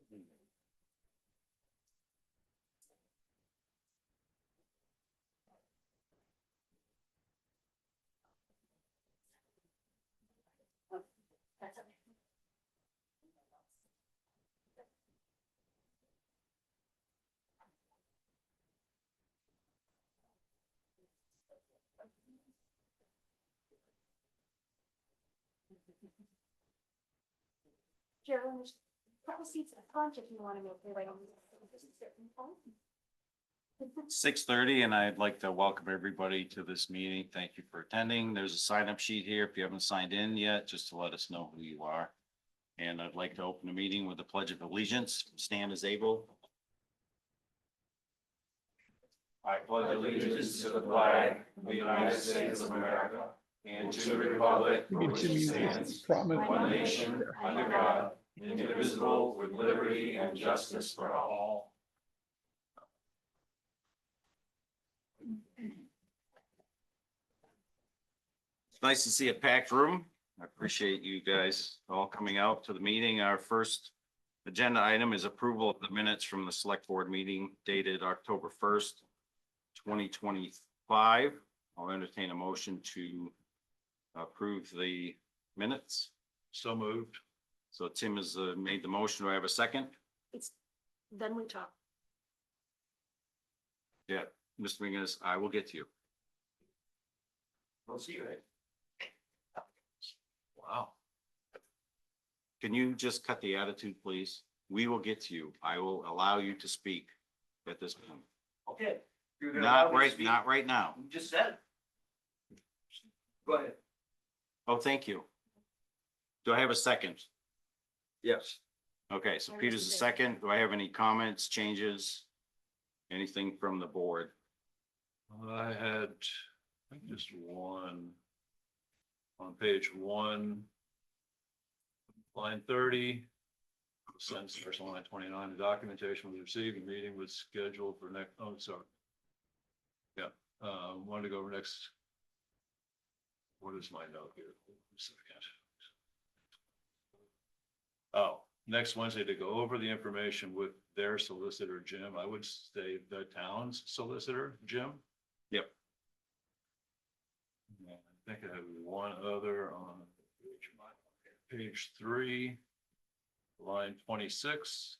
That's okay. Gerald, there's a couple seats at the front if you want to make your way on. 6:30, and I'd like to welcome everybody to this meeting. Thank you for attending. There's a sign-up sheet here if you haven't signed in yet, just to let us know who you are. And I'd like to open the meeting with the Pledge of Allegiance. Stand as able. I pledge allegiance to the flag of the United States of America and to the republic for which it stands, one nation, under God, indivisible, with liberty and justice for all. It's nice to see a packed room. I appreciate you guys all coming out to the meeting. Our first agenda item is approval of the minutes from the select board meeting dated October 1st, 2025. I'll entertain a motion to approve the minutes. So moved. So Tim has made the motion. Do I have a second? Then we talk. Yeah, Mr. McGinnis, I will get to you. We'll see you. Wow. Can you just cut the attitude, please? We will get to you. I will allow you to speak at this point. Okay. You're gonna allow Not me to right, speak? not right now. You just said. Go ahead. Oh, thank you. Do I have a second? Yes. Okay, so I Peter's a wasn't second. Do I have any comments, changes? Anything from the board? I had, I think just one. On page 1. Line 30. Sentence first line 29, the documentation was received, the meeting was scheduled for next, oh, sorry. Yeah, wanted to go over next. What is my note here? A second. Oh, next Wednesday to go over the information with their solicitor, Jim. I would say the town's solicitor, Jim. Yep. And I think I have one other on page 3, line 26.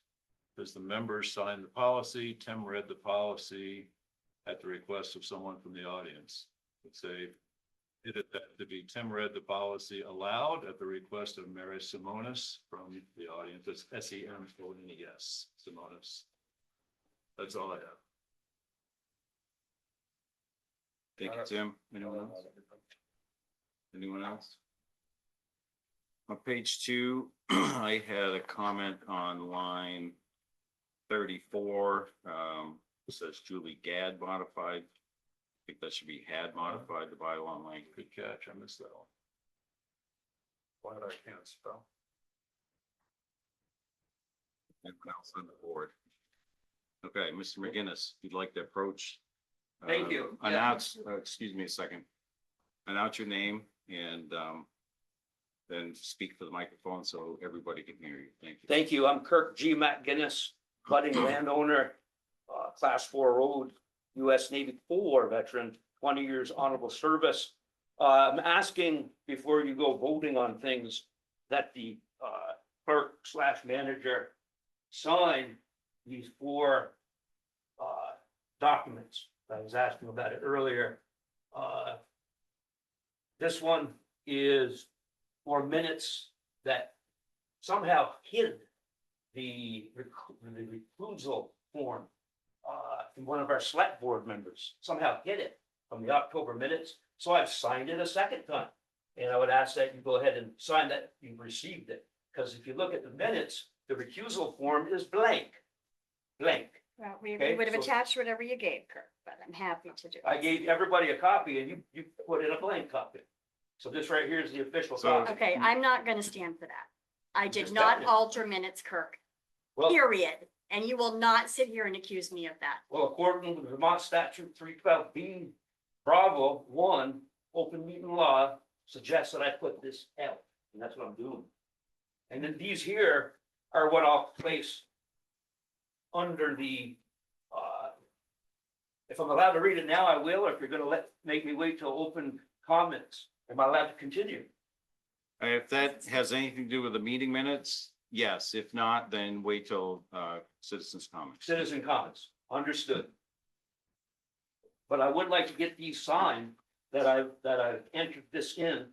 Does the members sign the policy? Tim read the policy at the request of someone from the audience. Let's say to be Tim read the policy aloud at the request of Mary Simonis from the audience. It's SEMONES, Simonis. That's all I have. Thank you, Tim. Anyone else? Anyone else? On page 2, I had a comment on line 34. It says Julie Gadd modified. I think that should be had modified the bylaw language. Good catch. I missed that one. Glad I can't spell. Anyone else on the board? Okay, Mr. McGinnis, if you'd like to approach. Thank you. Yeah. Announce, excuse me a second. Announce your name and then speak for the microphone so everybody can hear you. Thank you. Thank you. I'm Kirk G. McGinnis, budding landowner, class 4 road, U.S. Navy War veteran, 20 years honorable service. I'm asking before you go voting on things that the clerk/manager sign these 4 documents. I was asking about it earlier. This one is for minutes that somehow hid the recusal form from one of our select board members, somehow hid it from the October minutes. So I've signed it a second time. And I would ask that you go ahead and sign that you've received it. Because if you look at the minutes, the recusal form is blank. Blank. Well, we Okay, would have so- attached whatever you gave, Kirk, but I'm happy to do. I it. gave everybody a copy and you put in a blank copy. So this right here is the official So- copy. Okay, I'm not gonna stand for that. I did Just not telling you. alter minutes, Kirk, Well, period. And you will not sit here and accuse me of that. well, according to the Vermont statute 312B, Bravo 1, open meeting law suggests that I put this out, and that's what I'm doing. And then these here are what I'll place under the, if I'm allowed to read it now, I will, or if you're gonna make me wait till open comments, am I allowed to continue? If that has anything to do with the meeting minutes, yes. If not, then wait till citizens' comments. Citizen comments, understood. But I would like to get these signed that I've entered this in.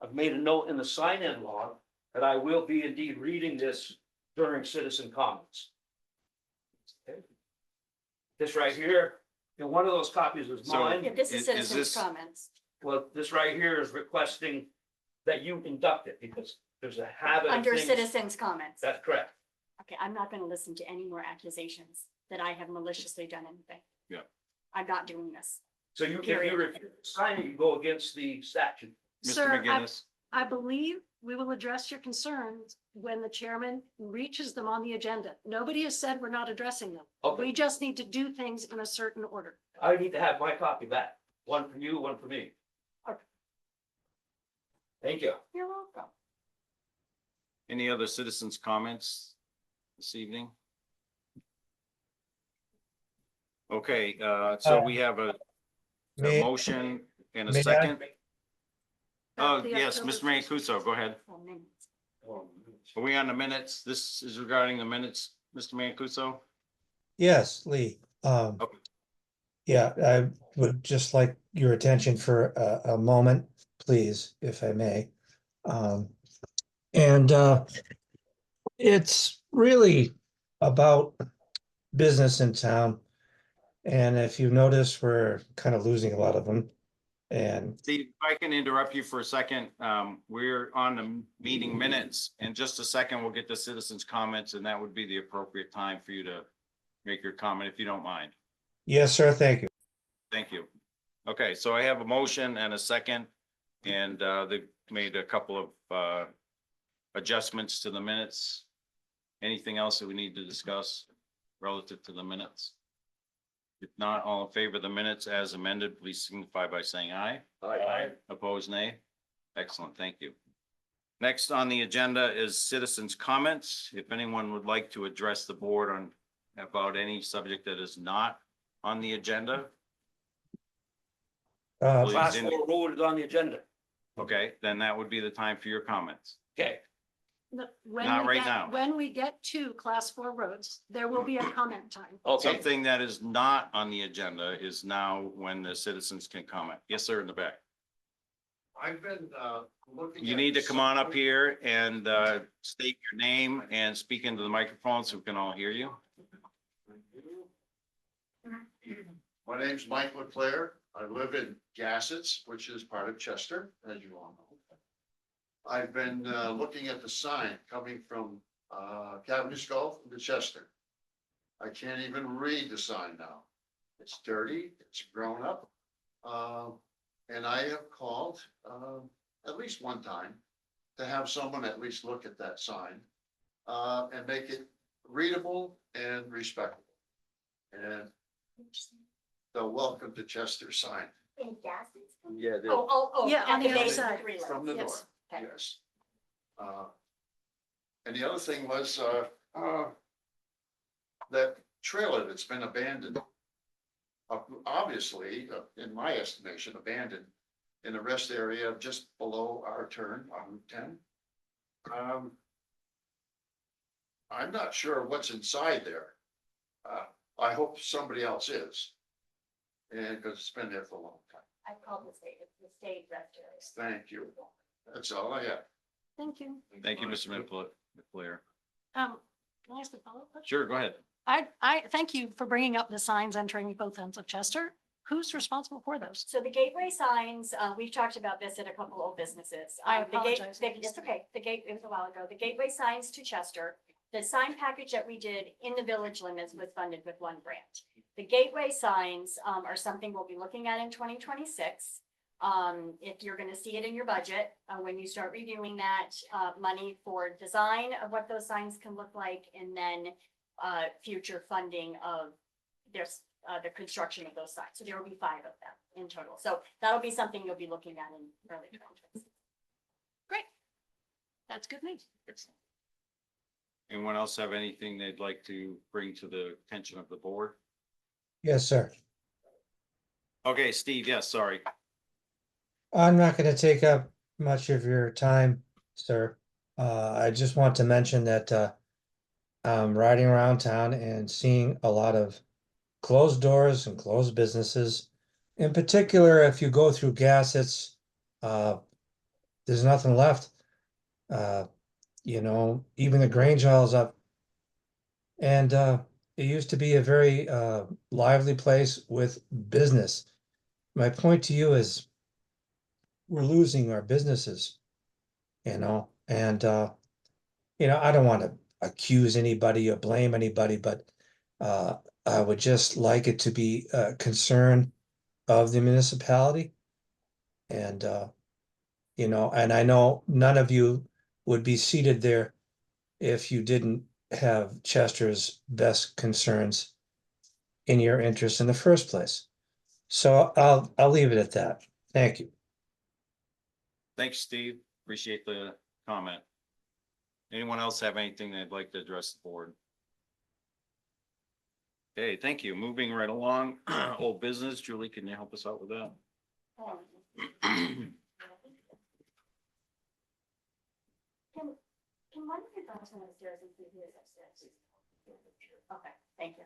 I've made a note in the sign-in log that I will be indeed reading this during citizen comments. Okay. This right here, and one of those copies is So- mine. Yeah, this Is is citizens' this- comments. Well, this right here is requesting that you induct it because there's a habit of Under things. citizens' comments. That's correct. Okay, I'm not gonna listen to any more accusations that I have maliciously done anything. Yeah. I'm not doing this. So you, if Period. you refuse to sign it, you go against the statute. Mr. Sir, McGinnis, I believe we will address your concerns when the chairman reaches them on the agenda. Nobody has said we're not addressing them. Okay, We just need to do things in a certain order. I need to have my copy back. One for you, one for me. Okay. Thank you. You're welcome. any other citizens' comments this evening? Okay, so we have a May, motion and a may I- second. Oh, The yes, October Mr. Mancuso, go ahead. Well, minutes. Are we on the minutes? This is regarding the minutes, Mr. Mancuso? yes, Lee. Okay. Yeah, I would just like your attention for a moment, please, if I may. And it's really about business in town. And if you notice, we're kind of losing a lot of them. And Steve, if I can interrupt you for a second, we're on the meeting minutes. In just a second, we'll get the citizens' comments, and that would be the appropriate time for you to make your comment, if you don't mind. yes, sir, thank you. Thank you. Okay, so I have a motion and a second, and they made a couple of adjustments to the minutes. Anything else that we need to discuss relative to the minutes? If not, all in favor of the minutes as amended, please signify by saying aye. Aye. Opposed, nay. Excellent, thank you. Next on the agenda is citizens' comments. If anyone would like to address the board on about any subject that is not on the agenda, Please. Class 4 road is on the agenda. okay, then that would be the time for your comments. Okay, When Not we right get- now. When we get to class 4 roads, there will be a comment time. okay. Something that is not on the agenda is now when the citizens can comment. Yes, sir, in the back. I've been looking. You at need to the come on up site. here and state your name and speak into the microphone so we can all hear you. My name's Mike Leclerc. I live in Gassets, which is part of Chester, as you all know. I've been looking at the sign coming from Cavendish Gulf to Chester. I can't even read the sign now. It's dirty, it's grown up. And I have called at least one time to have someone at least look at that sign and make it readable and respectable. And the welcome to Chester sign In Gadsden's? Yeah. Oh. Yeah, on at the base other of side. three from the levels. north, Okay. yes. And the other thing was that trailer that's been abandoned. Obviously, in my estimation, abandoned in the rest area just below our turn on Route 10. I'm not sure what's inside there. I hope somebody else is. And because it's been there for a long time. I called the state restaurant. Thank you. That's all I have. Thank you. Thank you, Mr. McClure. Can I ask a follow-up question? Sure, go ahead. I thank you for bringing up the signs entering both ends of Chester. Who's responsible for those? So the gateway signs, we've talked about this at a couple of businesses. I The gate- apologize. It's okay, it was a while ago, the gateway signs to Chester, the sign package that we did in the village limits was funded with one grant. The gateway signs, are something we'll be looking at in 2026. If you're gonna see it in your budget, when you start reviewing that, money for design of what those signs can look like, and then future funding of the construction of those signs. So there will be 5 of them in total. So that'll be something you'll be looking at in early 2026. Great. That's good news. Anyone else have anything they'd like to bring to the attention of the board? Yes, sir. Okay, Steve, yes, sorry. I'm not gonna take up much of your time, sir. I just want to mention that, I'm riding around town and seeing a lot of closed doors and closed businesses. In particular, if you go through Gassett's, there's nothing left. Uh, even the Grange Hall's up. And, it used to be a very, lively place with business. My point to you is we're losing our businesses, and I don't want to accuse anybody or blame anybody, but I would just like it to be a concern of the municipality. And and I know none of you would be seated there if you didn't have Chester's best concerns in your interest in the first place. So I'll leave it at that. Thank you. Thanks, Steve. Appreciate the comment. Anyone else have anything they'd like to address the board? Okay, thank you. Moving right along, old business. Julie, can you help us out with that? Can one of you go downstairs and see who is upstairs? Okay, thank you.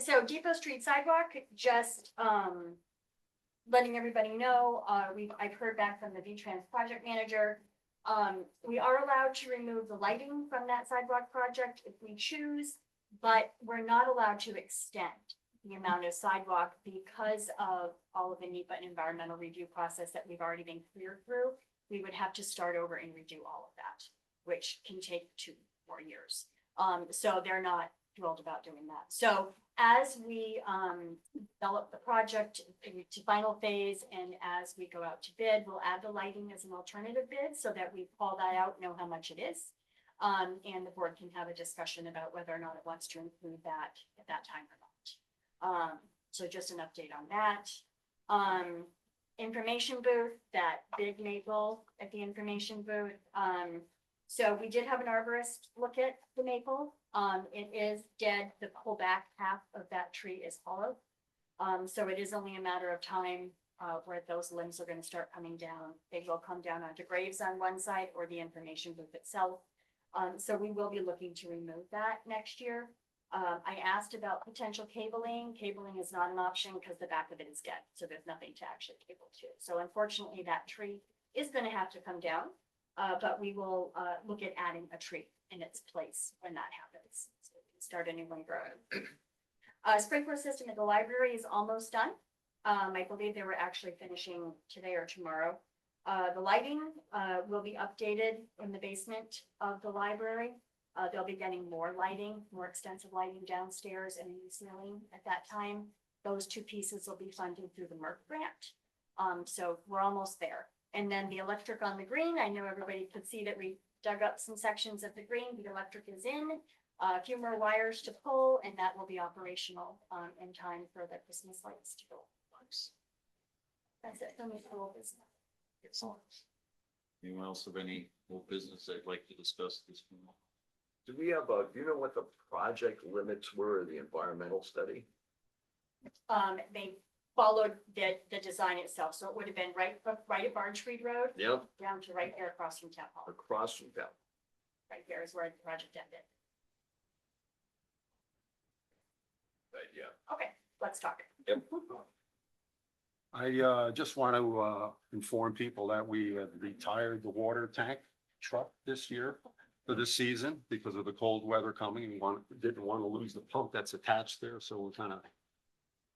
So Depot Street sidewalk, just, letting everybody know, I've heard back from the V-Trans project manager. We are allowed to remove the lighting from that sidewalk project if we choose, but we're not allowed to extend the amount of sidewalk because of all of the NEPA and environmental review process that we've already been cleared through. We would have to start over and redo all of that, which can take 2 more years. So they're not thrilled about doing that. So as we develop the project to final phase and as we go out to bid, we'll add the lighting as an alternative bid so that we call that out, know how much it is. And the board can have a discussion about whether or not it wants to include that at that time or not. So just an update on that. Information booth, that big maple at the information booth. So we did have an arborist look at the maple. It is dead. The whole back half of that tree is hollow. So it is only a matter of time where those limbs are going to start coming down. They will come down onto graves on one side or the information booth itself. So we will be looking to remove that next year. I asked about potential cabling. Cabling is not an option because the back of it is dead. So there's nothing to actually cable to. So unfortunately, that tree is going to have to come down. But we will look at adding a tree in its place when that happens. So we can start a new one growing. Sprinkler system at the library is almost done. I believe they were actually finishing today or tomorrow. The lighting will be updated in the basement of the library. They'll be getting more lighting, more extensive lighting downstairs and in the ceiling at that time. Those 2 pieces will be funded through the MERC grant. So we're almost there. And then the electric on the green, I know everybody could see that we dug up some sections of the green. The electric is in, a few more wires to pull, and that will be operational in time for the Christmas lights to go. That's it for me for old business. Excellent. Anyone else have any old business they'd like to discuss this morning? Do we have do you know what the project limits were of the environmental study? They followed the design itself, so it would have been right at Barge Street Road. Yep. Down to right there across from Town Hall. Across from town. Right there is where the project ended. Right, yeah. Okay, let's talk. Yep. I just want to inform people that we have retired the water tank truck this year for this season because of the cold weather coming. We didn't want to lose the pump that's attached there, so we're kind of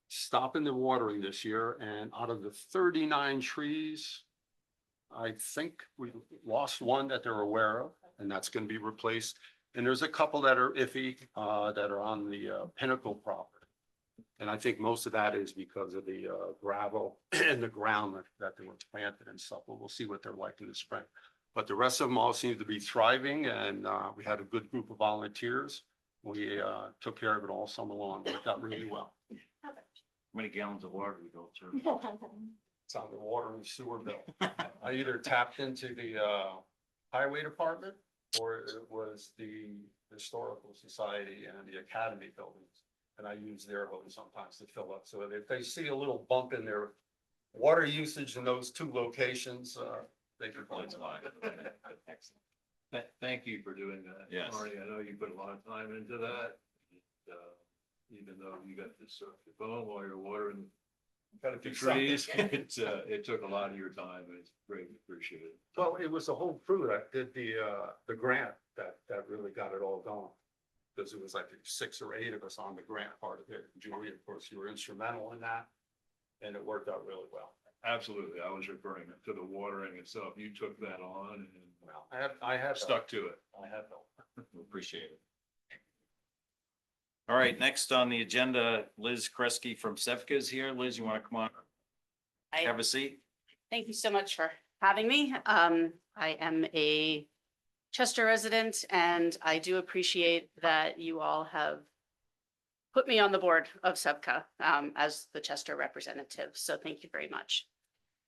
stopping the watering this year. And out of the 39 trees, I think we lost one that they're aware of, and that's going to be replaced. And there's a couple that are iffy that are on the Pinnacle property. And I think most of that is because of the gravel and the ground that they were planted and stuff. But we'll see what they're like in the spring. But the rest of them all seem to be thriving, and we had a good group of volunteers. We took care of it all summer long. Worked out really well. How many gallons of water do we go through? It's on the water and sewer bill. I either tapped into the highway department or it was the Historical Society and the Academy buildings. And I use their hose sometimes to fill up, so if they see a little bump in their water usage in those two locations, they can find That's why. fine. Thank you for doing that. Yes. Marty, I know you put a lot of time into that. Even though you got this phone while you're watering Gotta the do something. trees, it took a lot of your time, and it's greatly appreciated. Well, it was the whole crew that did the grant that really got it all going. Because it was like 6 or 8 of us on the grant part of it. Julie, of course, you were instrumental in that. And it worked out really well. Absolutely. I was referring to the watering itself. You took that on and Well, I have stuck to it. I have help. We appreciate it. All right, next on the agenda, Liz Kresge from Sevka is here. Liz, you want to come on? Have a seat? Thank you so much for having me. I am a Chester resident and I do appreciate that you all have put me on the board of Sevka as the Chester representative. So thank you very much.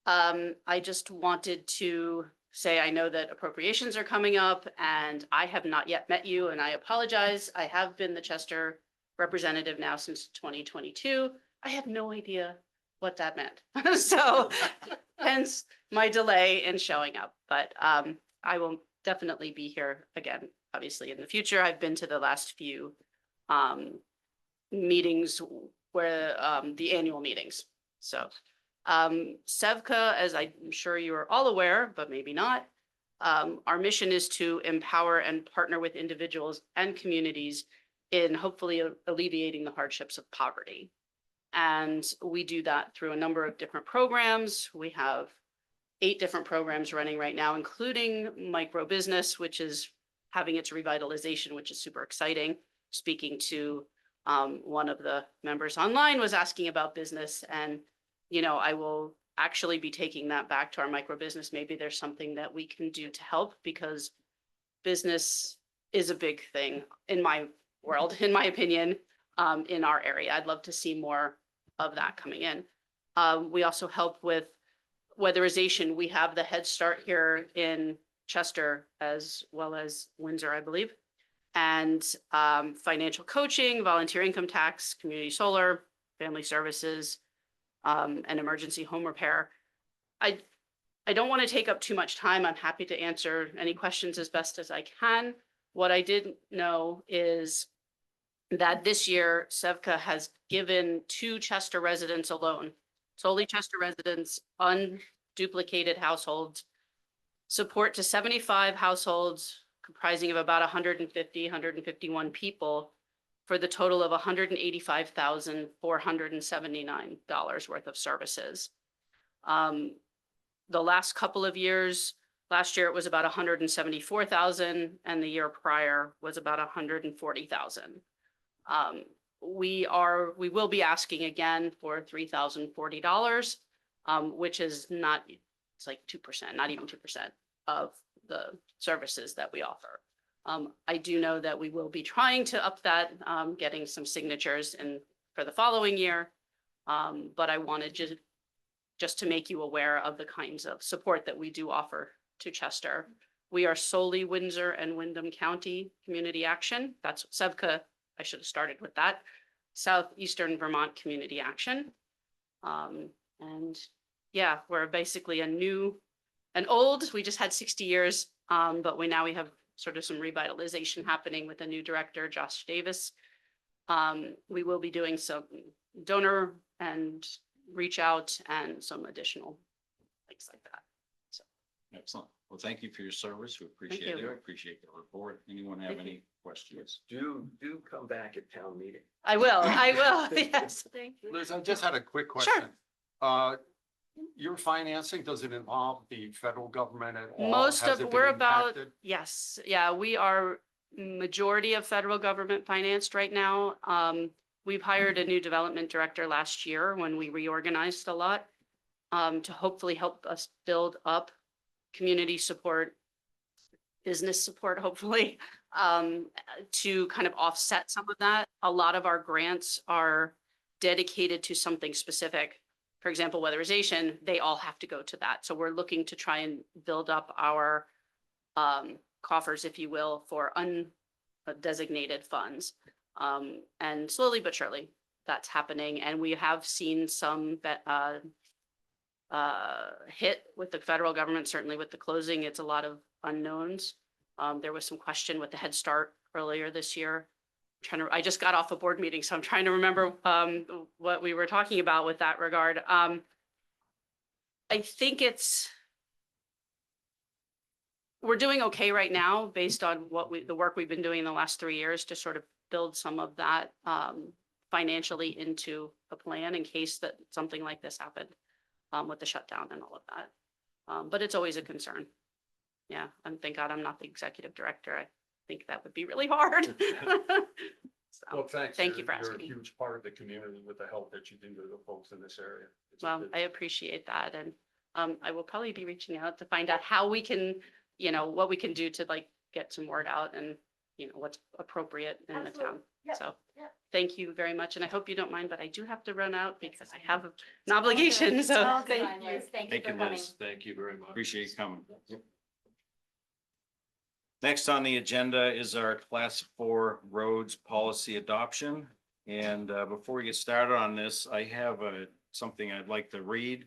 I just wanted to say, I know that appropriations are coming up and I have not yet met you and I apologize. I have been the Chester representative now since 2022. I have no idea what that meant. So hence my delay in showing up, but I will definitely be here again, obviously in the future. I've been to the last few meetings where the annual meetings. So Sevka, as I'm sure you are all aware, but maybe not, our mission is to empower and partner with individuals and communities in hopefully alleviating the hardships of poverty. And we do that through a number of different programs. We have 8 different programs running right now, including micro business, which is having its revitalization, which is super exciting. Speaking to one of the members online was asking about business, and I will actually be taking that back to our micro business. Maybe there's something that we can do to help, because business is a big thing in my world, in my opinion, in our area. I'd love to see more of that coming in. We also help with weatherization. We have the Head Start here in Chester as well as Windsor, I believe. And financial coaching, volunteer income tax, community solar, family services, and emergency home repair. I don't want to take up too much time. I'm happy to answer any questions as best as I can. What I didn't know is that this year Sevka has given to Chester residents alone, solely Chester residents, unduplicated households, support to 75 households comprising of about 151 people, for the total of $185,479 worth of services. The last couple of years, last year it was about 174,000, and the year prior was about 140,000. We will be asking again for $3,040, which is not, it's like 2%, not even 2% of the services that we offer. I do know that we will be trying to up that, getting some signatures for the following year. But I wanted just to make you aware of the kinds of support that we do offer to Chester. We are solely Windsor and Windham County Community Action. That's Sevka. I should have started with that. Southeastern Vermont Community Action. And yeah, we're basically we just had 60 years, but we have sort of some revitalization happening with a new director, Josh Davis. We will be doing some donor and reach out and some additional things like that. So. Excellent. Well, thank you for your service. We appreciate it. Appreciate the report. Anyone have any questions? Do come back at town meeting. I will, yes. Thank you. Liz, I just had a quick question. Your financing, does it involve the federal government at all? Has it been impacted? Yes, yeah, we are majority of federal government financed right now. We've hired a new development director last year when we reorganized a lot, to hopefully help us build up community support, business support, hopefully, to kind of offset some of that. A lot of our grants are dedicated to something specific. For example, weatherization, they all have to go to that. So we're looking to try and build up our coffers, if you will, for undesignated funds. And slowly but surely, that's happening, and we have seen some hit with the federal government, certainly with the closing. It's a lot of unknowns. There was some question with the Head Start earlier this year. I just got off a board meeting, so I'm trying to remember what we were talking about with that regard. I think we're doing okay right now based on the work we've been doing in the last 3 years to sort of build some of that financially into a plan in case that something like this happened with the shutdown and all of that. But it's always a concern. Yeah, and thank God I'm not the executive director. I think that would be really hard. So, Well, thanks. thank you for You're asking a me. huge part of the community with the help that you do to the folks in this area. Well, I appreciate that, and I will probably be reaching out to find out how we can, what we can do to like get some word out and, what's appropriate in the town. Yep, So, yep. thank you very much, and I hope you don't mind, but I do have to run out because I have an obligation, so Oh, thank fine, you. Liz. Thank you Thank for you, coming. Liz. Thank you very much. Appreciate you coming. Next on the agenda is our Class 4 roads policy adoption. And before we get started on this, I have something I'd like to read.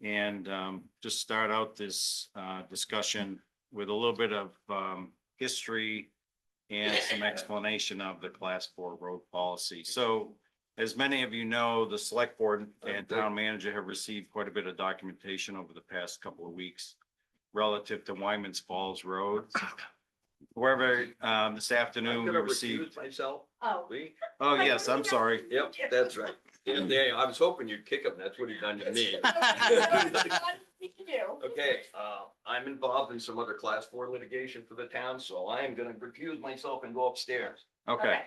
And just start out this discussion with a little bit of history and some explanation of the Class 4 road policy. So as many of you know, the Select Board and Town Manager have received quite a bit of documentation over the past couple of weeks relative to Wyman's Falls Road. However, this afternoon I'm we gonna received, recuse myself, Oh. please. oh, yes, I'm sorry. Yep, that's right. And there, I was hoping you'd kick him. That's what he done to me. We can do. Okay, I'm involved in some other class 4 litigation for the town, so I am gonna recuse myself and go upstairs. Okay.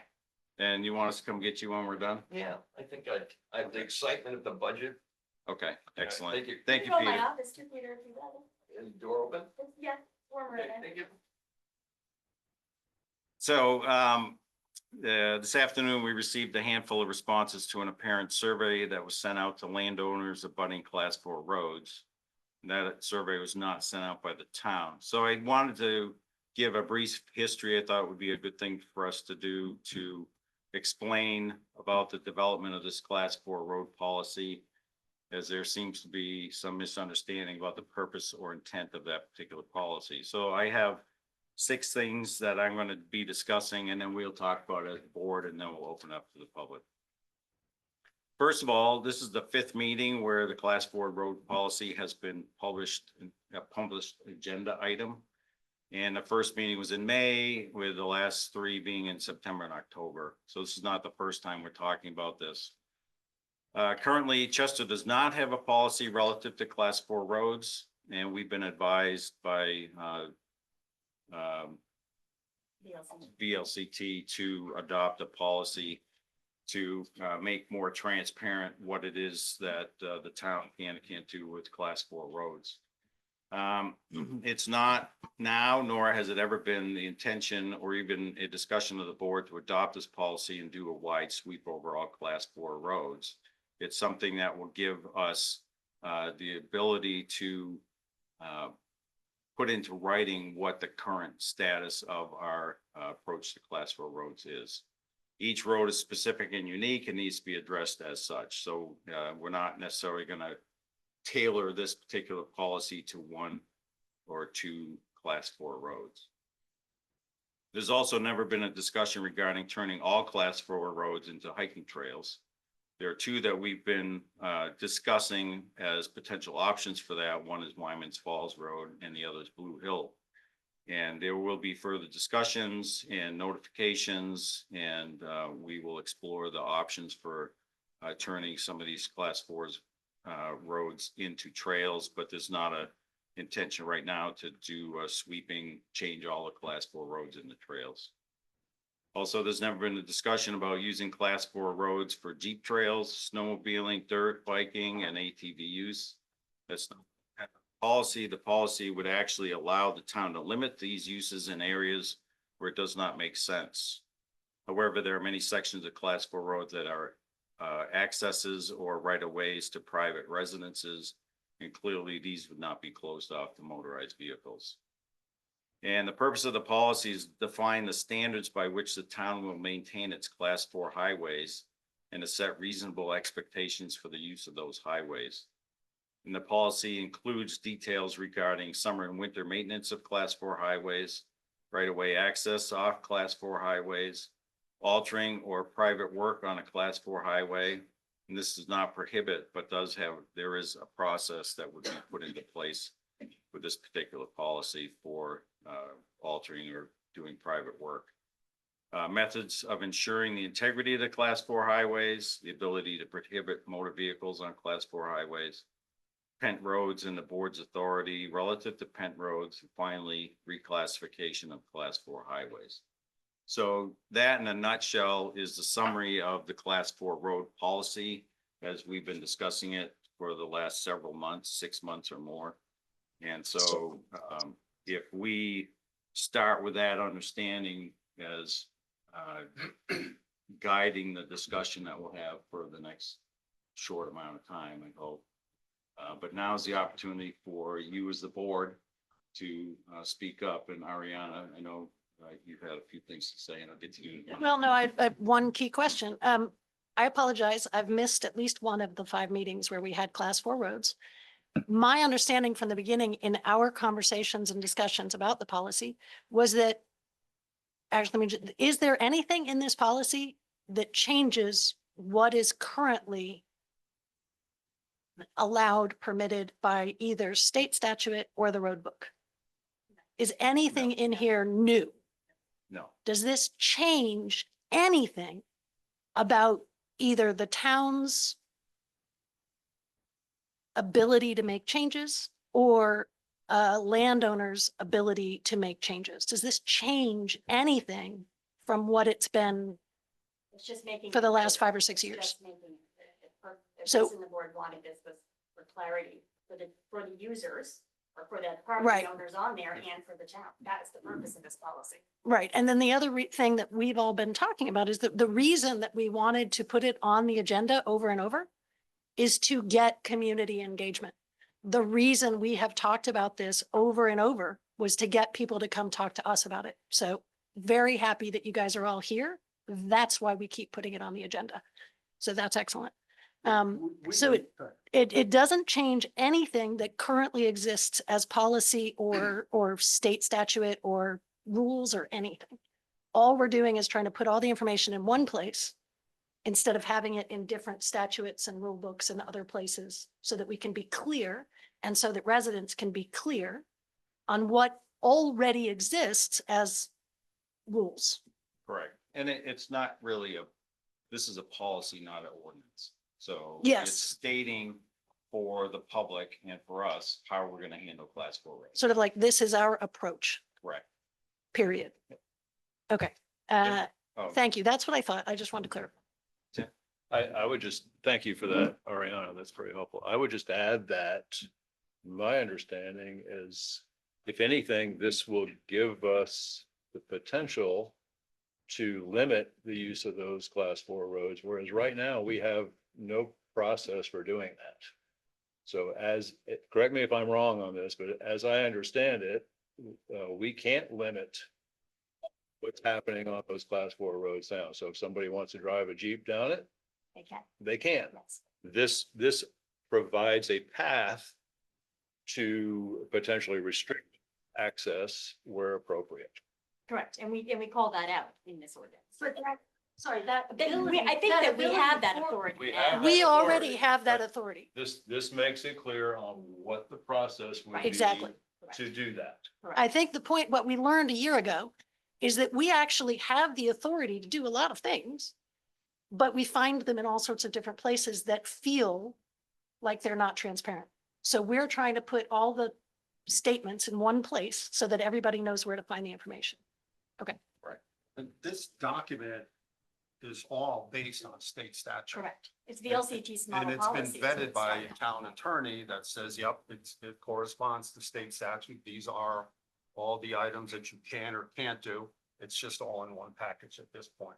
And you want us to come get you when we're done? Yeah, I think I have the excitement of the budget. Okay, excellent. Thank you. Thank you, Go in my Peter. office too, Peter, if you want. Is the door open? Yeah, warmer in Okay, it. thank you. So this afternoon, we received a handful of responses to an apparent survey that was sent out to landowners abutting Class 4 roads. And that survey was not sent out by the town. So I wanted to give a brief history. I thought it would be a good thing for us to do to explain about the development of this Class 4 road policy, as there seems to be some misunderstanding about the purpose or intent of that particular policy. So I have 6 things that I'm going to be discussing, and then we'll talk about it as a board, and then we'll open up to the public. First of all, this is the 5th meeting where the Class 4 road policy has been published, a published agenda item. And the first meeting was in May, with the last 3 being in September and October. So this is not the first time we're talking about this. Currently, Chester does not have a policy relative to Class 4 roads, and we've been advised by VLCT to adopt a policy to make more transparent what it is that the town can and can't do with Class 4 roads. It's not now, nor has it ever been the intention or even a discussion of the board to adopt this policy and do a wide sweep over all Class 4 roads. It's something that will give us the ability to put into writing what the current status of our approach to Class 4 roads is. Each road is specific and unique and needs to be addressed as such. So we're not necessarily going to tailor this particular policy to 1 or 2 Class 4 roads. There's also never been a discussion regarding turning all Class 4 roads into hiking trails. There are 2 that we've been discussing as potential options for that. One is Wyman's Falls Road and the other is Blue Hill. And there will be further discussions and notifications, and we will explore the options for turning some of these Class 4s roads into trails, but there's not a intention right now to do a sweeping change all the Class 4 roads into trails. Also, there's never been a discussion about using Class 4 roads for Jeep trails, snowmobiling, dirt biking, and ATV use. That's not policy. The policy would actually allow the town to limit these uses in areas where it does not make sense. However, there are many sections of Class 4 roads that are accesses or right-of-ways to private residences, and clearly these would not be closed off to motorized vehicles. And the purpose of the policy is define the standards by which the town will maintain its class 4 highways and to set reasonable expectations for the use of those highways. And the policy includes details regarding summer and winter maintenance of class 4 highways, right-of-way access off class 4 highways, altering or private work on a class 4 highway. And this does not prohibit, but there is a process that would be put into place with this particular policy for altering or doing private work. Methods of ensuring the integrity of the class 4 highways, the ability to prohibit motor vehicles on class 4 highways, pent roads and the board's authority relative to pent roads, and finally, reclassification of class 4 highways. So that in a nutshell is the summary of the class 4 road policy as we've been discussing it for the last several months, 6 months or more. And so if we start with that understanding as guiding the discussion that we'll have for the next short amount of time, I hope. But now is the opportunity for you as the board to speak up. And Ariana, I know you've had a few things to say, and I'll get to you. Well, no, I have one key question. I apologize. I've missed at least one of the 5 meetings where we had class 4 roads. My understanding from the beginning in our conversations and discussions about the policy was that, actually, is there anything in this policy that changes what is currently allowed, permitted by either state statute or the road book? Is anything in here new? No. Does this change anything about either the town's ability to make changes or landowner's ability to make changes? Does this change anything from what it's been It's just making. for the it last clear. 5 or 6 It's years? just making it for- If So- this and the board wanted this was for clarity for the users or for the Right. property owners on there and for the town. That is the purpose of this policy. Right. And then the other thing that we've all been talking about is that the reason that we wanted to put it on the agenda over and over is to get community engagement. The reason we have talked about this over and over was to get people to come talk to us about it. So very happy that you guys are all here. That's why we keep putting it on the agenda. So that's excellent. So it doesn't change anything that currently exists as policy or state statute or rules or anything. All we're doing is trying to put all the information in one place instead of having it in different statutes and rule books and other places so that we can be clear and so that residents can be clear on what already exists as rules. Correct. And it's not really this is a policy, not an ordinance. So Yes. it's stating for the public and for us, how we're gonna handle class 4 roads. Sort of like, this is our approach, Correct. period. Okay. Oh, Thank you. That's what I thought. I just wanted to clarify. I would just, thank you for that, Ariana, that's very helpful. I would just add that my understanding is, if anything, this will give us the potential to limit the use of those class 4 roads, whereas right now we have no process for doing that. So correct me if I'm wrong on this, but as I understand it, we can't limit what's happening on those class 4 roads now. So if somebody wants to drive a Jeep down it, They can. they can. Yes. This provides a path to potentially restrict access where appropriate. Correct. And we call that out in this ordinance. But that, sorry, that. I think that we have that authority. We now. have We that already authority, have that but authority. This makes it clear on what the process would be Exactly. to do that. I think the point, what we learned a year ago is that we actually have the authority to do a lot of things, but we find them in all sorts of different places that feel like they're not transparent. So we're trying to put all the statements in one place so that everybody knows where to find the information. And this document is all based on state statute. Correct. It's VLCT's And model it's been policy. so vetted it's by a not- town attorney that says, yep, it corresponds to state statute. These are all the items that you can or can't do. It's just all in one package at this point.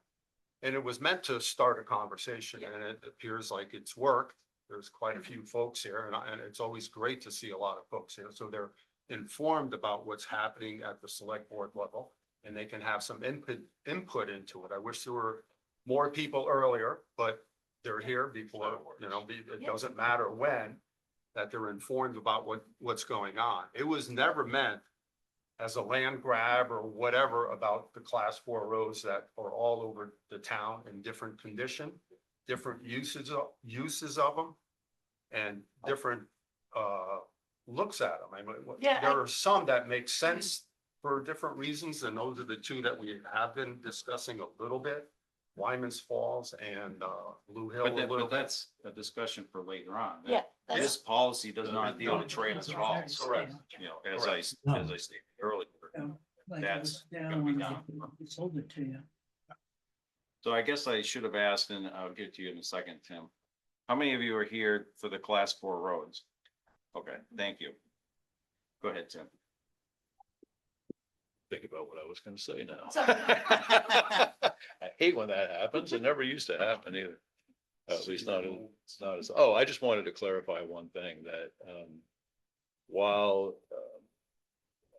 And it was meant to start a conversation, and it appears like it's worked. There's quite a few folks here, and it's always great to see a lot of folks here. So informed about what's happening at the select board level. And they can have some input into it. I wish there were more people earlier, but they're here before, it doesn't matter when, that they're informed about what's going on. It was never meant as a land grab or whatever about the class 4 roads that are all over the town in different condition, different uses of them, and different looks at them. I mean, Yeah, there are some that make sense for different reasons, and those are the two that we have been discussing a little bit. Wyman's Falls and Blue Hill. But that's a discussion for later on. Yeah, that's- This policy does not deal with trails at all. Correct. You know, as I stated earlier. That's gonna be done. Sold it to you. So I guess I should have asked, and I'll get to you in a second, Tim. How many of you are here for the class 4 roads? Okay, thank you. Go ahead, Tim. Think about what I was gonna say now. So- I hate when that happens. It never used to happen either. At least it's not as, oh, I just wanted to clarify one thing that, while,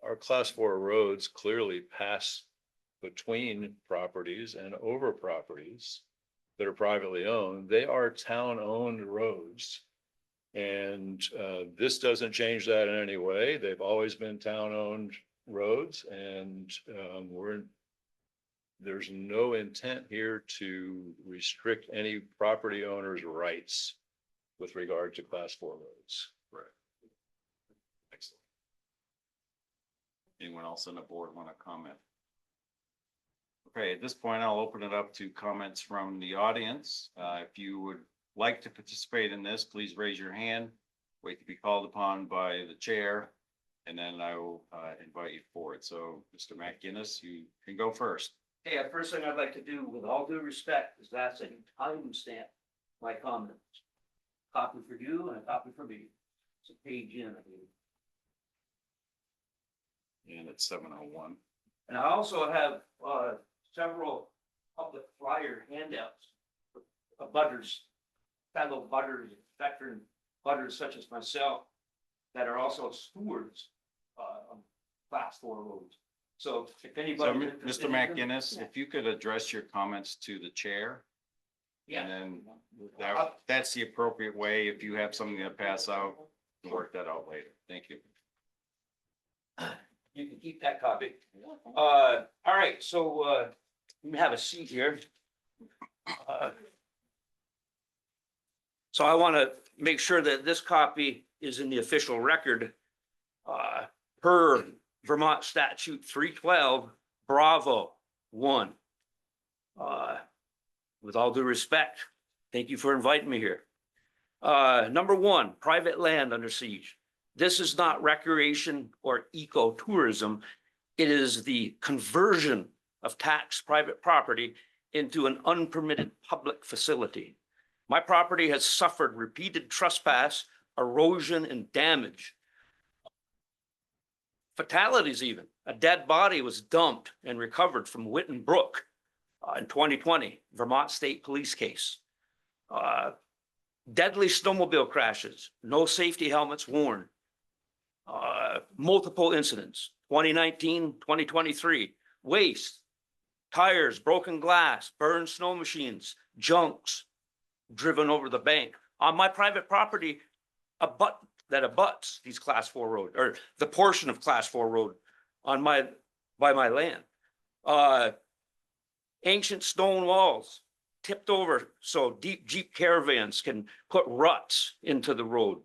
our class 4 roads clearly pass between properties and over properties that are privately owned, they are town-owned roads. And this doesn't change that in any way. They've always been town-owned roads, and there's no intent here to restrict any property owner's rights with regard to class 4 roads. Right. Excellent. Anyone else on the board want to comment? Okay, at this point, I'll open it up to comments from the audience. If you would like to participate in this, please raise your hand. Wait to be called upon by the chair, and then I will invite you forward. So, Mr. McGinnis, you can go first. Hey, the first thing I'd like to do, with all due respect, is that's a timestamp my comments. Copy for you and a copy for me. It's a page in, I believe. And it's 7:01. And I also have several public flyer handouts. Of butters, fellow butters, veteran butters such as myself, that are also stewards of class 4 roads. So if So, anybody. Mr. McGinnis, if you could address your comments to the chair, and Yeah, then that's the appropriate way. If you have something to pass out, we'll work that out later. Thank you. you can keep that copy. All right, so let me have a seat here. So I want to make sure that this copy is in the official record. Per Vermont statute 312, Bravo 1. With all due respect, thank you for inviting me here. Number 1, private land under siege. This is not recreation or ecotourism. It is the conversion of taxed private property into an unpermitted public facility. My property has suffered repeated trespass, erosion, and damage. Fatalities even. A dead body was dumped and recovered from Witten Brook in 2020, Vermont State Police case. Deadly snowmobile crashes, no safety helmets worn. Multiple incidents, 2019, 2023, waste, tires, broken glass, burned snow machines, junks driven over the bank. On my private property, that abuts these class 4 road, or the portion of class 4 road by my land. Ancient stone walls tipped over so deep Jeep caravans can put ruts into the road.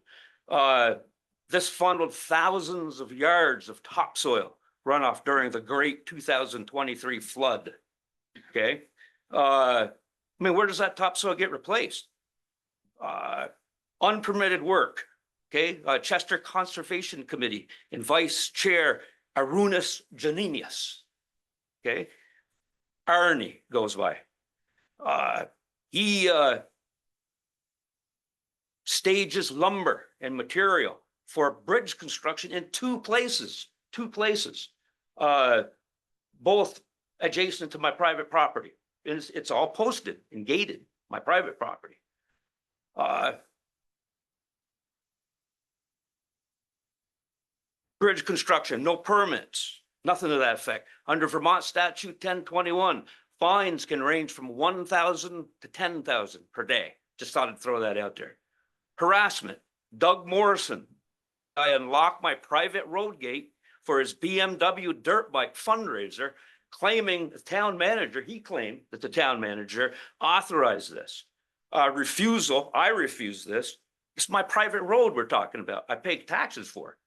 This funneled thousands of yards of topsoil runoff during the great 2023 flood. Okay. I mean, where does that topsoil get replaced? Unpermitted work. Okay, Chester Conservation Committee and Vice Chair Arunas Janinius. Okay, Arnie goes by. He stages lumber and material for bridge construction in two places, both adjacent to my private property. It's all posted and gated, my private property. Bridge construction, no permits, nothing to that effect. Under Vermont statute 1021, fines can range from 1,000 to 10,000 per day. Just thought I'd throw that out there. Harassment, Doug Morrison. I unlocked my private road gate for his BMW dirt bike fundraiser, claiming the town manager, he claimed that the town manager authorized this. Refusal, I refused this. It's my private road we're talking about. I paid taxes for it.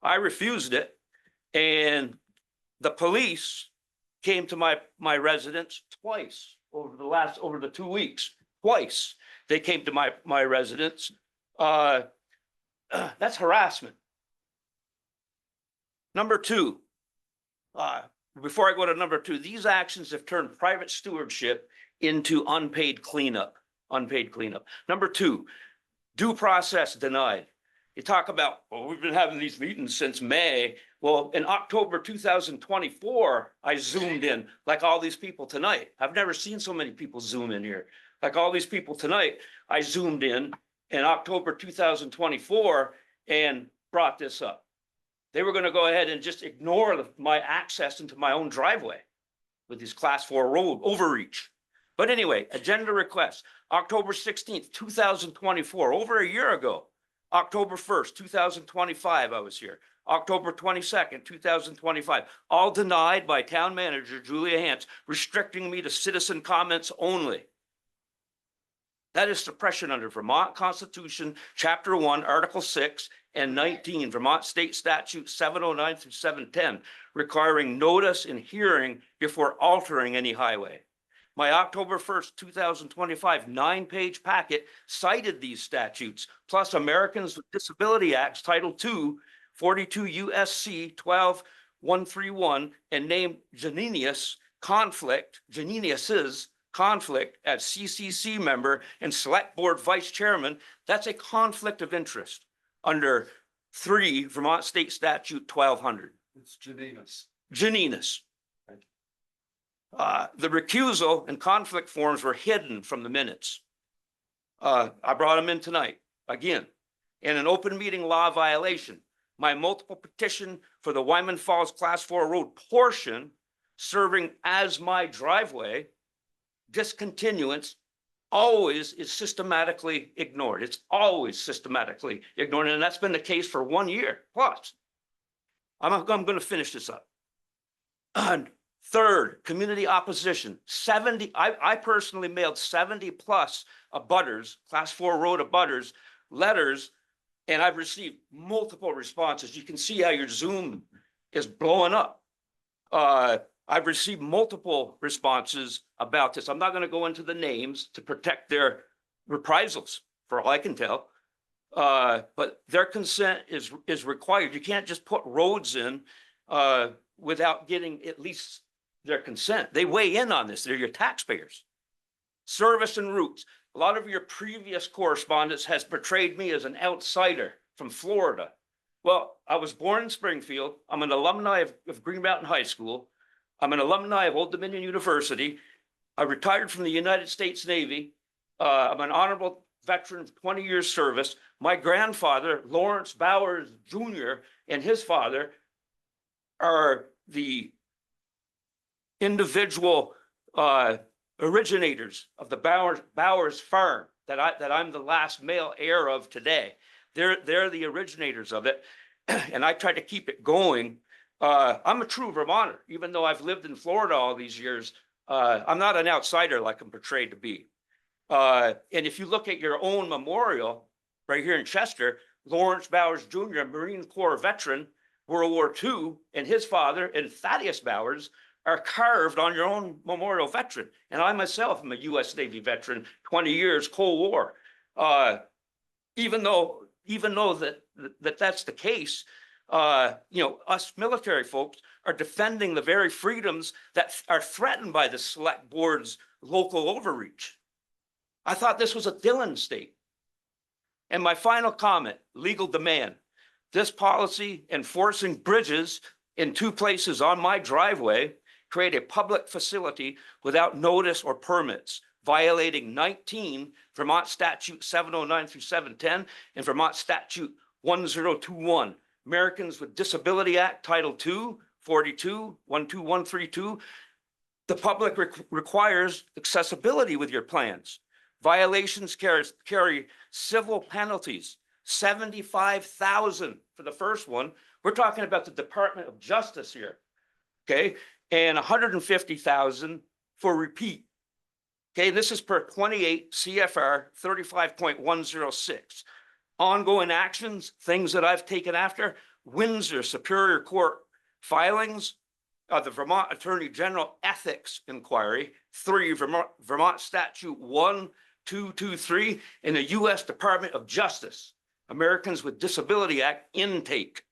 I refused it. And the police came to my residence twice over the 2 weeks. Twice they came to my residence. That's harassment. Number two, before I go to number two, these actions have turned private stewardship into unpaid cleanup. Number two, due process denied. You talk about, well, we've been having these meetings since May. Well, in October 2024, I zoomed in like all these people tonight. I've never seen so many people zoom in here. Like all these people tonight, I zoomed in October 2024 and brought this up. They were going to go ahead and just ignore my access into my own driveway with this class 4 road overreach. But anyway, agenda request, October 16th, 2024, over a year ago. October 1st, 2025, I was here. October 22nd, 2025, all denied by town manager Julia Hance, restricting me to citizen comments only. That is suppression under Vermont Constitution, Chapter 1, Article 6 and 19, Vermont State Statute 709 through 710, requiring notice and hearing before altering any highway. My October 1st, 2025 9-page packet cited these statutes, plus Americans with Disability Acts, Title II, 42 USC 12131, and named Janinius's conflict as CCC member and select board vice chairman. That's a conflict of interest under 3 Vermont State Statute 1200. It's Janina's. Janina's. The recusal and conflict forms were hidden from the minutes. I brought them in tonight, again, in an open meeting law violation. My multiple petition for the Wyman Falls Class 4 road portion serving as my driveway, discontinuance always is systematically ignored. It's always systematically ignored, and that's been the case for 1 year plus. I'm going to finish this up. And third, community opposition. 70, I personally mailed 70 plus abutters, Class 4 road abutters, letters, and I've received multiple responses. You can see how your Zoom is blowing up. I've received multiple responses about this. I'm not going to go into the names to protect their reprisals, for all I can tell. But their consent is required. You can't just put roads in without getting at least their consent. They weigh in on this. They're your taxpayers. Service and routes. A lot of your previous correspondence has portrayed me as an outsider from Florida. Well, I was born in Springfield. I'm an alumni of Green Mountain High School. I'm an alumni of Old Dominion University. I retired from the United States Navy. I'm an honorable veteran of 20 years service. My grandfather, Lawrence Bowers Jr., and his father are the individual originators of the Bowers farm that I'm the last male heir of today. They're the originators of it, and I try to keep it going. I'm a true Vermonter, even though I've lived in Florida all these years. I'm not an outsider like I'm portrayed to be. And if you look at your own memorial right here in Chester, Lawrence Bowers Jr., a Marine Corps veteran, World War II, and his father and Thaddeus Bowers are carved on your own memorial veteran. And I myself am a U.S. Navy veteran, 20 years, Cold War. Even though that's the case, us military folks are defending the very freedoms that are threatened by the select board's local overreach. I thought this was a Dillon state. And my final comment, legal demand. This policy enforcing bridges in 2 places on my driveway create a public facility without notice or permits, violating 19 Vermont Statute 709 through 710 and Vermont Statute 1021, Americans with Disability Act, Title II, 42, 12132. The public requires accessibility with your plans. Violations carry civil penalties, 75,000 for the first one. We're talking about the Department of Justice here, okay? And 150,000 for repeat. Okay, this is per 28 CFR 35.106. Ongoing actions, things that I've taken after, Windsor Superior Court filings, the Vermont Attorney General Ethics Inquiry, 3 Vermont Statute 1223, and the U.S. Department of Justice, Americans with Disability Act intake.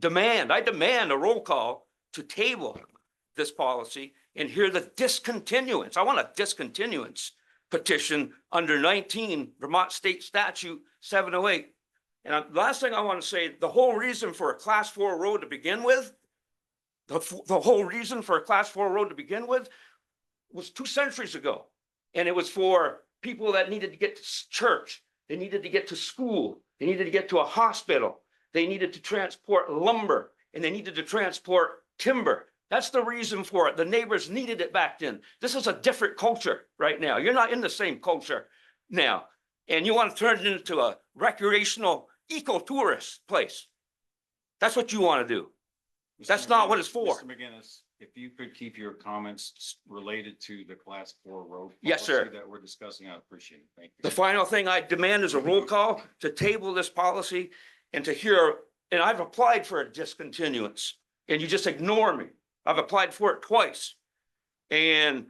I demand a roll call to table this policy and hear the discontinuance. I want a discontinuance petition under 19 Vermont State Statute 708. And last thing I want to say, the whole reason for a class 4 road to begin with, the whole reason for a class 4 road to begin with was 2 centuries ago. And it was for people that needed to get to church. They needed to get to school. They needed to get to a hospital. They needed to transport lumber, and they needed to transport timber. That's the reason for it. The neighbors needed it back then. This is a different culture right now. You're not in the same culture now. And you want to turn it into a recreational eco-tourist place. That's what you want to do. That's not what it's for. Mr. McGinnis, if you could keep your comments related to the class 4 road. Yes, sir. policy that we're discussing, I appreciate it. Thank you. The final thing I demand is a roll call to table this policy and to hear, and I've applied for a discontinuance and you just ignore me. I've applied for it twice. And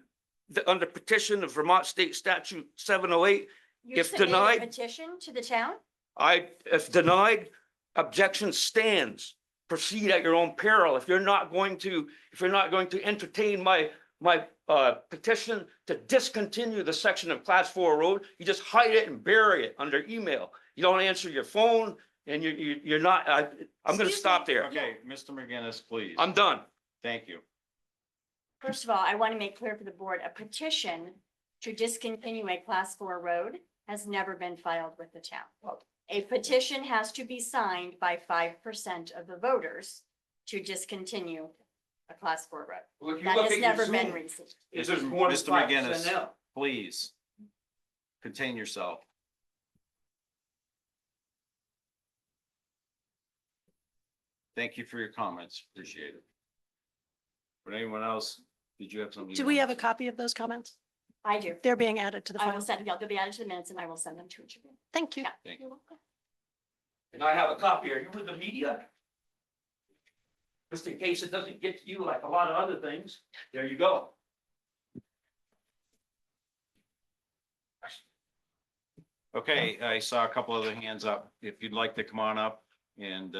under petition of Vermont State Statute 708, You if submitted a denied- petition to the town? if denied, objection stands. Proceed at your own peril. If you're not going to entertain my petition to discontinue the section of class 4 road, you just hide it and bury it under email. You don't answer your phone and you're not, I'm going to Excuse stop me. there. Okay, Mr. McGinnis, please. I'm done. Thank you. First of all, I want to make clear for the board, a petition to discontinue a class 4 road has never been filed with the town. A petition has to be signed by 5% of the voters to discontinue a class 4 road. Well, if you That look has at your never been Zoom, received. it's just more than Mr. 5% McGinnis. now. Please contain yourself. Thank you for your comments. Appreciate it. But anyone else, did you have something? Do we have a copy of those comments? I do. They're being added to the I will file. send, they'll be added to the minutes and I will send them to each of you. Thank you. Yeah. Thank you. You're welcome. And I have a copy. Are you with the media? Just in case it doesn't get to you like a lot of other things. There you go. Okay, I saw a couple other hands up. If you'd like to come on up and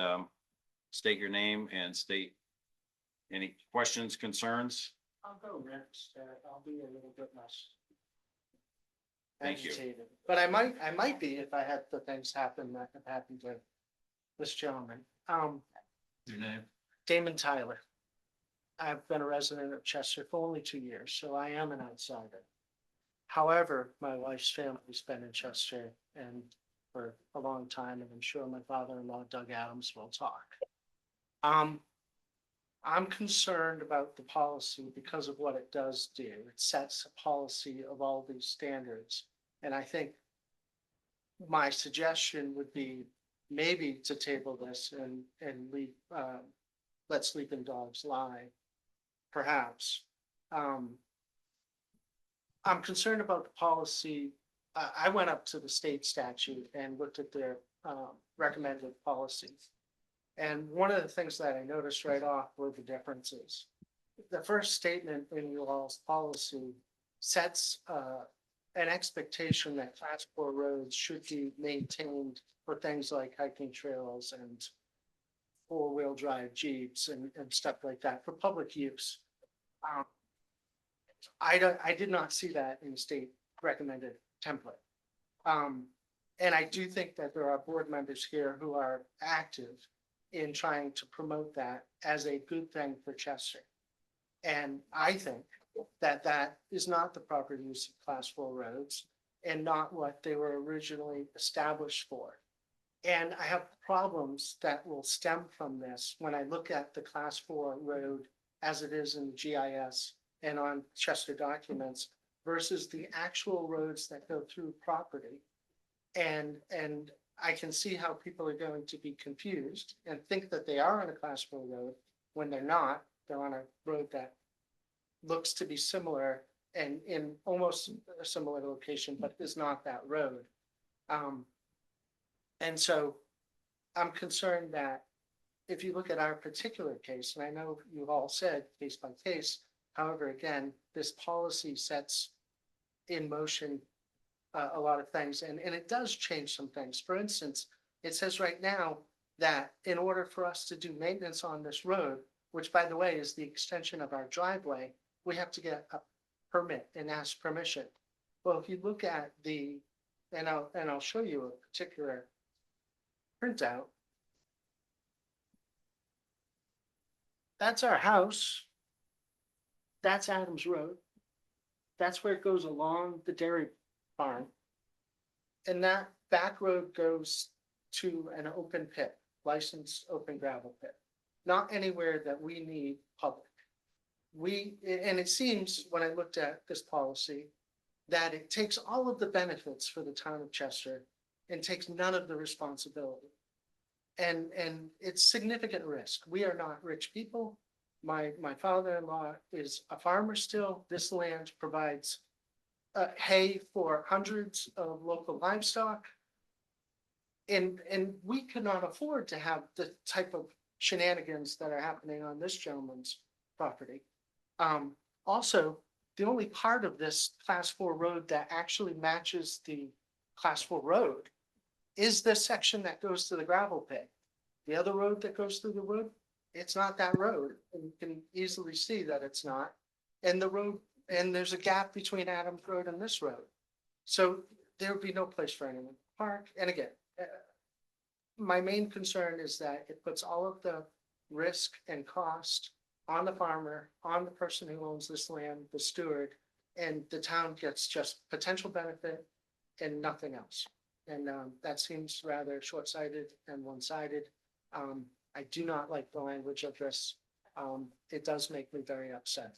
state your name and state any questions, concerns. I'll go next. I'll be a little bit less Thank you. agitated. But I might be if I had the things happen that have happened to this gentleman. Your name? Damon Tyler. I've been a resident of Chester for only 2 years, so I am an outsider. However, my wife's family's been in Chester and for a long time, and I'm sure my father-in-law Doug Adams will talk. I'm concerned about the policy because of what it does do. It sets a policy of all these standards. And I think my suggestion would be maybe to table this and leave, let sleeping dogs lie, perhaps. I'm concerned about the policy. I went up to the state statute and looked at their recommended policies. And one of the things that I noticed right off were the differences. The first statement in your all's policy sets an expectation that class 4 roads should be maintained for things like hiking trails and 4-wheel drive Jeeps and stuff like that for public use. I did not see that in the state recommended template. And I do think that there are board members here who are active in trying to promote that as a good thing for Chester. And I think that that is not the proper use of class 4 roads and not what they were originally established for. And I have problems that will stem from this when I look at the class 4 road as it is in the GIS and on Chester documents versus the actual roads that go through property. And I can see how people are going to be confused and think that they are on a class 4 road when they're not. They're on a road that looks to be similar and in almost a similar location, but is not that road. And so I'm concerned that if you look at our particular case, and I know you've all said case by case, however, again, this policy sets in motion a lot of things, and it does change some things. For instance, it says right now that in order for us to do maintenance on this road, which by the way is the extension of our driveway, we have to get a permit and ask permission. Well, if you look at the, and I'll show you a particular printout. That's our house. That's Adams Road. That's where it goes along the dairy farm. And that back road goes to an open pit, licensed open gravel pit. Not anywhere that we need public. And it seems when I looked at this policy, that it takes all of the benefits for the town of Chester and takes none of the responsibility. And it's significant risk. We are not rich people. My father-in-law is a farmer still. This land provides hay for hundreds of local livestock. And we could not afford to have the type of shenanigans that are happening on this gentleman's property. Also, the only part of this class 4 road that actually matches the class 4 road is this section that goes to the gravel pit. The other road that goes through the wood, it's not that road. And you can easily see that it's not. And the road, and there's a gap between Adams Road and this road. So there would be no place for anyone to park. And again, my main concern is that it puts all of the risk and cost on the farmer, on the person who owns this land, the steward, and the town gets just potential benefit and nothing else. And that seems rather short-sighted and one-sided. I do not like the language of this. It does make me very upset.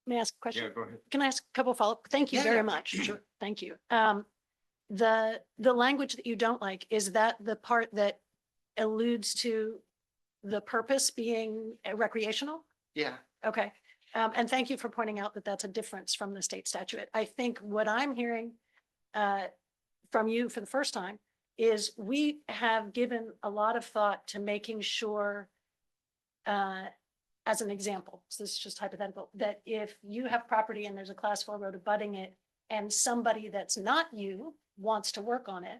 May I ask a question? Yeah, go ahead. Can I ask a couple follow-up? Thank you Yeah, very yeah, much. sure. Thank you. The language that you don't like, is that the part that alludes to the purpose being recreational? Yeah, Okay. And thank you for pointing out that that's a difference from the state statute. I think what I'm hearing from you for the first time is we have given a lot of thought to making sure, as an example, so this is just hypothetical, that if you have property and there's a class 4 road abutting it and somebody that's not you wants to work on it,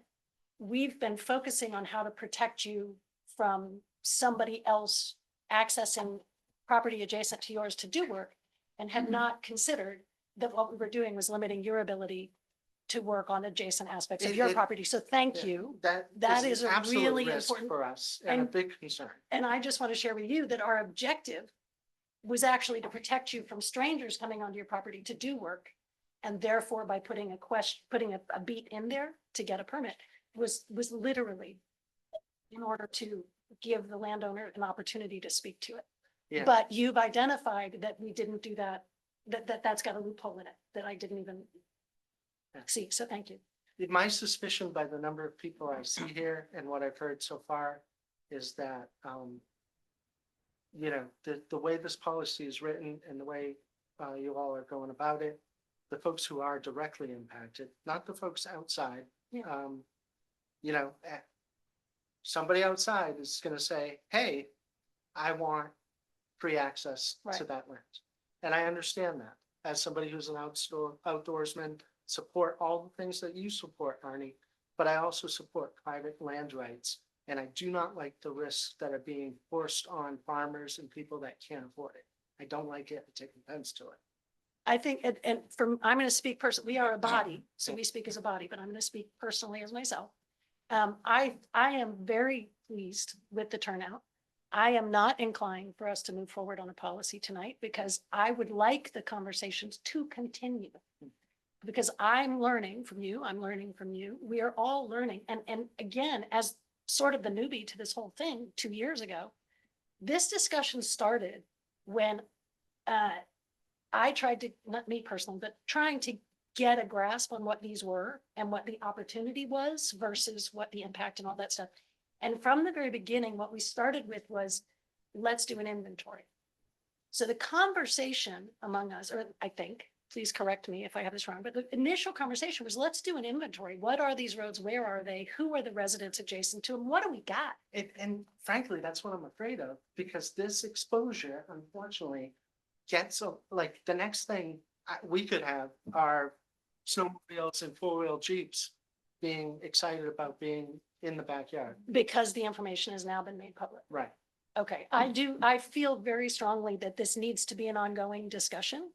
we've been focusing on how to protect you from somebody else accessing property adjacent to yours to do work, and had not considered that what we were doing was limiting your ability to work on adjacent aspects of your property. So thank yeah, you. that is a absolute really risk important- for us and a and- big concern. And I just want to share with you that our objective was actually to protect you from strangers coming onto your property to do work. And therefore, by putting a beat in there to get a permit was literally in order to give the landowner an opportunity to speak to it. Yeah. But you've identified that we didn't do that, that's got a loophole in it that I didn't even see. So thank you. My suspicion by the number of people I see here and what I've heard so far is that, the way this policy is written and the way you all are going about it, the folks who are directly impacted, not the folks outside. Yeah. Somebody outside is gonna say, hey, I want free access to Right. that land. And I understand that as somebody who's an outdoorsman, support all the things that you support, Arnie. But I also support private land rights. And I do not like the risks that are being forced on farmers and people that can't afford it. I don't like it. I take offense to it. I think, I'm going to speak personally, we are a body, so we speak as a body, but I'm going to speak personally as myself. I am very pleased with the turnout. I am not inclined for us to move forward on a policy tonight because I would like the conversations to continue. because I'm learning from you, I'm learning from you, we are all learning. And again, as sort of the newbie to this whole thing 2 years ago, this discussion started when I tried to, not me personally, but trying to get a grasp on what these were and what the opportunity was versus what the impact and all that stuff. And from the very beginning, what we started with was, let's do an inventory. So the conversation among us, or I think, please correct me if I have this wrong, but the initial conversation was, let's do an inventory. What are these roads? Where are they? Who are the residents adjacent to them? What do we got? And frankly, that's what I'm afraid of, because this exposure, unfortunately, gets, like, the next thing we could have are snowmobiles and four-wheel Jeeps being excited about being in the backyard. Because the information has now been made public. Right. Okay, I feel very strongly that this needs to be an ongoing discussion.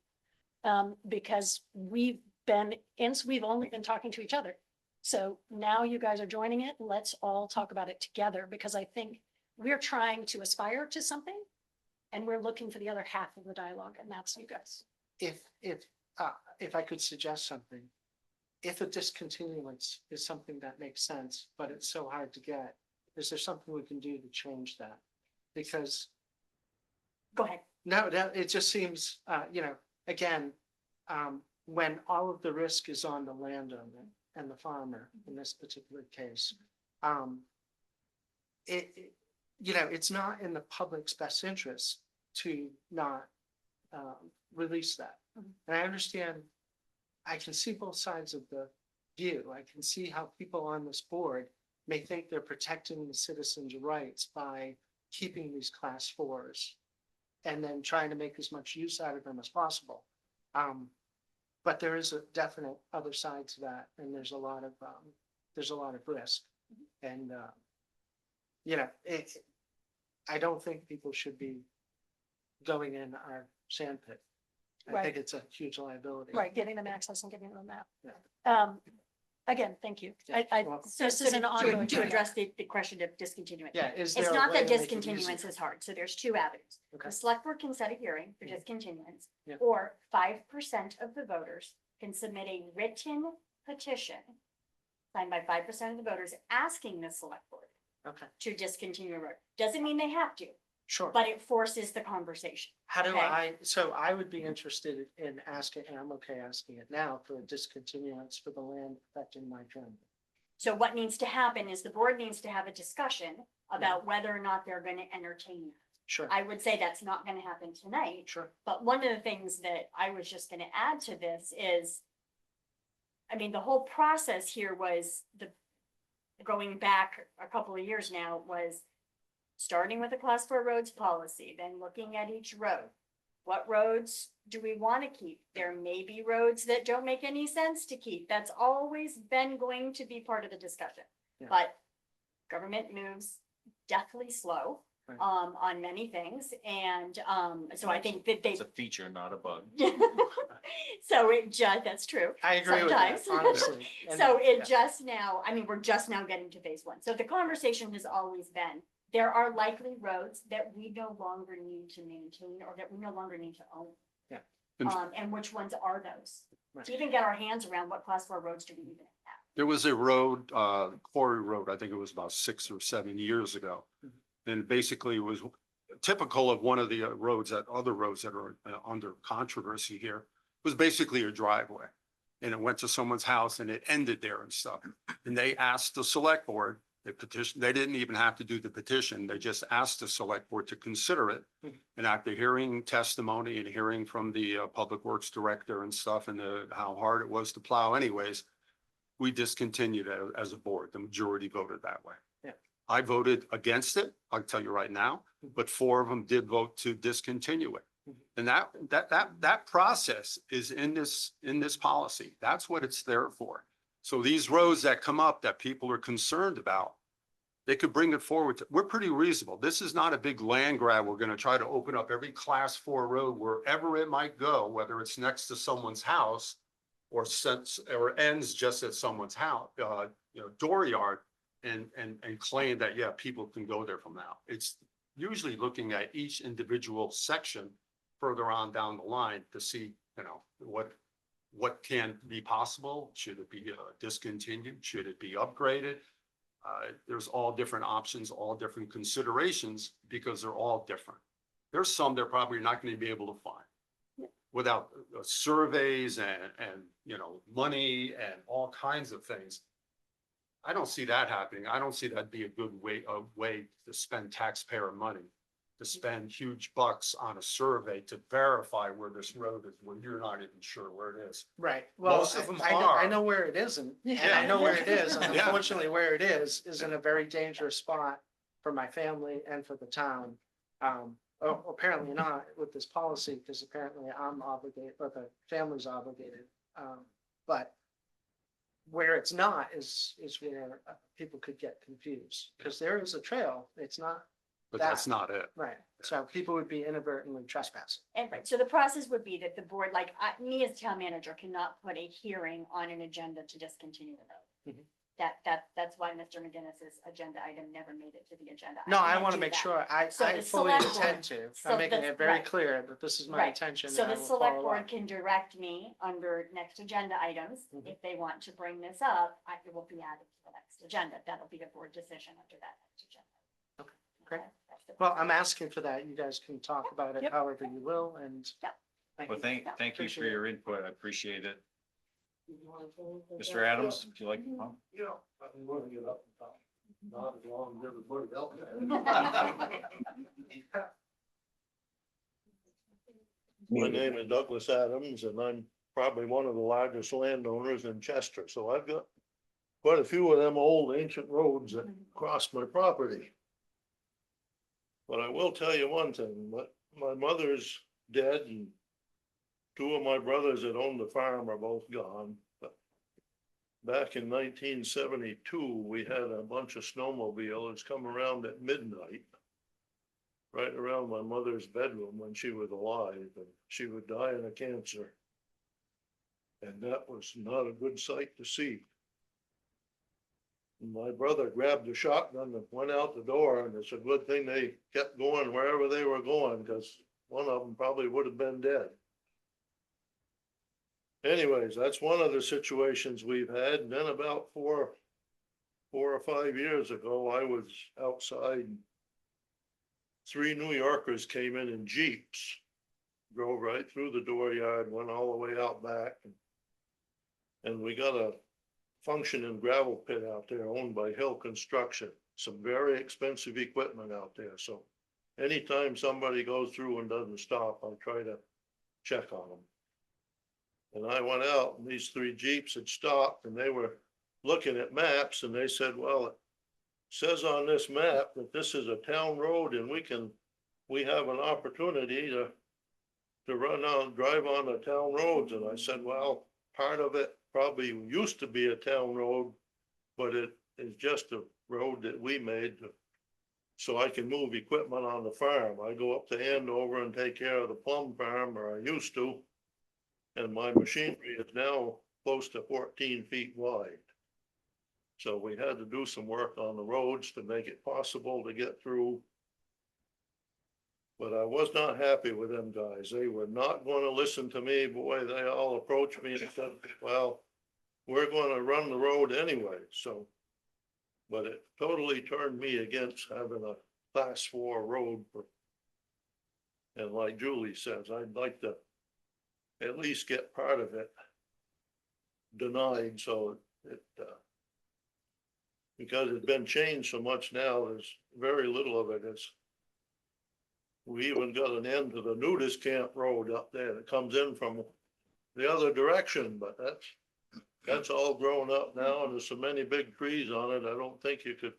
Because we've only been talking to each other. So now you guys are joining it. Let's all talk about it together, because I think we're trying to aspire to something. And we're looking for the other half of the dialogue, and that's you guys. If I could suggest something, if a discontinuance is something that makes sense, but it's so hard to get, is there something we can do to change that? Because Go ahead. no, it just seems, again, when all of the risk is on the landowner and the farmer in this particular case, it's not in the public's best interest to not release that. And I understand, I can see both sides of the view. I can see how people on this board may think they're protecting the citizens' rights by keeping these class 4s and then trying to make as much use out of them as possible. But there is a definite other side to that, and there's a lot of risk. And I don't think people should be going in our sandpit. I Right. think it's a huge liability. Right, getting them access and getting them that. Yeah. Again, thank you. Yeah, well, So This is an ongoing. to address the question of discontinuance. Yeah, is there It's a not way that to make it discontinuance easier? is hard, so there's two avenues. Okay. The select board can set a hearing for Mhm. discontinuance, Yeah. or 5% of the voters can submit a written petition signed by 5% of the voters asking the select board Okay, to discontinue a road. Doesn't mean they have to, sure. but it forces the conversation. How do okay. so I would be interested in asking, and I'm okay asking it now, for a discontinuance for the land affecting my family. So what needs to happen is the board needs to have a discussion about whether or not they're gonna entertain that. Sure, I would say that's not gonna happen tonight. sure. But one of the things that I was just gonna add to this is, I mean, the whole process here was going back a couple of years now, was starting with the class 4 roads policy, then looking at each road. What roads do we want to keep? There may be roads that don't make any sense to keep. That's always been going to be part of the discussion. Yeah. But government moves deathly slow, Right. on many things. And, so I think that they, It's a feature, not a bug. so it just, that's true. I agree with that, Sometimes. honestly. And- So it yeah. just now, I mean, we're just now getting to phase 1. So the conversation has always been, there are likely roads that we no longer need to maintain or that we no longer need to own. Yeah. And which ones are those? Right. To even get our hands around what class 4 roads do we even have? There was a road, Quarry Road, I think it was about 6 or 7 years ago. And basically it was typical of one of the other roads that are under controversy here, was basically a driveway. And it went to someone's house and it ended there and stuff. And they asked the select board, they petitioned, they didn't even have to do the petition. They just asked the select board to consider it. And after hearing testimony and hearing from the public works director and stuff and how hard it was to plow anyways, we discontinued it as a board. The majority voted that way. Yeah. I voted against it, I'll tell you right now, but 4 of them did vote to discontinue it. And that process is in this policy. That's what it's there for. So these roads that come up that people are concerned about, they could bring it forward. We're pretty reasonable. This is not a big land grab. We're going to try to open up every class 4 road wherever it might go, whether it's next to someone's house or ends just at someone's house, dooryard, and claim that, yeah, people can go there from now. It's usually looking at each individual section further on down the line to see, what what can be possible? Should it be discontinued? Should it be upgraded? There's all different options, all different considerations, because they're all different. There's some they're probably not going to be able to find without surveys and, you know, money and all kinds of things. I don't see that happening. I don't see that be a good way to spend taxpayer money, to spend huge bucks on a survey to verify where this road is, when you're not even sure where it is. Right, well, Most of them I are. know where it is and I Yeah. know where it is. And Yeah. unfortunately, where it is in a very dangerous spot for my family and for the town. Apparently not with this policy, because apparently I'm obligated, or the family's obligated. But where it's not is where people could get confused, because there is a trail. It's not, But that's not it. right, so people would be inadvertently trespassing. And right, so the process would be that the board, like, me as town manager cannot put a hearing on an agenda to discontinue the road. Mhm. That's why Mr. McGinnis's agenda item never made it to the agenda. No, I can't want to do make that. sure I So the fully select board- intend to. so I'm making the- it very right. clear that this is my Right. intention. So and I the will select follow board up. can direct me under next agenda items. Mhm. If they want to bring this up, it will be added to the next agenda. That'll be a board decision under that next agenda. Okay, great. That's the- Well, I'm asking for that. You guys can talk about it Yep. however you will, and. Yep. Well, thank you for Appreciate your input. I appreciate it. Mr. Adams, would you like to come? Yeah, I've been moving it up and down. Not as long as everybody else. My name is Douglas Adams, and I'm probably one of the largest landowners in Chester, so I've got quite a few of them old ancient roads that cross my property. But I will tell you one thing, my mother's dead, and two of my brothers that owned the farm are both gone. But back in 1972, we had a bunch of snowmobilers come around at midnight, right around my mother's bedroom when she was alive, and she would die of cancer. And that was not a good sight to see. My brother grabbed a shotgun and went out the door, and it's a good thing they kept going wherever they were going, because one of them probably would have been dead. Anyways, that's one of the situations we've had. And then about 4 or 5 years ago, I was outside. 3 New Yorkers came in Jeeps, drove right through the dooryard, went all the way out back. And we got a functioning gravel pit out there owned by Hill Construction, some very expensive equipment out there. So anytime somebody goes through and doesn't stop, I'll try to check on them. And I went out, and these 3 Jeeps had stopped, and they were looking at maps, and they said, well, it says on this map that this is a town road, and we have an opportunity to drive on the town roads. And I said, well, part of it probably used to be a town road, but it is just a road that we made so I can move equipment on the farm. I go up to Andover and take care of the plum farm, or I used to. And my machinery is now close to 14 feet wide. So we had to do some work on the roads to make it possible to get through. But I was not happy with them guys. They were not going to listen to me. Boy, they all approached me and said, well, we're going to run the road anyway. So, but it totally turned me against having a class 4 road. And like Julie says, I'd like to at least get part of it denied, so it, because it's been changed so much now, there's very little of it. We even got an end to the nudist camp road up there that comes in from the other direction, but that's all grown up now, and there's so many big trees on it, I don't think you could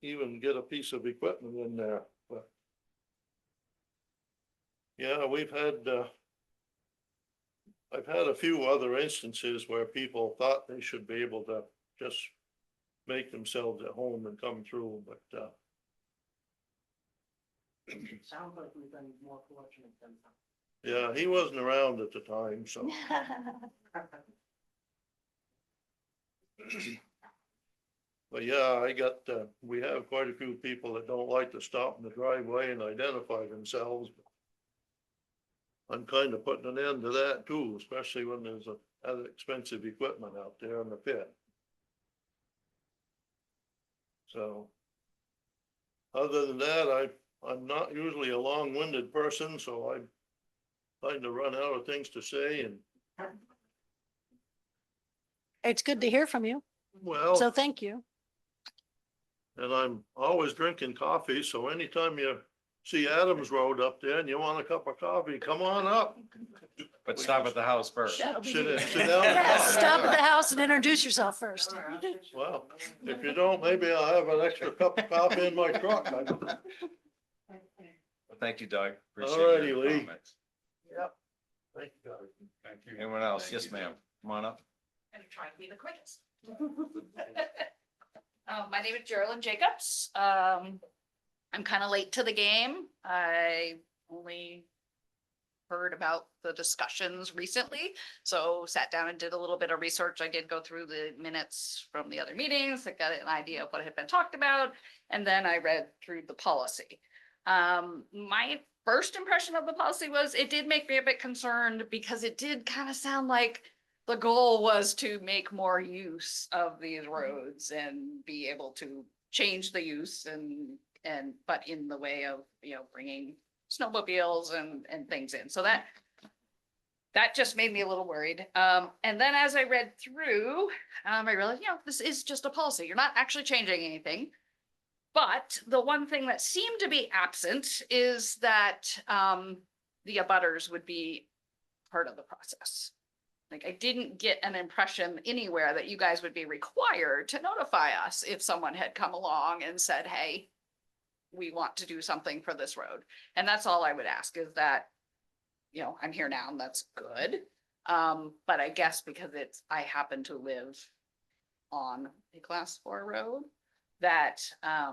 even get a piece of equipment in there, but yeah, I've had a few other instances where people thought they should be able to just make themselves at home and come through, but Sounds like we've been more fortunate than. yeah, he wasn't around at the time, so. But yeah, we have quite a few people that don't like to stop in the driveway and identify themselves. I'm kind of putting an end to that too, especially when there's other expensive equipment out there in the pit. So. Other than that, I'm not usually a long-winded person, so I kind of run out of things to say and, It's good to hear from you. well. So thank you. And I'm always drinking coffee, so anytime you see Adams Road up there and you want a cup of coffee, come on up. But stop at the house first. That'll be Sit good. sit down. and Yes, talk. stop at the house and introduce yourself first. Well, if you don't, maybe I'll have an extra cup of coffee in my truck. Well, thank you, Doug. All Appreciate righty, your Lee. comments. Yep. Thank you, guys. Thank you. Anyone else? Yes, ma'am. Come on up. And try to be the quickest. My name is Geraldine Jacobs. I'm kind of late to the game. I only heard about the discussions recently, so sat down and did a little bit of research. I did go through the minutes from the other meetings. I got an idea of what had been talked about, and then I read through the policy. My first impression of the policy was it did make me a bit concerned because it did kind of sound like the goal was to make more use of these roads and be able to change the use but in the way of, bringing snowmobiles and things in. So that just made me a little worried. And then as I read through, I realized, this is just a policy. You're not actually changing anything. But the one thing that seemed to be absent is that the abutters would be part of the process. Like, I didn't get an impression anywhere that you guys would be required to notify us if someone had come along and said, hey, we want to do something for this road. And that's all I would ask is that, I'm here now and that's good. But I guess because I happen to live on a class 4 road that, I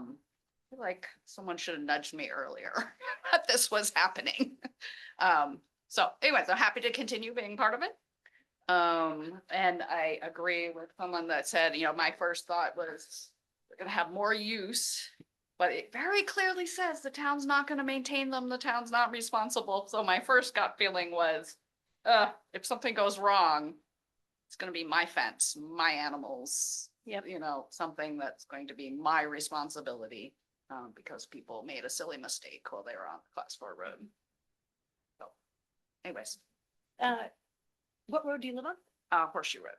feel like someone should have nudged me earlier that this was happening. So anyways, I'm happy to continue being part of it. And I agree with someone that said, my first thought was we're gonna have more use, but it very clearly says the town's not gonna maintain them, the town's not responsible. So my first gut feeling was, if something goes wrong, it's gonna be my fence, my animals. Yep. Something that's going to be my responsibility, because people made a silly mistake while they were on the class 4 road. So anyways, What road do you live on? Horseshoe Road.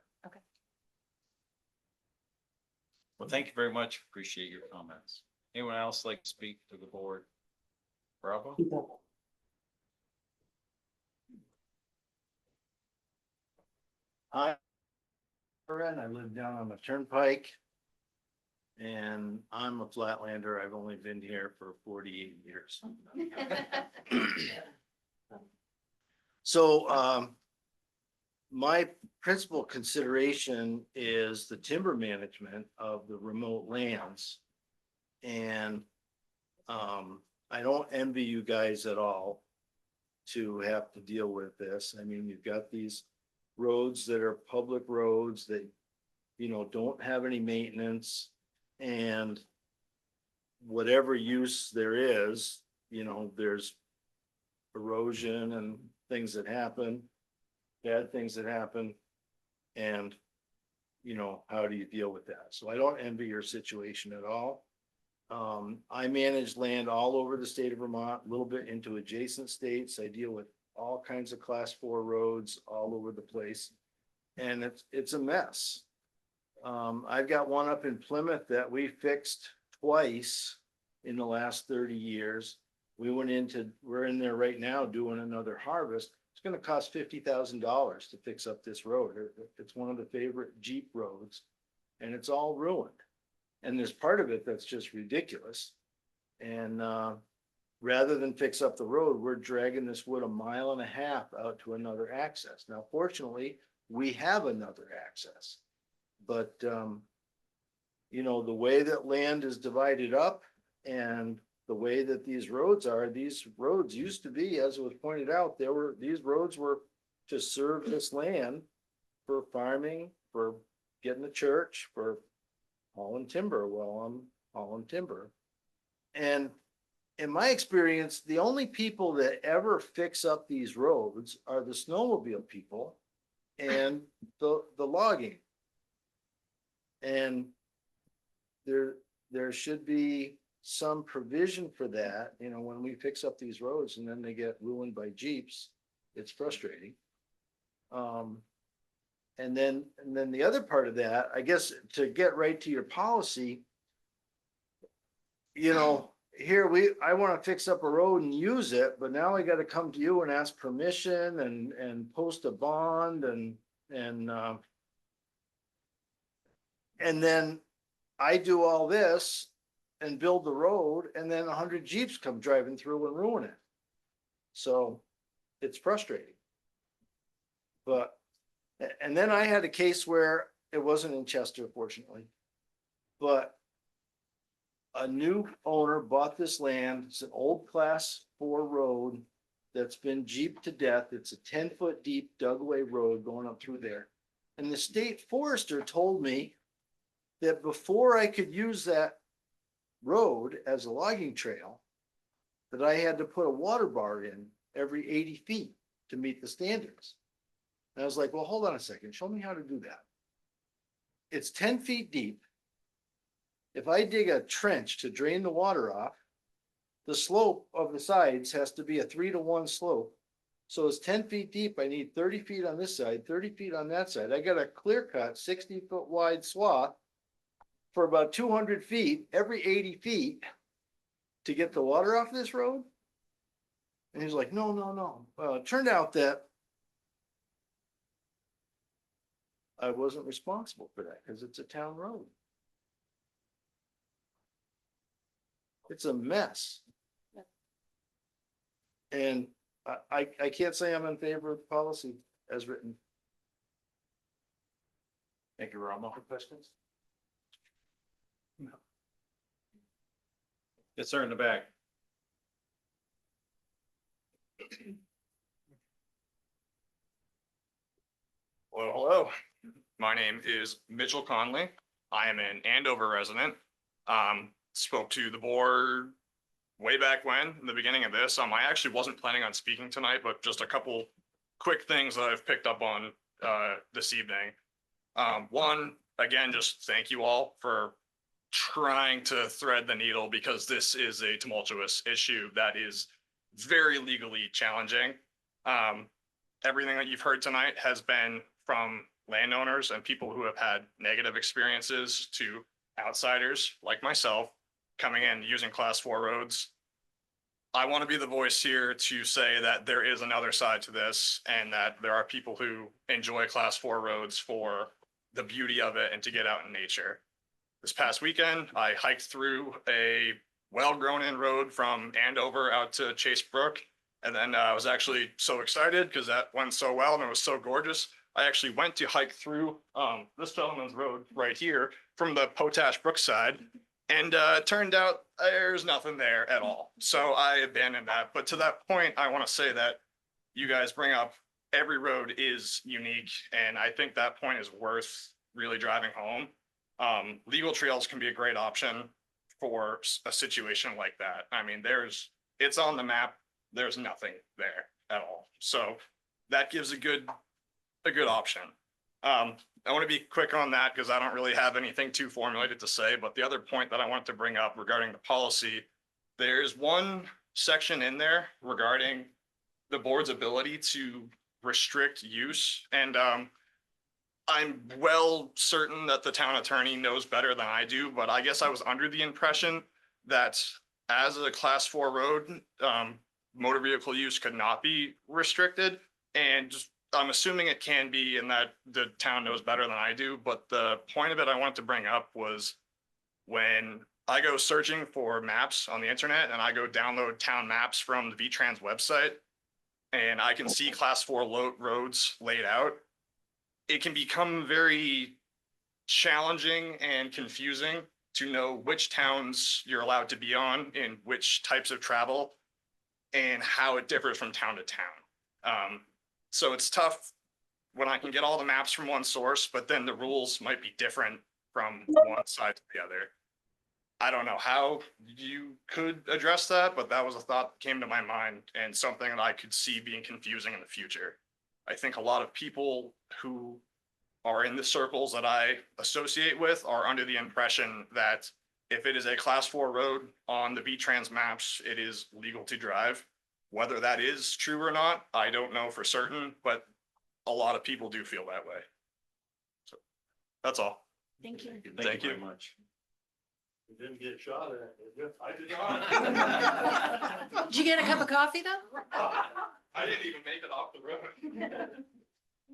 Well, thank you very much. Appreciate your comments. Anyone else like to speak to the board? Bravo? Hi. I live down on the turnpike. And I'm a flatlander. I've only been here for 48 years. So, my principal consideration is the timber management of the remote lands. And, I don't envy you guys at all to have to deal with this. I mean, you've got these roads that are public roads that, don't have any maintenance. And whatever use there is, there's erosion and things that happen, bad things that happen. And, how do you deal with that? So I don't envy your situation at all. I manage land all over the state of Vermont, a little bit into adjacent states. I deal with all kinds of class 4 roads all over the place. And it's a mess. I've got one up in Plymouth that we fixed twice in the last 30 years. We're in there right now doing another harvest. It's gonna cost $50,000 to fix up this road. It's one of the favorite Jeep roads and it's all ruined. And there's part of it that's just ridiculous. And, rather than fix up the road, we're dragging this wood 1.5 miles out to another access. Now, fortunately, we have another access. But, the way that land is divided up and the way that these roads used to be, as was pointed out, these roads were to serve this land for farming, for getting to church, for hauling timber while I'm hauling timber. And in my experience, the only people that ever fix up these roads are the snowmobile people and the logging. And there should be some provision for that, you know, when we fix up these roads and then they get ruined by Jeeps, it's frustrating. And then the other part of that, I guess, to get right to your policy, you know, here I want to fix up a road and use it, but now I got to come to you and ask permission and post a bond and then I do all this and build the road and then 100 Jeeps come driving through and ruin it. So it's frustrating. But, and then I had a case where it wasn't in Chester, fortunately, but a new owner bought this land. It's an old class 4 road that's been Jeeped to death. It's a 10-foot deep dug away road going up through there. And the state forester told me that before I could use that road as a logging trail, that I had to put a water bar in every 80 feet to meet the standards. And I was like, well, hold on a second, show me how to do that. It's 10 feet deep. If I dig a trench to drain the water off, the slope of the sides has to be a 3-to-1 slope. So it's 10 feet deep. I need 30 feet on this side, 30 feet on that side. I got a clear cut 60-foot wide swath for about 200 feet every 80 feet to get the water off this road. And he's like, no, no, no. Well, it turned out that I wasn't responsible for that because it's a town road. It's a mess. And I can't say I'm in favor of the policy as written. Thank you, Rob. More questions? Yes, sir, in the back. Well, hello. My name is Mitchell Conley. I am an Andover resident. Spoke to the board way back when, in the beginning of this. I actually wasn't planning on speaking tonight, but just a couple quick things that I've picked up on this evening. One, again, just thank you all for trying to thread the needle because this is a tumultuous issue that is very legally challenging. Everything that you've heard tonight has been from landowners and people who have had negative experiences to outsiders like myself coming in using class 4 roads. I want to be the voice here to say that there is another side to this and that there are people who enjoy class 4 roads for the beauty of it and to get out in nature. This past weekend, I hiked through a well-grown in road from Andover out to Chase Brook. And then I was actually so excited because that went so well and it was so gorgeous. I actually went to hike through this gentleman's road right here from the Potash Brook side. And it turned out there's nothing there at all. So I abandoned that. But to that point, I want to say that you guys bring up every road is unique. And I think that point is worth really driving home. Legal trails can be a great option for a situation like that. I mean, it's on the map. There's nothing there at all. So that gives a good option. I want to be quick on that because I don't really have anything too formulated to say, but the other point that I want to bring up regarding the policy, there's one section in there regarding the board's ability to restrict use. And I'm well certain that the town attorney knows better than I do, but I guess I was under the impression that as a class 4 road, motor vehicle use could not be restricted. And I'm assuming it can be and that the town knows better than I do. But the point of it I wanted to bring up was when I go searching for maps on the internet and I go download town maps from the VTrans website and I can see class 4 roads laid out, it can become very challenging and confusing to know which towns you're allowed to be on and which types of travel and how it differs from town to town. So it's tough when I can get all the maps from one source, but then the rules might be different from one side to the other. I don't know how you could address that, but that was a thought that came to my mind and something that I could see being confusing in the future. I think a lot of people who are in the circles that I associate with are under the impression that if it is a class 4 road on the V-Trans maps, it is legal to drive. Whether that is true or not, I don't know for certain, but a lot of people do feel that way. So that's all. Thank you. Thank you. very much. You didn't get shot at, did you? I did not. Did you get a cup of coffee though? I didn't even make it off the road.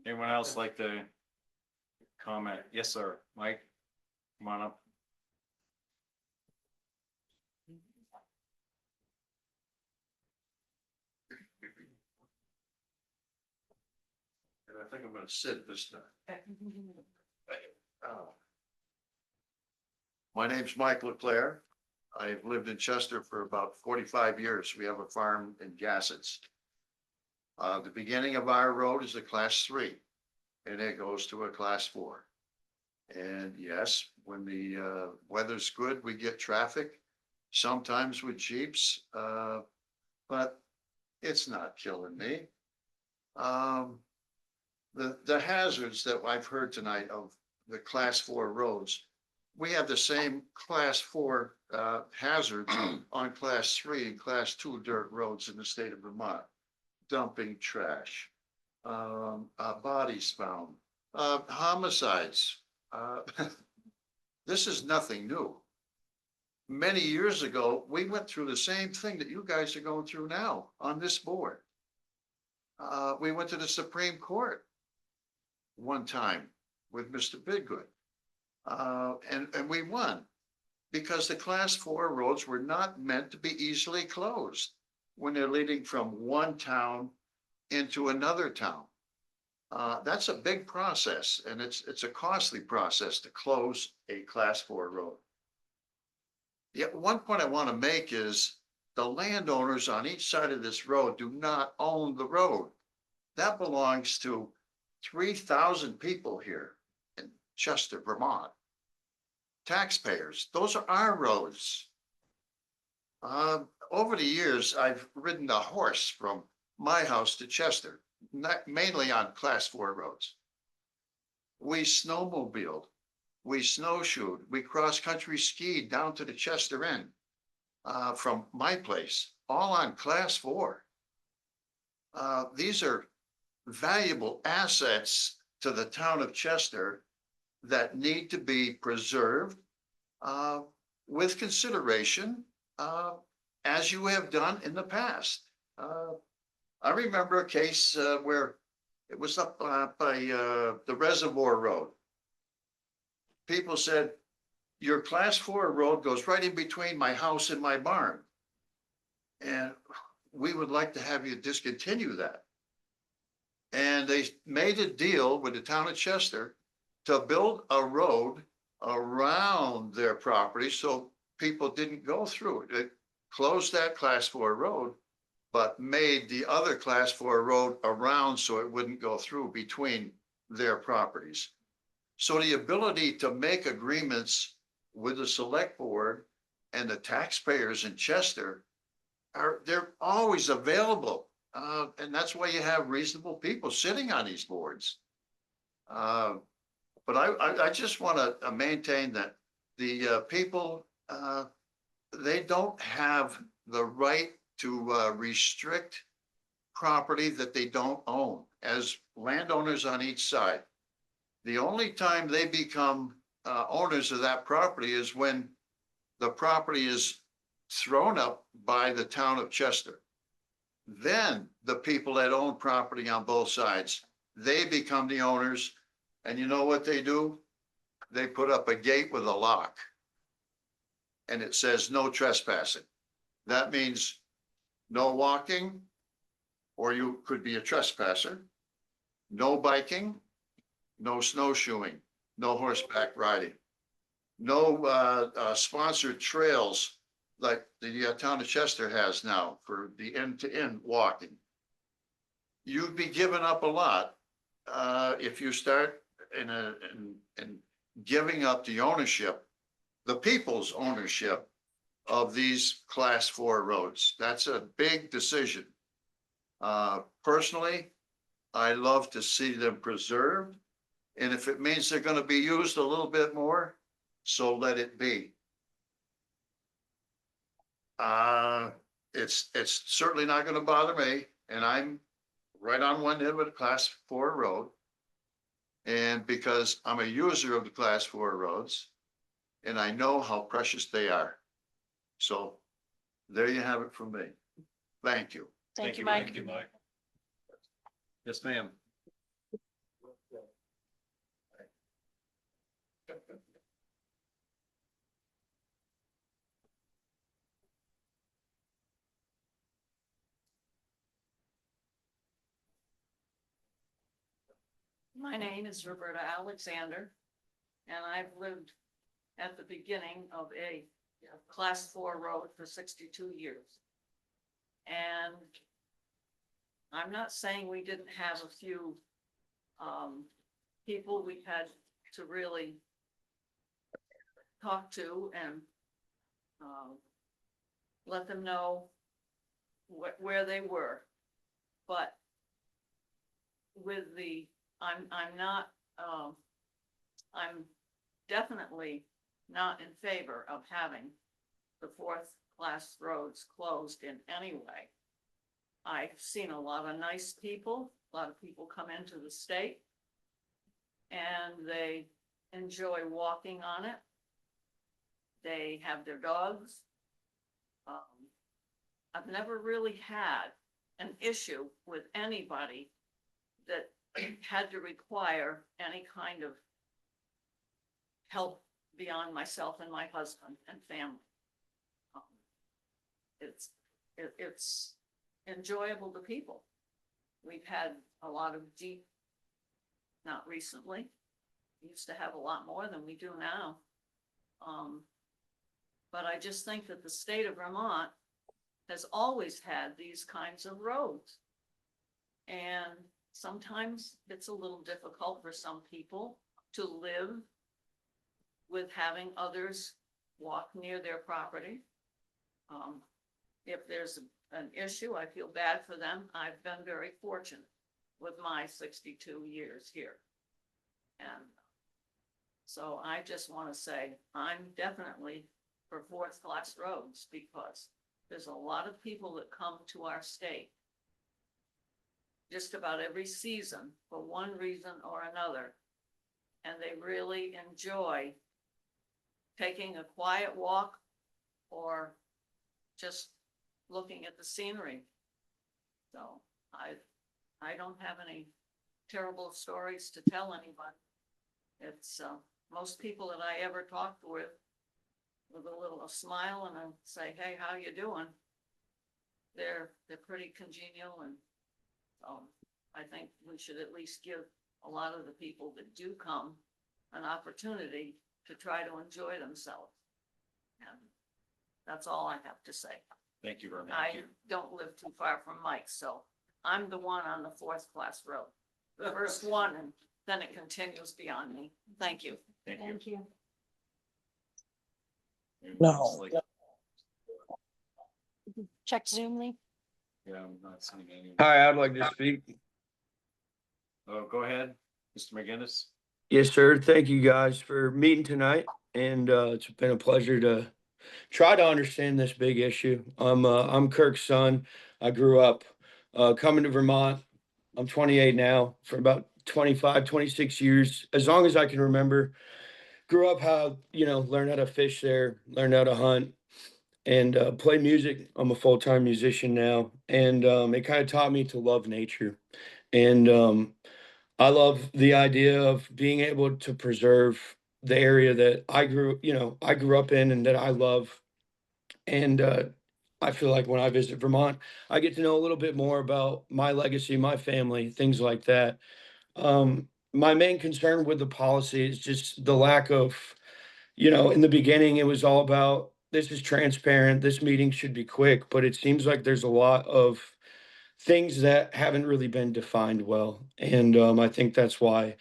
Anyone else like to comment? Yes, sir. Mike, come on up. And I think I'm gonna sit this time. My name's Mike Leclerc. I've lived in Chester for about 45 years. We have a farm in Gassets. The beginning of our road is a class 3, and it goes to a class 4. And yes, when the weather's good, we get traffic, sometimes with Jeeps, but it's not killing me. The hazards that I've heard tonight of the class 4 roads, we have the same class 4 hazards on class 3 and class 2 dirt roads in the state of Vermont. Dumping trash, bodies found, homicides. This is nothing new. Many years ago, we went through the same thing that you guys are going through now on this board. We went to the Supreme Court one time with Mr. Bidgood. And we won because the class 4 roads were not meant to be easily closed when they're leading from one town into another town. That's a big process, and it's a costly process to close a class 4 road. Yet one point I want to make is the landowners on each side of this road do not own the road. That belongs to 3,000 people here in Chester, Vermont. Taxpayers, those are our roads. Over the years, I've ridden a horse from my house to Chester, mainly on class 4 roads. We snowmobiled, we snowshoed, we cross-country skied down to the Chester Inn from my place, all on class 4. These are valuable assets to the town of Chester that need to be preserved with consideration, as you have done in the past. I remember a case where it was up by the Reservoir Road. People said, your class 4 road goes right in between my house and my barn. And we would like to have you discontinue that. And they made a deal with the town of Chester to build a road around their property so people didn't go through it. It closed that class 4 road, but made the other class 4 road around so it wouldn't go through between their properties. So the ability to make agreements with the select board and the taxpayers in Chester they're always available. And that's why you have reasonable people sitting on these boards. But I just want to maintain that the people, they don't have the right to restrict property that they don't own as landowners on each side. The only time they become owners of that property is when the property is thrown up by the town of Chester. Then the people that own property on both sides, they become the owners. And you know what they do? They put up a gate with a lock. And it says no trespassing. That means no walking, or you could be a trespasser. No biking, no snowshoeing, no horseback riding. No sponsored trails like the town of Chester has now for the end-to-end walking. You'd be giving up a lot if you start in giving up the ownership the people's ownership of these class 4 roads. That's a big decision. Personally, I love to see them preserved. And if it means they're gonna be used a little bit more, so let it be. It's certainly not gonna bother me, and I'm right on one end with a class 4 road. And because I'm a user of the class 4 roads, and I know how precious they are. So there you have it from me. Thank you. Thank you, Mike. Thank you, Mike. Yes, ma'am. My name is Roberta Alexander, and I've lived at the beginning of a class 4 road for 62 years. And I'm not saying we didn't have a few people we had to really talk to and let them know where they were. But with the, I'm definitely not in favor of having the 4th class roads closed in any way. I've seen a lot of nice people, a lot of people come into the state and they enjoy walking on it. They have their dogs. I've never really had an issue with anybody that had to require any kind of help beyond myself and my husband and family. It's enjoyable to people. We've had a lot of deep, not recently, we used to have a lot more than we do now. But I just think that the state of Vermont has always had these kinds of roads. And sometimes it's a little difficult for some people to live with having others walk near their property. If there's an issue, I feel bad for them. I've been very fortunate with my 62 years here. And so I just want to say, I'm definitely for 4th class roads because there's a lot of people that come to our state just about every season for one reason or another. And they really enjoy taking a quiet walk or just looking at the scenery. So I don't have any terrible stories to tell anyone. It's most people that I ever talked with a little smile and I say, hey, how you doing? They're pretty congenial, and I think we should at least give a lot of the people that do come an opportunity to try to enjoy themselves. And that's all I have to say. Thank you very much. I don't live too far from Mike, so I'm the one on the 4th class road. The first one, and then it continues beyond me. Thank you. Thank you. Thank you. No. Check Zoom, Lee. Yeah, I'm not seeing any. Hi, I'd like to speak. Oh, go ahead, Mr. McGinnis. Yes, sir. Thank you guys for meeting tonight. And it's been a pleasure to try to understand this big issue. I'm Kirk's son. I grew up coming to Vermont. I'm 28 now, for about 25, 26 years, as long as I can remember. Grew up how, learn how to fish there, learn how to hunt, and play music. I'm a full-time musician now. And it kind of taught me to love nature. And I love the idea of being able to preserve the area that I grew up in and that I love. And I feel like when I visit Vermont, I get to know a little bit more about my legacy, my family, things like that. My main concern with the policy is just the lack of, in the beginning, it was all about this is transparent, this meeting should be quick, but it seems like there's a lot of things that haven't really been defined well. And I think that's why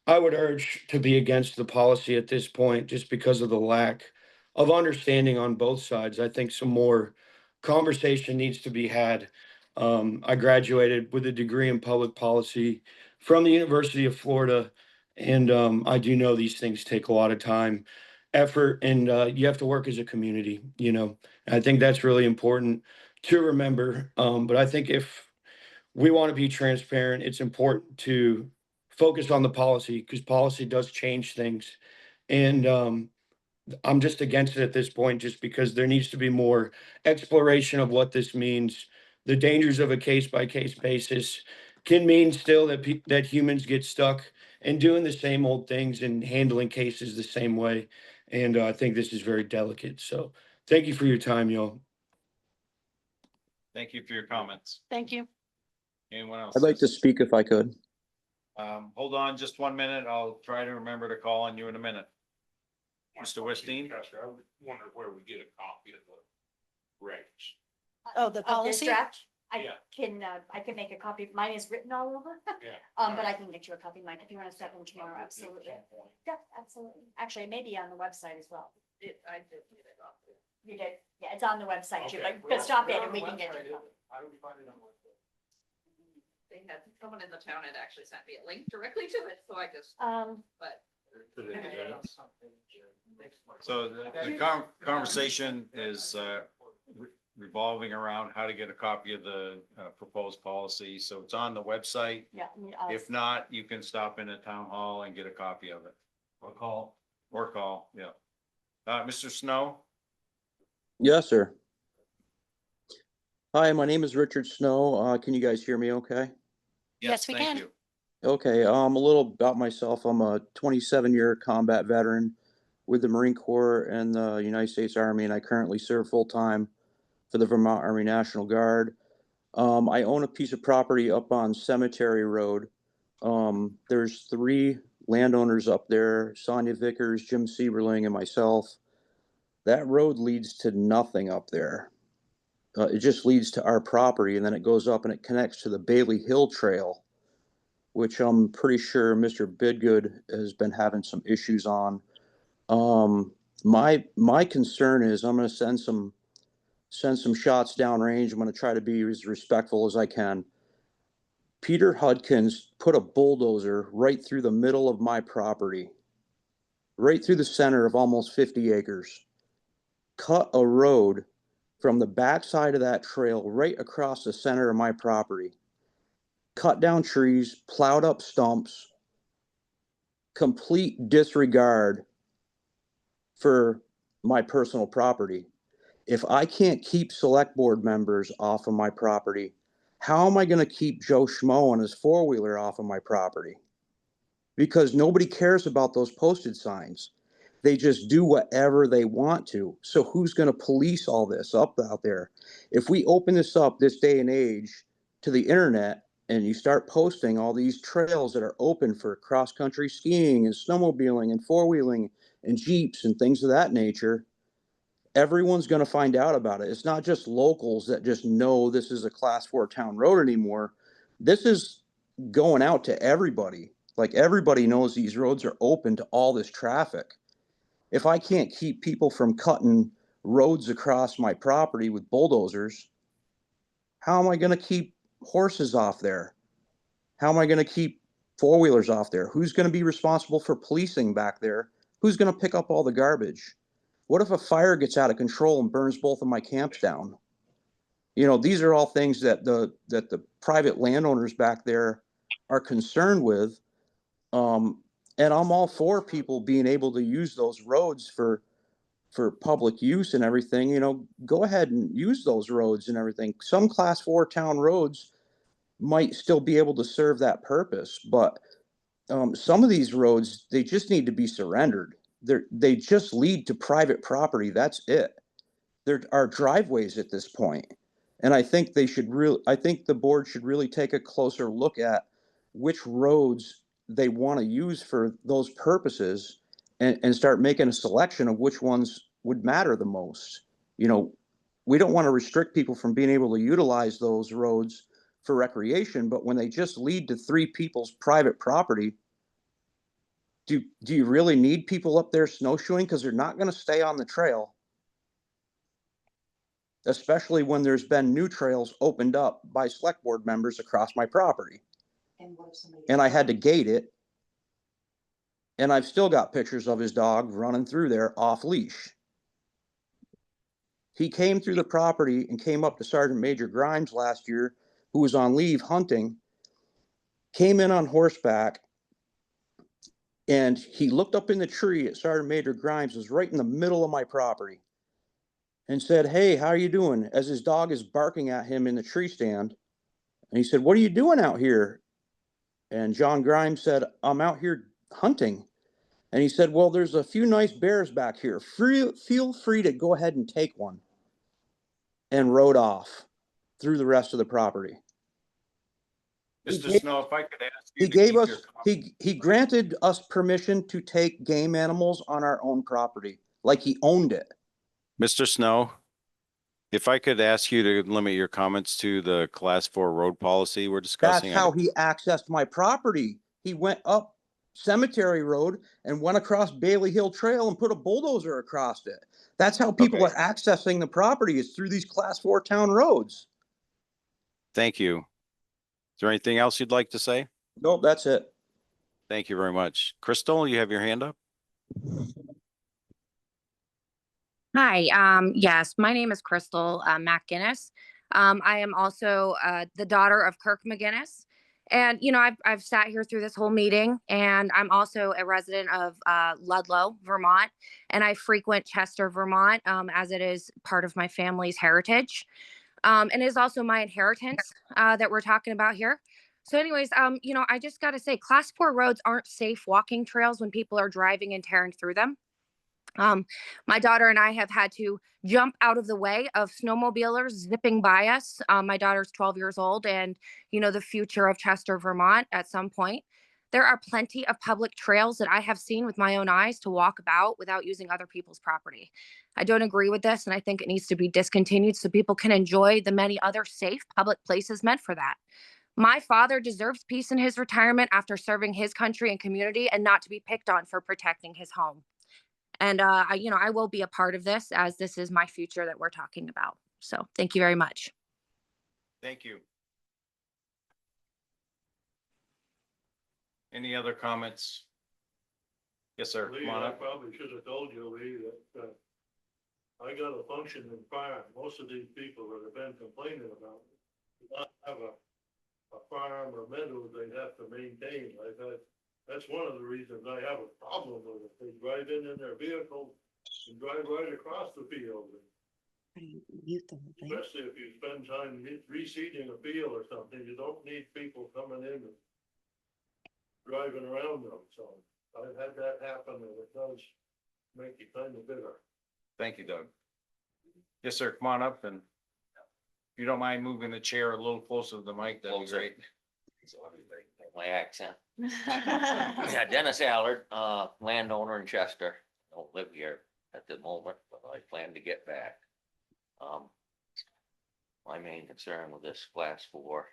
I would urge to be against the policy at this point, just because of the lack of understanding on both sides. I think some more conversation needs to be had. I graduated with a degree in public policy from the University of Florida, and I do know these things take a lot of time, effort, and you have to work as a community, you know. And I think that's really important to remember. But I think if we want to be transparent, it's important to focus on the policy because policy does change things. And I'm just against it at this point, just because there needs to be more exploration of what this means. The dangers of a case by case basis can mean still that that humans get stuck in doing the same old things and handling cases the same way. And I think this is very delicate. So thank you for your time, y'all. Thank you for your comments. Thank you. Anyone else? I'd like to speak if I could. Hold on just 1 minute. I'll try to remember to call on you in a minute. Mr. Westeen? I wonder where we get a copy of the regs. Oh, the Of this policy? draft, Yeah. I can make a copy. Mine is written all over. Yeah. But I can get you a copy of mine if you want to step in tomorrow. Absolutely. Yeah, absolutely. Actually, it may be on the website as well. I did get it off there. You did? Yeah, it's on the website too, Okay. but stop in and we can get you. a copy. How do we find it on the website? They had, someone in the town had actually sent me a link directly to it, so I just, but. So the conversation is revolving around how to get a copy of the proposed policy. So it's on the website. Yeah. If not, you can stop in at town hall and get a copy of it. Or call. Or call, yeah. Mr. Snow? Yes, sir. Hi, my name is Richard Snow. Can you guys hear me okay? Yes, we thank can. you. Okay, a little about myself. I'm a 27-year combat veteran with the Marine Corps and the United States Army, and I currently serve full-time for the Vermont Army National Guard. I own a piece of property up on Cemetery Road. There's 3 landowners up there, Sonia Vickers, Jim Sieberling, and myself. That road leads to nothing up there. It just leads to our property, and then it goes up and it connects to the Bailey Hill Trail, which I'm pretty sure Mr. Bidgood has been having some issues on. My concern is I'm going to send some shots downrange. I'm going to try to be as respectful as I can. Peter Hudkins put a bulldozer right through the middle of my property, right through the center of almost 50 acres, cut a road from the backside of that trail right across the center of my property, cut down trees, plowed up stumps, complete disregard for my personal property. If I can't keep select board members off of my property, how am I going to keep Joe Schmo on his 4-wheeler off of my property? Because nobody cares about those posted signs. They just do whatever they want to. So who's going to police all this up out there? If we open this up this day and age to the internet and you start posting all these trails that are open for cross-country skiing and snowmobiling and 4-wheeling and Jeeps and things of that nature, everyone's going to find out about it. It's not just locals that just know this is a class 4 town road anymore. This is going out to everybody. Like, everybody knows these roads are open to all this traffic. If I can't keep people from cutting roads across my property with bulldozers, how am I going to keep horses off there? How am I going to keep 4-wheelers off there? Who's going to be responsible for policing back there? Who's going to pick up all the garbage? What if a fire gets out of control and burns both of my camps down? You know, these are all things that the private landowners back there are concerned with. And I'm all for people being able to use those roads for public use and everything. You know, go ahead and use those roads and everything. Some class 4 town roads might still be able to serve that purpose, but some of these roads, they just need to be surrendered. They just lead to private property. That's it. There are driveways at this point. And I think I think the board should really take a closer look at which roads they want to use for those purposes and start making a selection of which ones would matter the most. You know, we don't want to restrict people from being able to utilize those roads for recreation, but when they just lead to 3 people's private property, Do you really need people up there snowshoeing? Because they're not gonna stay on the trail. Especially when there's been new trails opened up by select board members across my property. And I had to gate it. And I've still got pictures of his dog running through there off leash. He came through the property and came up to Sergeant Major Grimes last year, who was on leave hunting, came in on horseback, and he looked up in the tree at Sergeant Major Grimes, was right in the middle of my property, and said, "Hey, how are you doing?" As his dog is barking at him in the tree stand. And he said, "What are you doing out here?" And John Grimes said, "I'm out here hunting." And he said, "Well, there's a few nice bears back here. Feel free to go ahead and take one." And rode off through the rest of the property. Mr. Snow, if I could ask you He to gave keep us, your comments. he granted us permission to take game animals on our own property, like he owned it. Mr. Snow, if I could ask you to limit your comments to the class 4 road policy we're That's discussing. how he accessed my property. He went up Cemetery Road and went across Bailey Hill Trail and put a bulldozer across it. That's how people Okay. are accessing the property, is through these class 4 town roads. Thank you. Is there anything else you'd like to say? Nope, that's it. Thank you very much. Crystal, you have your hand up? Hi, yes, my name is Crystal McGinnis. I am also the daughter of Kirk McGinnis. And, you know, I've sat here through this whole meeting, and I'm also a resident of Ludlow, Vermont, and I frequent Chester, Vermont, as it is part of my family's heritage. And it is also my inheritance that we're talking about here. So anyways, you know, I just got to say, class 4 roads aren't safe walking trails when people are driving and tearing through them. My daughter and I have had to jump out of the way of snowmobilers zipping by us. My daughter's 12 years old, and you know, the future of Chester, Vermont at some point. There are plenty of public trails that I have seen with my own eyes to walk about without using other people's property. I don't agree with this, and I think it needs to be discontinued so people can enjoy the many other safe public places meant for that. My father deserves peace in his retirement after serving his country and community, and not to be picked on for protecting his home. And you know, I will be a part of this, as this is my future that we're talking about. So thank you very much. Thank you. Any other comments? Yes, sir. Lee, Come on I up. probably should have told you, Lee, that, I got a functioning farm. Most of these people that have been complaining about do not have a farm or meadow they have to maintain. That's one of the reasons I have a problem with it. They drive in their vehicle and drive right across the field. Especially if you spend time reseeding a field or something, you don't need people coming in and driving around them. So I've had that happen, and it does make you kind of bitter. Thank you, Doug. Yes, sir. Come on up, and if you don't mind moving the chair a little closer to the mic, that'd be great. My accent. Yeah, Dennis Allard, landowner in Chester. Don't live here at the moment, but I plan to get back. My main concern with this class 4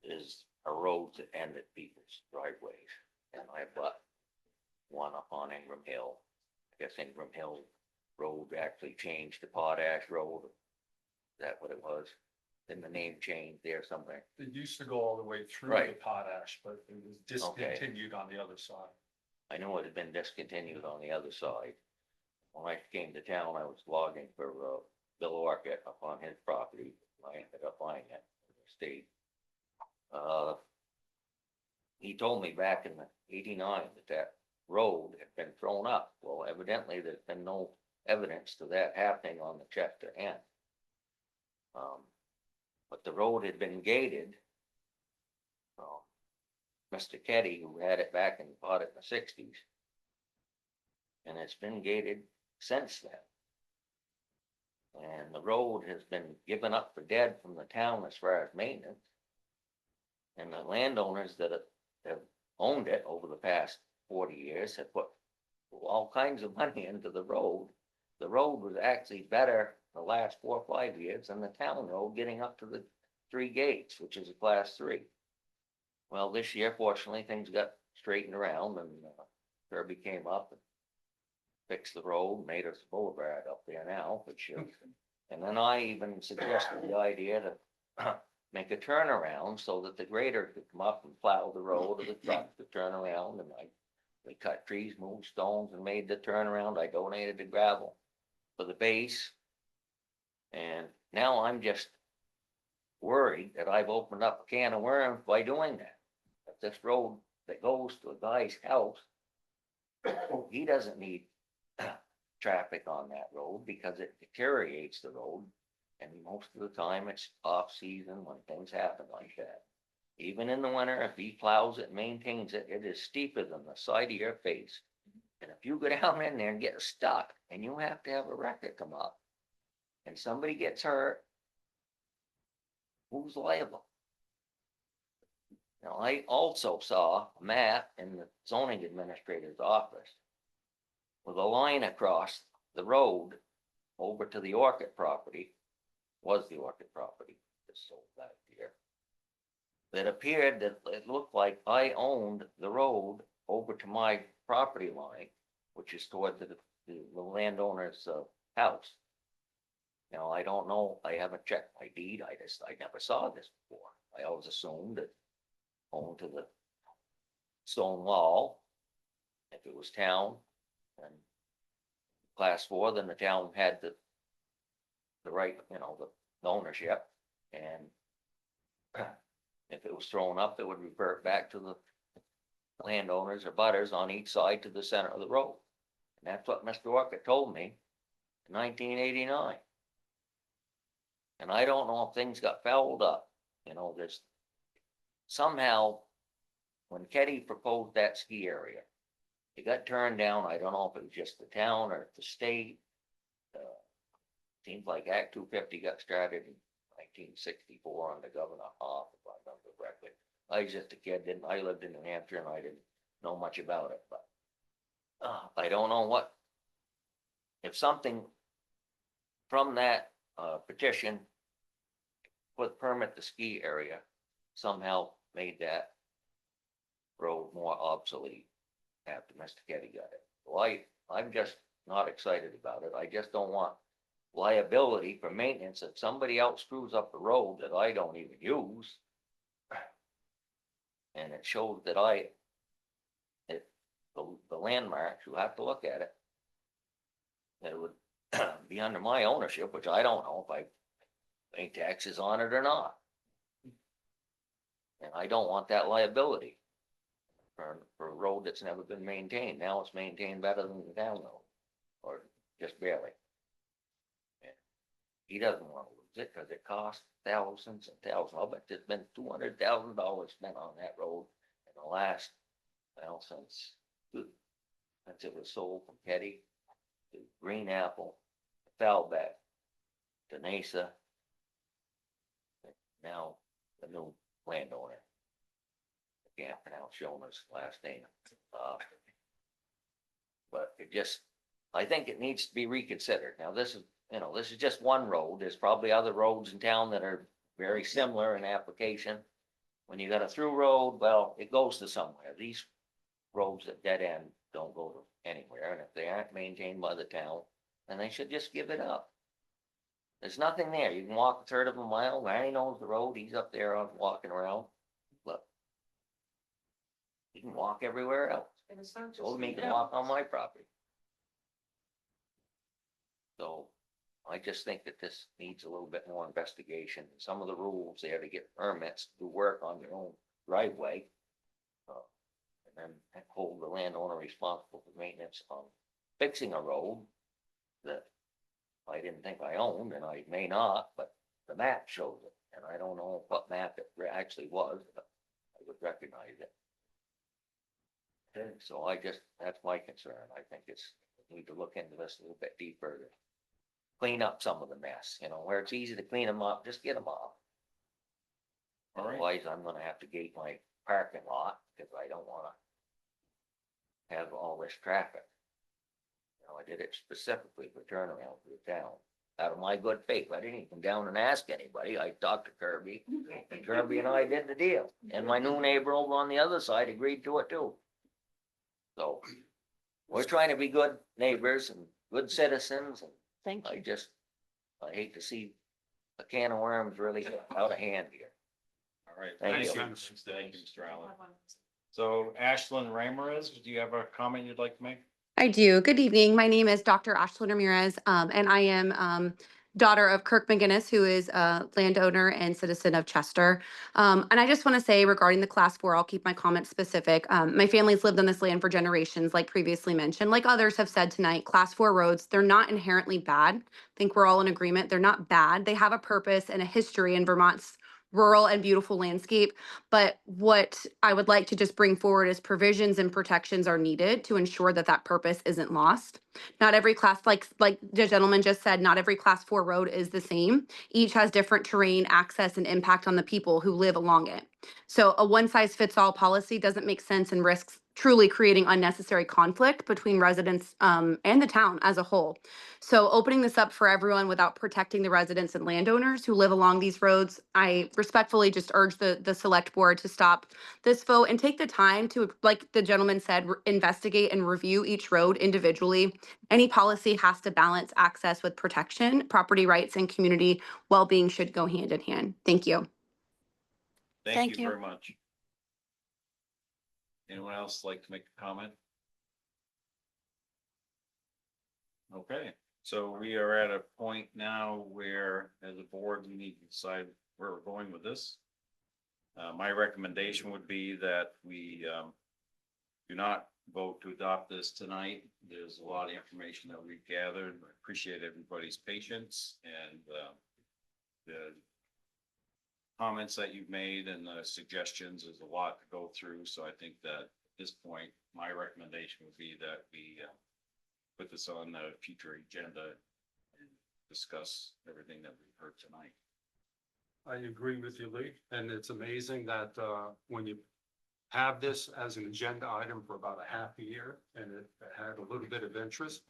is a road that end at people's driveways. And I've got one up on Ingram Hill. I guess Ingram Hill Road actually changed to Potash Road. Is that what it was? Then the name changed there somewhere. It used to go all the way through Right. the potash, but it was discontinued on the other side. I know it had been discontinued on the other side. When I came to town, I was logging for Bill Orchid up on his property. I ended up buying it from the state. He told me back in '89 that road had been thrown up. Well, evidently there's been no evidence to that happening on the Chester end. But the road had been gated. Mr. Keddy, who had it back and bought it in the '60s. And it's been gated since then. And the road has been given up for dead from the town as far as maintenance. And the landowners that have owned it over the past 40 years have put all kinds of money into the road. The road was actually better the last 4 or 5 years than the town road getting up to the 3 gates, which is a class 3. Well, this year, fortunately, things got straightened around and Kirby came up and fixed the road, made us a boulevard up there now, which, and then I even suggested the idea to make a turnaround so that the grader could come up and plow the road or the truck to turn around, and we cut trees, moved stones and made the turnaround. I donated the gravel for the base. And now I'm just worried that I've opened up a can of worms by doing that. If this road that goes to a guy's house, he doesn't need traffic on that road because it deteriorates the road. And most of the time it's off season when things happen like that. Even in the winter, if he plows it, maintains it, it is steeper than the side of your face. And if you go down in there and get stuck and you have to have a wrecker come up and somebody gets hurt, who's liable? Now, I also saw a map in the zoning administrator's office with a line across the road over to the Orchid property, was the Orchid property just sold that year. That appeared that it looked like I owned the road over to my property line, which is toward the landowner's house. Now, I don't know, I haven't checked my deed, I never saw this before. I always assumed that owned to the stone wall. If it was town and class 4, then the town had the right, the ownership. And if it was thrown up, it would revert back to the landowners or butters on each side to the center of the road. And that's what Mr. Orchid told me in 1989. And I don't know if things got fouled up. There's somehow, when Ketty proposed that ski area, it got turned down. I don't know if it was just the town or the state. Seems like Act 250 got started in 1964 under Governor Hoff, if I remember correctly. I was just a kid, I lived in New Hampshire and I didn't know much about it, but I don't know if something from that petition with permit the ski area somehow made that road more obsolete after Mr. Ketty got it. Well, I'm just not excited about it. I just don't want liability for maintenance if somebody else screws up the road that I don't even use. And it shows that the landmarks, you have to look at it. That it would be under my ownership, which I don't know if I pay taxes on it or not. And I don't want that liability for a road that's never been maintained. Now it's maintained better than the town road, or just barely. And he doesn't want to lose it because it costs thousands and thousands. I'll bet there's been $200,000 spent on that road in the last, since it was sold from Ketty to Green Apple, Falbeck, to Nasa, now the new landowner. I can't pronounce Shona's last name. But I think it needs to be reconsidered. Now, this is just one road. There's probably other roads in town that are very similar in application. When you got a through road, well, it goes to somewhere. These roads at dead end don't go to anywhere. And if they aren't maintained by the town, then they should just give it up. There's nothing there. You can walk a third of a mile. Larry knows the road. He's up there on walking around. Look, you can walk everywhere else. And it's not just. Told me to walk on my property. So I just think that this needs a little bit more investigation. Some of the rules there to get permits to work on your own driveway. And then hold the landowner responsible for maintenance on fixing a road that I didn't think I owned, and I may not, but the map shows it. And I don't know what map it actually was, but I would recognize it. And so that's my concern. I think we need to look into this a little bit deeper to clean up some of the mess, where it's easy to clean them up, just get them off. All right. Otherwise, I'm gonna have to gate my parking lot because I don't wanna have all this traffic. I did it specifically for turnaround for the town, out of my good faith. I didn't even come down and ask anybody. I talked to Kirby, and Kirby and I did the deal. And my new neighbor over on the other side agreed to it too. So we're trying to be good neighbors and good citizens, and Thank you. I hate to see a can of worms really out of hand here. All right. Thank you. Thank you, Mr. Allen. So Ashlyn Ramirez, do you have a comment you'd like to make? I do. Good evening. My name is Dr. Ashlyn Ramirez, and I am daughter of Kirk McGinnis, who is a landowner and citizen of Chester. And I just want to say regarding the Class 4, I'll keep my comments specific. My family's lived on this land for generations, like previously mentioned. Like others have said tonight, Class 4 roads, they're not inherently bad. I think we're all in agreement. They're not bad. They have a purpose and a history in Vermont's rural and beautiful landscape. But what I would like to just bring forward is provisions and protections are needed to ensure that that purpose isn't lost. Not every class, like the gentleman just said, not every Class 4 road is the same. Each has different terrain, access, and impact on the people who live along it. So a one-size-fits-all policy doesn't make sense and risks truly creating unnecessary conflict between residents and the town as a whole. So opening this up for everyone without protecting the residents and landowners who live along these roads, I respectfully just urge the select board to stop this vote and take the time to, like the gentleman said, investigate and review each road individually. Any policy has to balance access with protection. Property rights and community well-being should go hand in hand. Thank you. Thank you very much. Anyone else like to make a comment? Okay, so we are at a point now where, as a board, we need to decide where we're going with this. My recommendation would be that we do not vote to adopt this tonight. There's a lot of information that we've gathered. I appreciate everybody's patience and the comments that you've made and the suggestions. There's a lot to go through, so I think that at this point, my recommendation would be that we put this on the future agenda and discuss everything that we've heard tonight. I agree with you, Lee, and it's amazing that when you have this as an agenda item for about a half a year and it had a little bit of interest.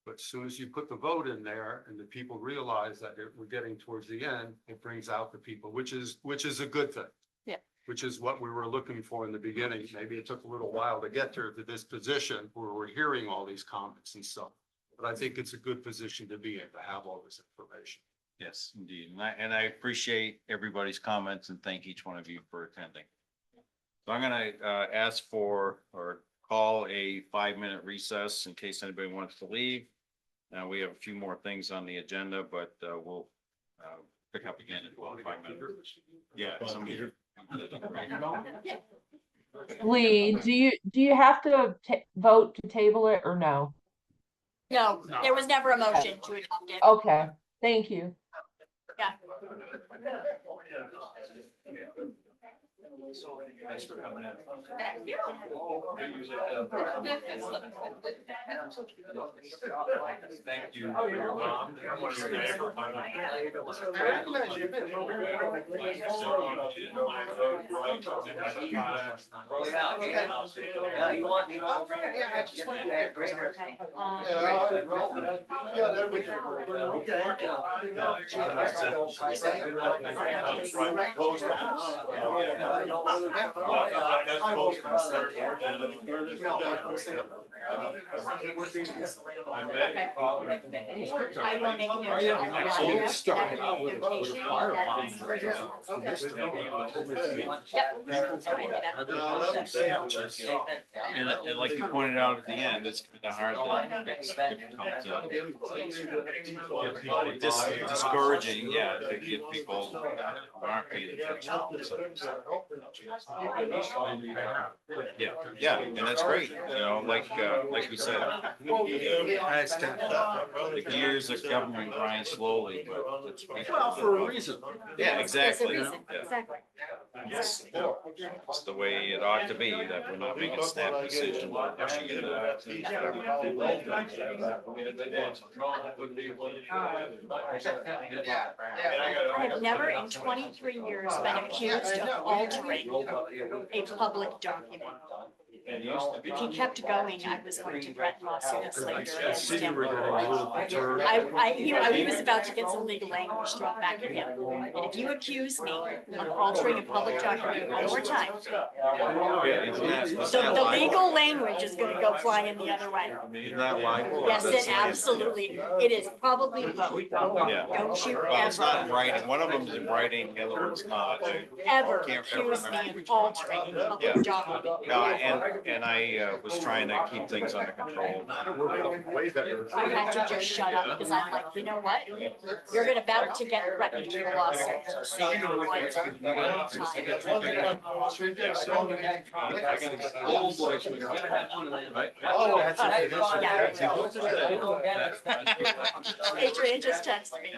But as soon as you put the vote in there and the people realize that we're getting towards the end, it brings out the people, which is a good thing. Yeah. Which is what we were looking for in the beginning. Maybe it took a little while to get to this position where we're hearing all these comments and stuff. But I think it's a good position to be in, to have all this information. Yes, indeed. And I appreciate everybody's comments and thank each one of you for attending. So I'm gonna ask for or call a 5-minute recess in case anybody wants to leave. Now we have a few more things on the agenda, but we'll pick up again in about 5 minutes. Yeah. somebody- Lee, do you have to vote to table it or no? No, there was never a motion to adopt it. Okay, thank you. Yeah. Thanks for coming in. Thank you for your mom. I will make And like you pointed out at the end, it's kind of hard to, it's difficult to discouraging, yeah, to get people who aren't paying attention. Yeah, and that's great, like we said. The gears of government grind slowly, but it's. Well, for a reason. Yeah, exactly. There's a reason, Yeah. exactly. It's the way it ought to be, that we're not making snap decisions. Pushing it I have never in 23 years been accused of altering a public document. If he kept going, I was going to threaten lawsuits later I against see you him. were getting a little perturbed. He was about to get some legal language thrown back at him. And if you accuse me of altering a public document one more time, the legal language is gonna go flying the other way. Isn't that libel? or Yes, is it absolutely, it is probably both. Yeah. Don't you Well, it's not in ever, writing. One of them's in writing, the other one's not. ever Can't accuse me remember. of altering a Yeah. public document. No, and I was trying to keep things under control. I had to just shut up because I'm like, you know what? You're gonna about to get threatened with a lawsuit. So you know what? Adrian just texted me.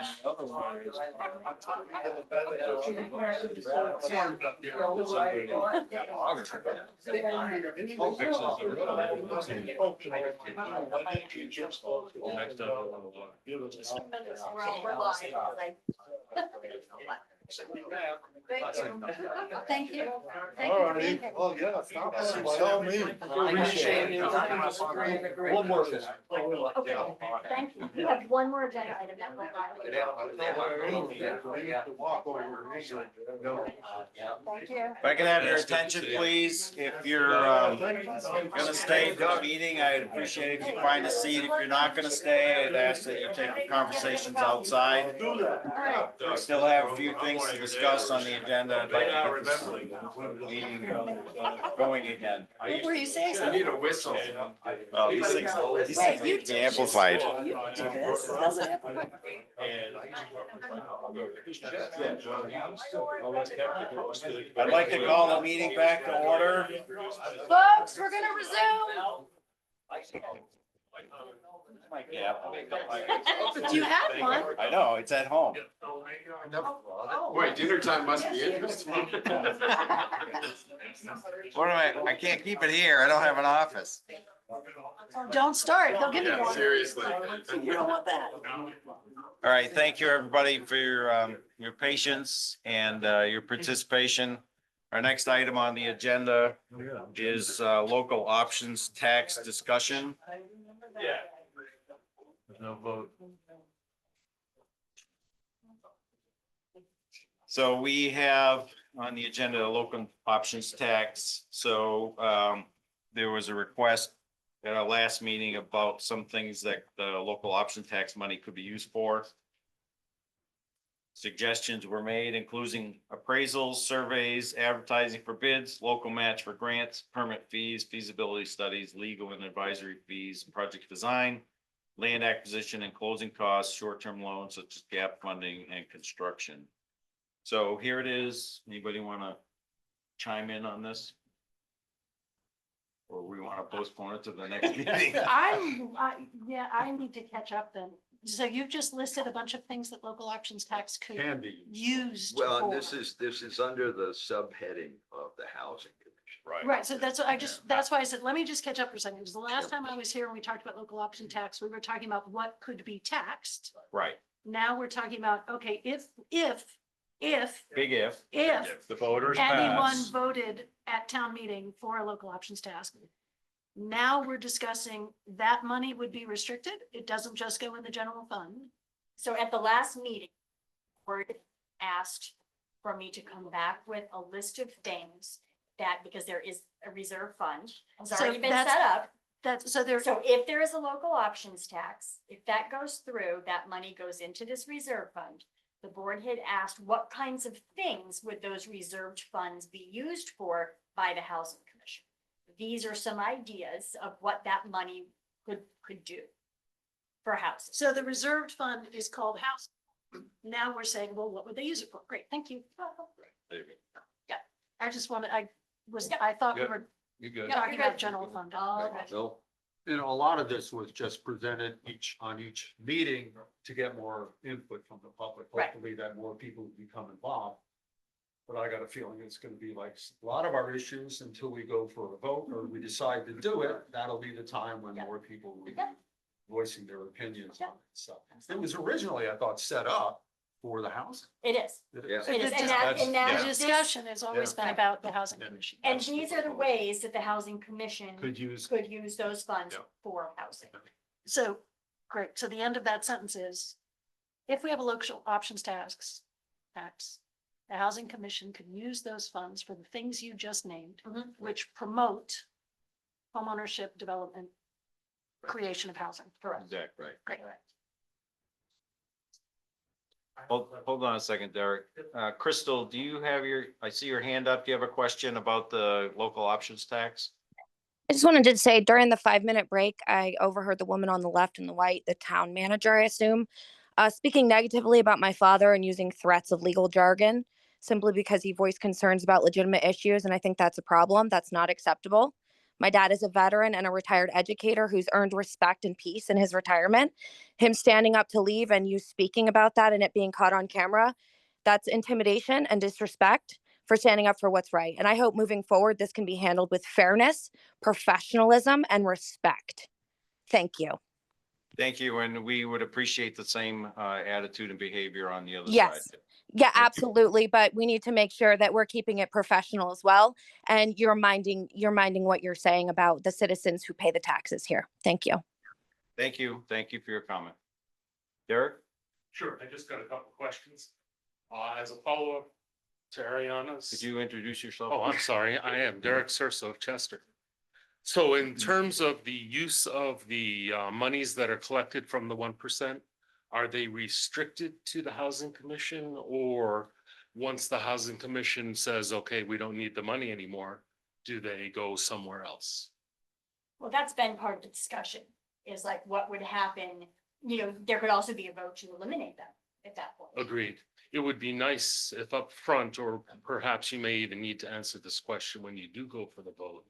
We're live. Thank you. Thank you for being here. Oh, yeah. Tell me. We'll work this. Okay, thank you. We have one more agenda item that we'll. Thank you. If I can have your attention, please, if you're gonna stay for the meeting, I'd appreciate it if you find a seat. If you're not gonna stay, I'd ask that you take the conversations outside. We still have a few things to discuss on the agenda. I'd like to get this meeting going again. What were you saying? Something? a whistle. Well, these things need to be amplified. I'd like to call the meeting back to order. Folks, we're gonna resume. Yeah. Do you have one? I know, it's at home. Boy, dinner time must be interesting. What am I can't keep it here. I don't have an office. Don't start. They'll give you one. Seriously. You don't want that. All right, thank you, everybody, for your patience and your participation. Our next item on the agenda is local options tax discussion. There's no vote. So we have on the agenda, a local options tax. So there was a request at our last meeting about some things that the local option tax money could be used for. Suggestions were made, including appraisals, surveys, advertising for bids, local match for grants, permit fees, feasibility studies, legal and advisory fees, project design, land acquisition and closing costs, short-term loans such as gap funding and construction. So here it is. Anybody want to chime in on this? Or we want to postpone it to the next meeting? I need to catch up then. So you've just listed a bunch of things that local options tax could Can be. used Well, for. and this is under the subheading of the housing commission. Right, so that's what that's why I said, let me just catch up for a second, because the last time I was here and we talked about local option tax, we were talking about what could be taxed. Right, Now we're talking about, okay, if big if. The voters anyone pass. voted at town meeting for a local options task. Now we're discussing that money would be restricted. It doesn't just go in the general fund. So at the last meeting, Word asked for me to come back with a list of things that, because there is a reserve fund, has So already been that's- set up. That's, so there, So if there is a local options tax, if that goes through, that money goes into this reserve fund. The board had asked what kinds of things would those reserved funds be used for by the housing commission? These are some ideas of what that money could do for houses. so the reserved fund is called house. Now we're saying, well, what would they use it for? Great, thank you. I just wanted, I thought we Yep. were You good? talking about general fund. No, You know, a lot of this was just presented on each meeting to get more input from the public. Right. Hopefully that more people will become involved. But I got a feeling it's gonna be like a lot of our issues until we go for a vote or we decide to do it. That'll be the time when Yeah. more people will be Yeah. voicing their opinions Yeah. on it. So it was originally, I thought, set up For the house? It is. Yeah. It is, and The that, discussion has always been Right. about the housing commission. and these are the ways that the housing commission Could use. could use those funds Yeah. for housing. So, great. So the end of that sentence is, if we have a local options tax, the housing commission could use those funds for the things you just named, Mhm. which promote homeownership, development, creation of housing. Correct. Exactly, right. Great. Hold on a second, Derek. Crystal, do you have I see your hand up. Do you have a question about the local options tax? I just wanted to say during the 5-minute break, I overheard the woman on the left in the white, the town manager, I assume, speaking negatively about my father and using threats of legal jargon simply because he voiced concerns about legitimate issues. And I think that's a problem. That's not acceptable. My dad is a veteran and a retired educator who's earned respect and peace in his retirement. Him standing up to leave and you speaking about that and it being caught on camera, that's intimidation and disrespect for standing up for what's right. And I hope moving forward, this can be handled with fairness, professionalism, and respect. Thank you. Thank you, and we would appreciate the same attitude and behavior on the other side. Yes. Yeah, absolutely. But we need to make sure that we're keeping it professional as well. And you're minding what you're saying about the citizens who pay the taxes here. Thank you. Thank you. Thank you for your comment. Derek? Sure, I just got a couple questions. As a follow-up to Ariana's. Could you introduce yourself? Oh, I'm sorry. I am Derek Surso of Chester. So in terms of the use of the monies that are collected from the 1%, are they restricted to the Housing Commission? Or once the Housing Commission says, okay, we don't need the money anymore, do they go somewhere else? Well, that's been part of the discussion, is like what would happen, there could also be a vote to eliminate them at that point. Agreed. It would be nice if up front, or perhaps you may even need to answer this question when you do go for the vote,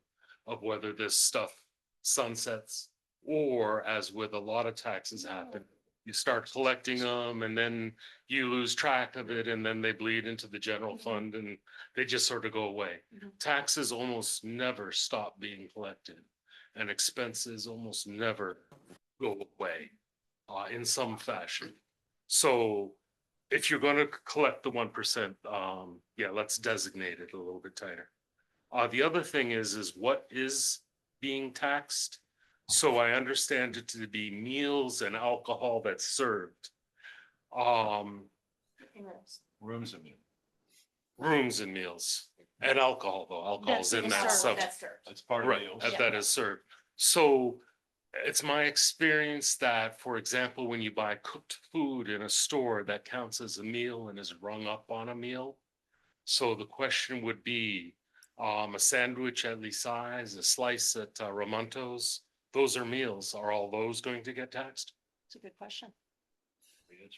of whether this stuff sunsets, or as with a lot of taxes happen, you start collecting them and then you lose track of it and then they bleed into the general fund and they just sort of go away. Taxes almost never stop being collected and expenses almost never go away in some fashion. So if you're going to collect the 1%, yeah, let's designate it a little bit tighter. The other thing is what is being taxed? So I understand it to be meals and alcohol that's served. Rooms and meals. Rooms and meals and alcohol, though alcohol's in that sub. That's part of Right, meals. that is served. So it's my experience that, for example, when you buy cooked food in a store, that counts as a meal and is rung up on a meal. So the question would be, a sandwich at Lisai's, a slice at Ramonto's, those are meals. Are all those going to get taxed? It's a good question. It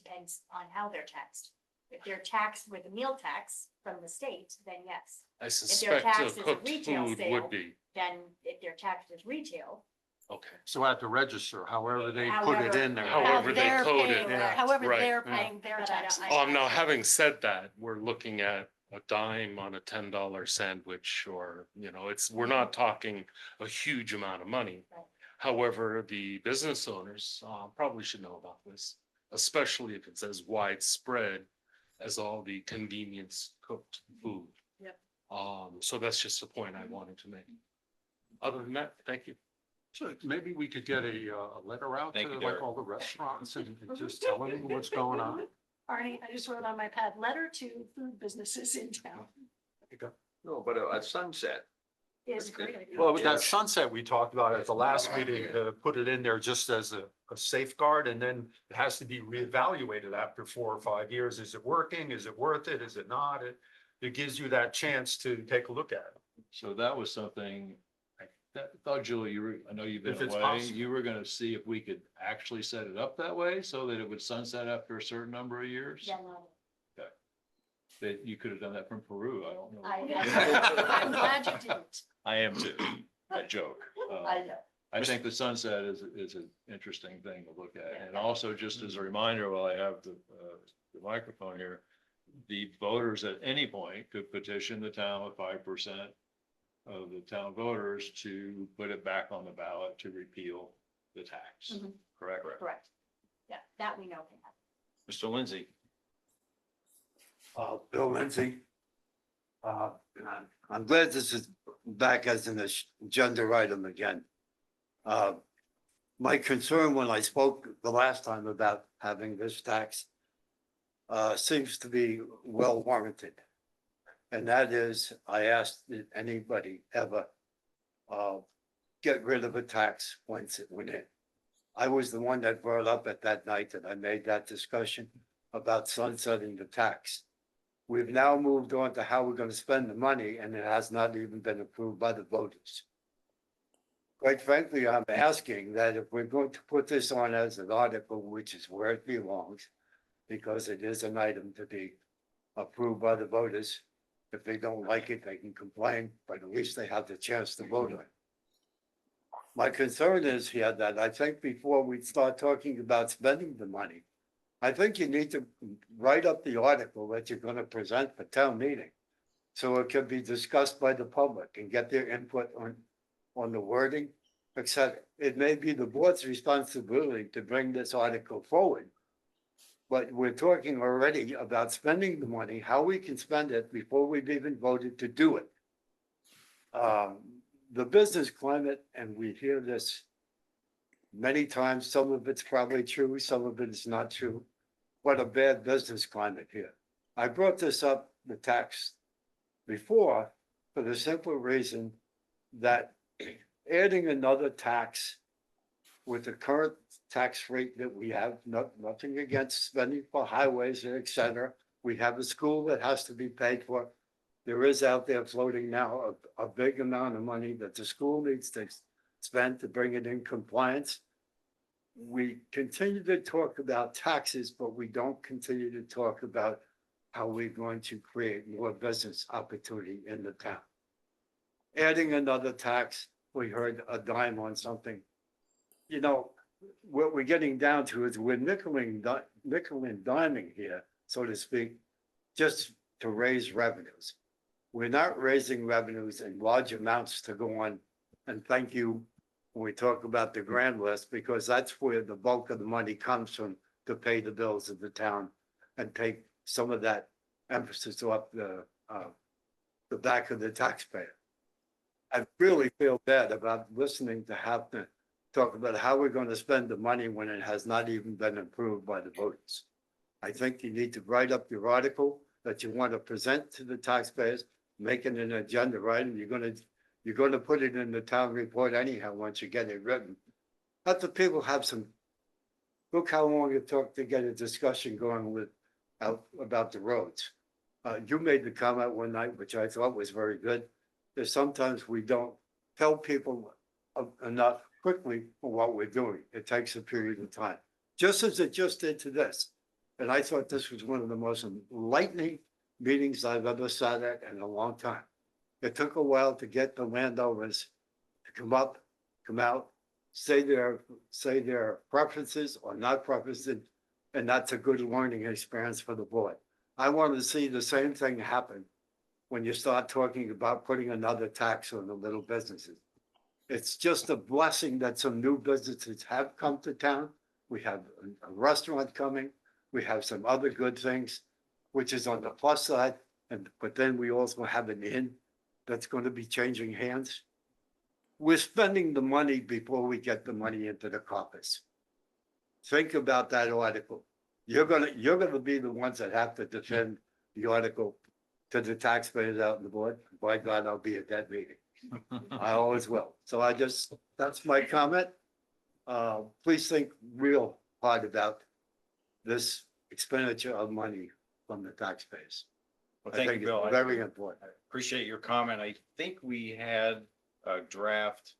depends on how they're taxed. If they're taxed with a meal tax from the state, then yes. I If they're suspect taxed a as a cooked retail food sale, would be. then if they're taxed as retail, Okay. So at the register, however they put it in there. However they They're code paying- it. However, Right. they're paying their taxes. Now, having said that, we're looking at a dime on a $10 sandwich, or, we're not talking a huge amount of money. Right. However, the business owners probably should know about this, especially if it's as widespread as all the convenience cooked food. Yep. So that's just a point I wanted to make. Other than that, thank you. So maybe we could get a letter out Thank to you, like Derek. all the restaurants and just tell them what's going on. Arnie, I just wrote on my pad, letter to food businesses in town. No, but a sunset. Is great. Well, with that sunset we talked about at the last meeting, put it in there just as a safeguard, and then it has to be reevaluated after 4 or 5 years. Is it working? Is it worth it? Is it not? It gives you that chance to take a look at it. So that was something, I thought, Julie, I know you've been If it's away, possible. you were gonna see if we could actually set it up that way so that it would sunset after a certain number of years. yeah, no. That you could have done that from Peru, I don't know. I'm glad you didn't. I am too, I joke. I know. I think the sunset is an interesting thing to look at. And also, just as a reminder, while I have the microphone here, the voters at any point could petition the town with 5% of the town voters to put it back on the ballot to repeal the tax. Mhm. Correct? Correct. Yeah, that we know can happen. Mr. Lindsay. Bill Lindsay. I'm glad this is back as an agenda item again. My concern when I spoke the last time about having this tax seems to be well warranted. And that is, I asked, did anybody ever get rid of a tax once it went in? I was the one that brought up at that night that I made that discussion about sunsetting the tax. We've now moved on to how we're gonna spend the money, and it has not even been approved by the voters. Quite frankly, I'm asking that if we're going to put this on as an article, which is where it belongs, because it is an item to be approved by the voters. If they don't like it, they can complain, but at least they have the chance to vote on it. My concern is here that I think before we start talking about spending the money, I think you need to write up the article that you're gonna present for town meeting. So it can be discussed by the public and get their input on the wording, etc. It may be the board's responsibility to bring this article forward. But we're talking already about spending the money, how we can spend it before we've even voted to do it. The business climate, and we hear this many times, some of it's probably true, some of it is not true. What a bad business climate here. I brought this up, the tax, before, for the simple reason that adding another tax with the current tax rate that we have, nothing against spending for highways, et cetera. We have a school that has to be paid for. There is out there floating now a big amount of money that the school needs to spend to bring it in compliance. We continue to talk about taxes, but we don't continue to talk about how we're going to create more business opportunity in the town. Adding another tax, we heard a dime on something. You know, what we're getting down to is we're nickel and diming here, so to speak, just to raise revenues. We're not raising revenues in large amounts to go on, and thank you when we talk about the grand list, because that's where the bulk of the money comes from to pay the bills of the town and take some of that emphasis off the back of the taxpayer. I really feel bad about listening to have to talk about how we're going to spend the money when it has not even been approved by the voters. I think you need to write up your article that you want to present to the taxpayers, make it an agenda item. You're going to put it in the town report anyhow once you get it written. Let the people have some. Look how long it took to get a discussion going about the roads. You made the comment one night, which I thought was very good. That sometimes we don't tell people enough quickly for what we're doing. It takes a period of time, just as it just did to this. And I thought this was one of the most enlightening meetings I've ever sat at in a long time. It took a while to get the landowners to come out, say their preferences or not preferences, and that's a good learning experience for the board. I want to see the same thing happen when you start talking about putting another tax on the little businesses. It's just a blessing that some new businesses have come to town. We have a restaurant coming. We have some other good things, which is on the plus side. But then we also have an inn that's going to be changing hands. We're spending the money before we get the money into the coffers. Think about that article. You're gonna be the ones that have to defend the article to the taxpayers out in the board. By God, I'll be at that meeting. I always will. So that's my comment. Please think real hard about this expenditure of money from the taxpayers. Well, I thank think you, Bill. it's very important. I appreciate your comment. I think we had a draft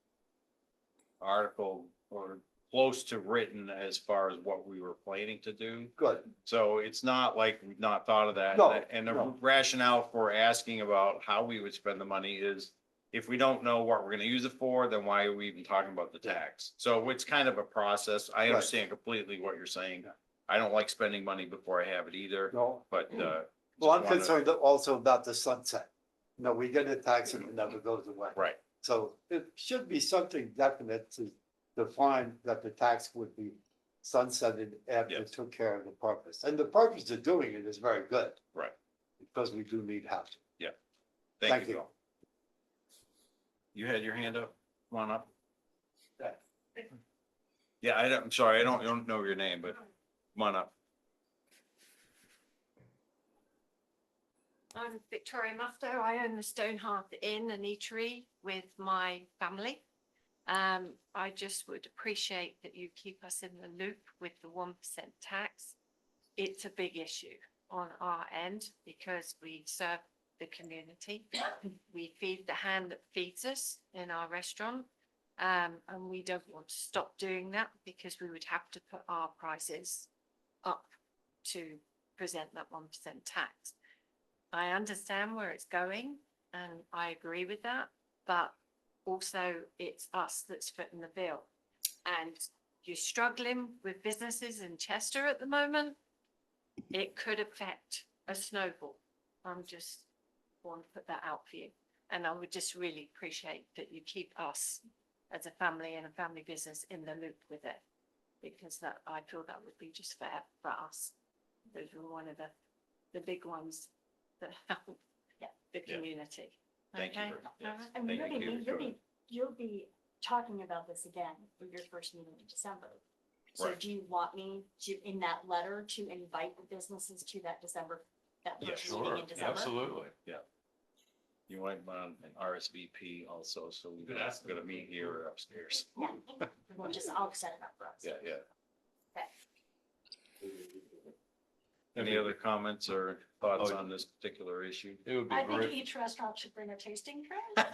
article or close to written as far as what we were planning to do. Good. So it's not like we've not thought of that. No, And the no. rationale for asking about how we would spend the money is if we don't know what we're gonna use it for, then why are we even talking about the tax? So it's kind of a process. I Right. understand completely what you're saying. I don't like spending money before I have it either, No. but, Well, I'm wanna- concerned also about the sunset. No, we get a tax and it never goes away. right. So it should be something definite to define that the tax would be sunsetted after it Yes. took care of the purpose. And the purpose of doing it is very good, Right. because we do need housing. Thank Thank you, you. Bill. You had your hand up, come on up. Yeah, I'm sorry, I don't know your name, but come on up. I'm Victoria Mufter. I own the Stonehearth Inn and Eatery with my family. I just would appreciate that you keep us in the loop with the 1% tax. It's a big issue on our end because we serve the community. We feed the hand that feeds us in our restaurant. And we don't want to stop doing that because we would have to put our prices up to present that 1% tax. I understand where it's going and I agree with that, but also it's us that's footing the bill. And you're struggling with businesses in Chester at the moment, it could affect a snowball. I'm just want to put that out for you. And I would just really appreciate that you keep us as a family and a family business in the loop with it. Because that, I feel that would be just fair for us. Those were one of the big ones that help the community. Thank you. Okay? Yes. All right. And Thank really, you. you'll be talking about this again for your first meeting in December. So Right. do you want me to, in that letter, to invite the businesses to that December, that Yeah, first meeting in December? Absolutely. Yeah. You might want an RSVP also, so we're gonna meet here or upstairs. Yeah, I'll set it up for us. Yeah. Okay. Any other comments or thoughts on this particular issue? It would be I think great. each restaurant should bring a tasting tray.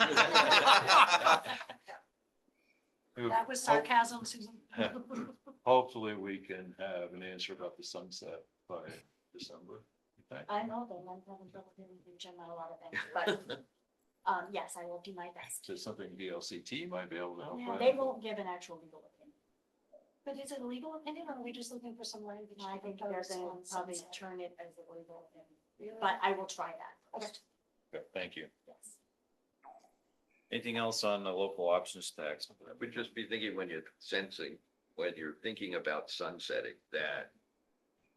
That was sarcasm, Susan. Hopefully, we can have an answer about the sunset by December. you think? I know them, I'm having trouble getting through Jim on a lot of things, but, yes, I will do my best. Is it something VLCT might be able to help Yeah, with? they won't give an actual legal opinion. But is it a legal opinion or are we just looking for some language? I think they're gonna probably turn it as a legal opinion, Really? but I will try that. Okay. Good, thank you. Yes. Anything else on the local options tax? I would just be thinking when you're thinking about sunsetting, that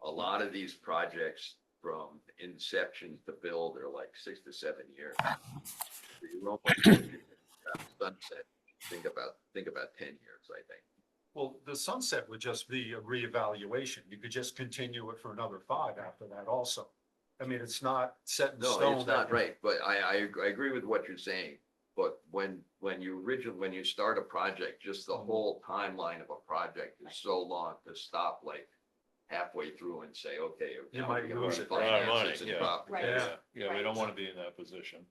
a lot of these projects from inception to build are like 6 to 7 years. You're almost sunset, think about 10 years, I think. Well, the sunset would just be a reevaluation. You could just continue it for another 5 after that also. I mean, it's not set in No, stone. it's that not you- right, but I agree with what you're saying. But when you start a project, just the whole timeline of a project is so long to stop like halfway through and say, okay. You now might we're gonna lose it. refinance Money, this and yeah. drop it. Right. Yeah, we don't Right. want to be in that position.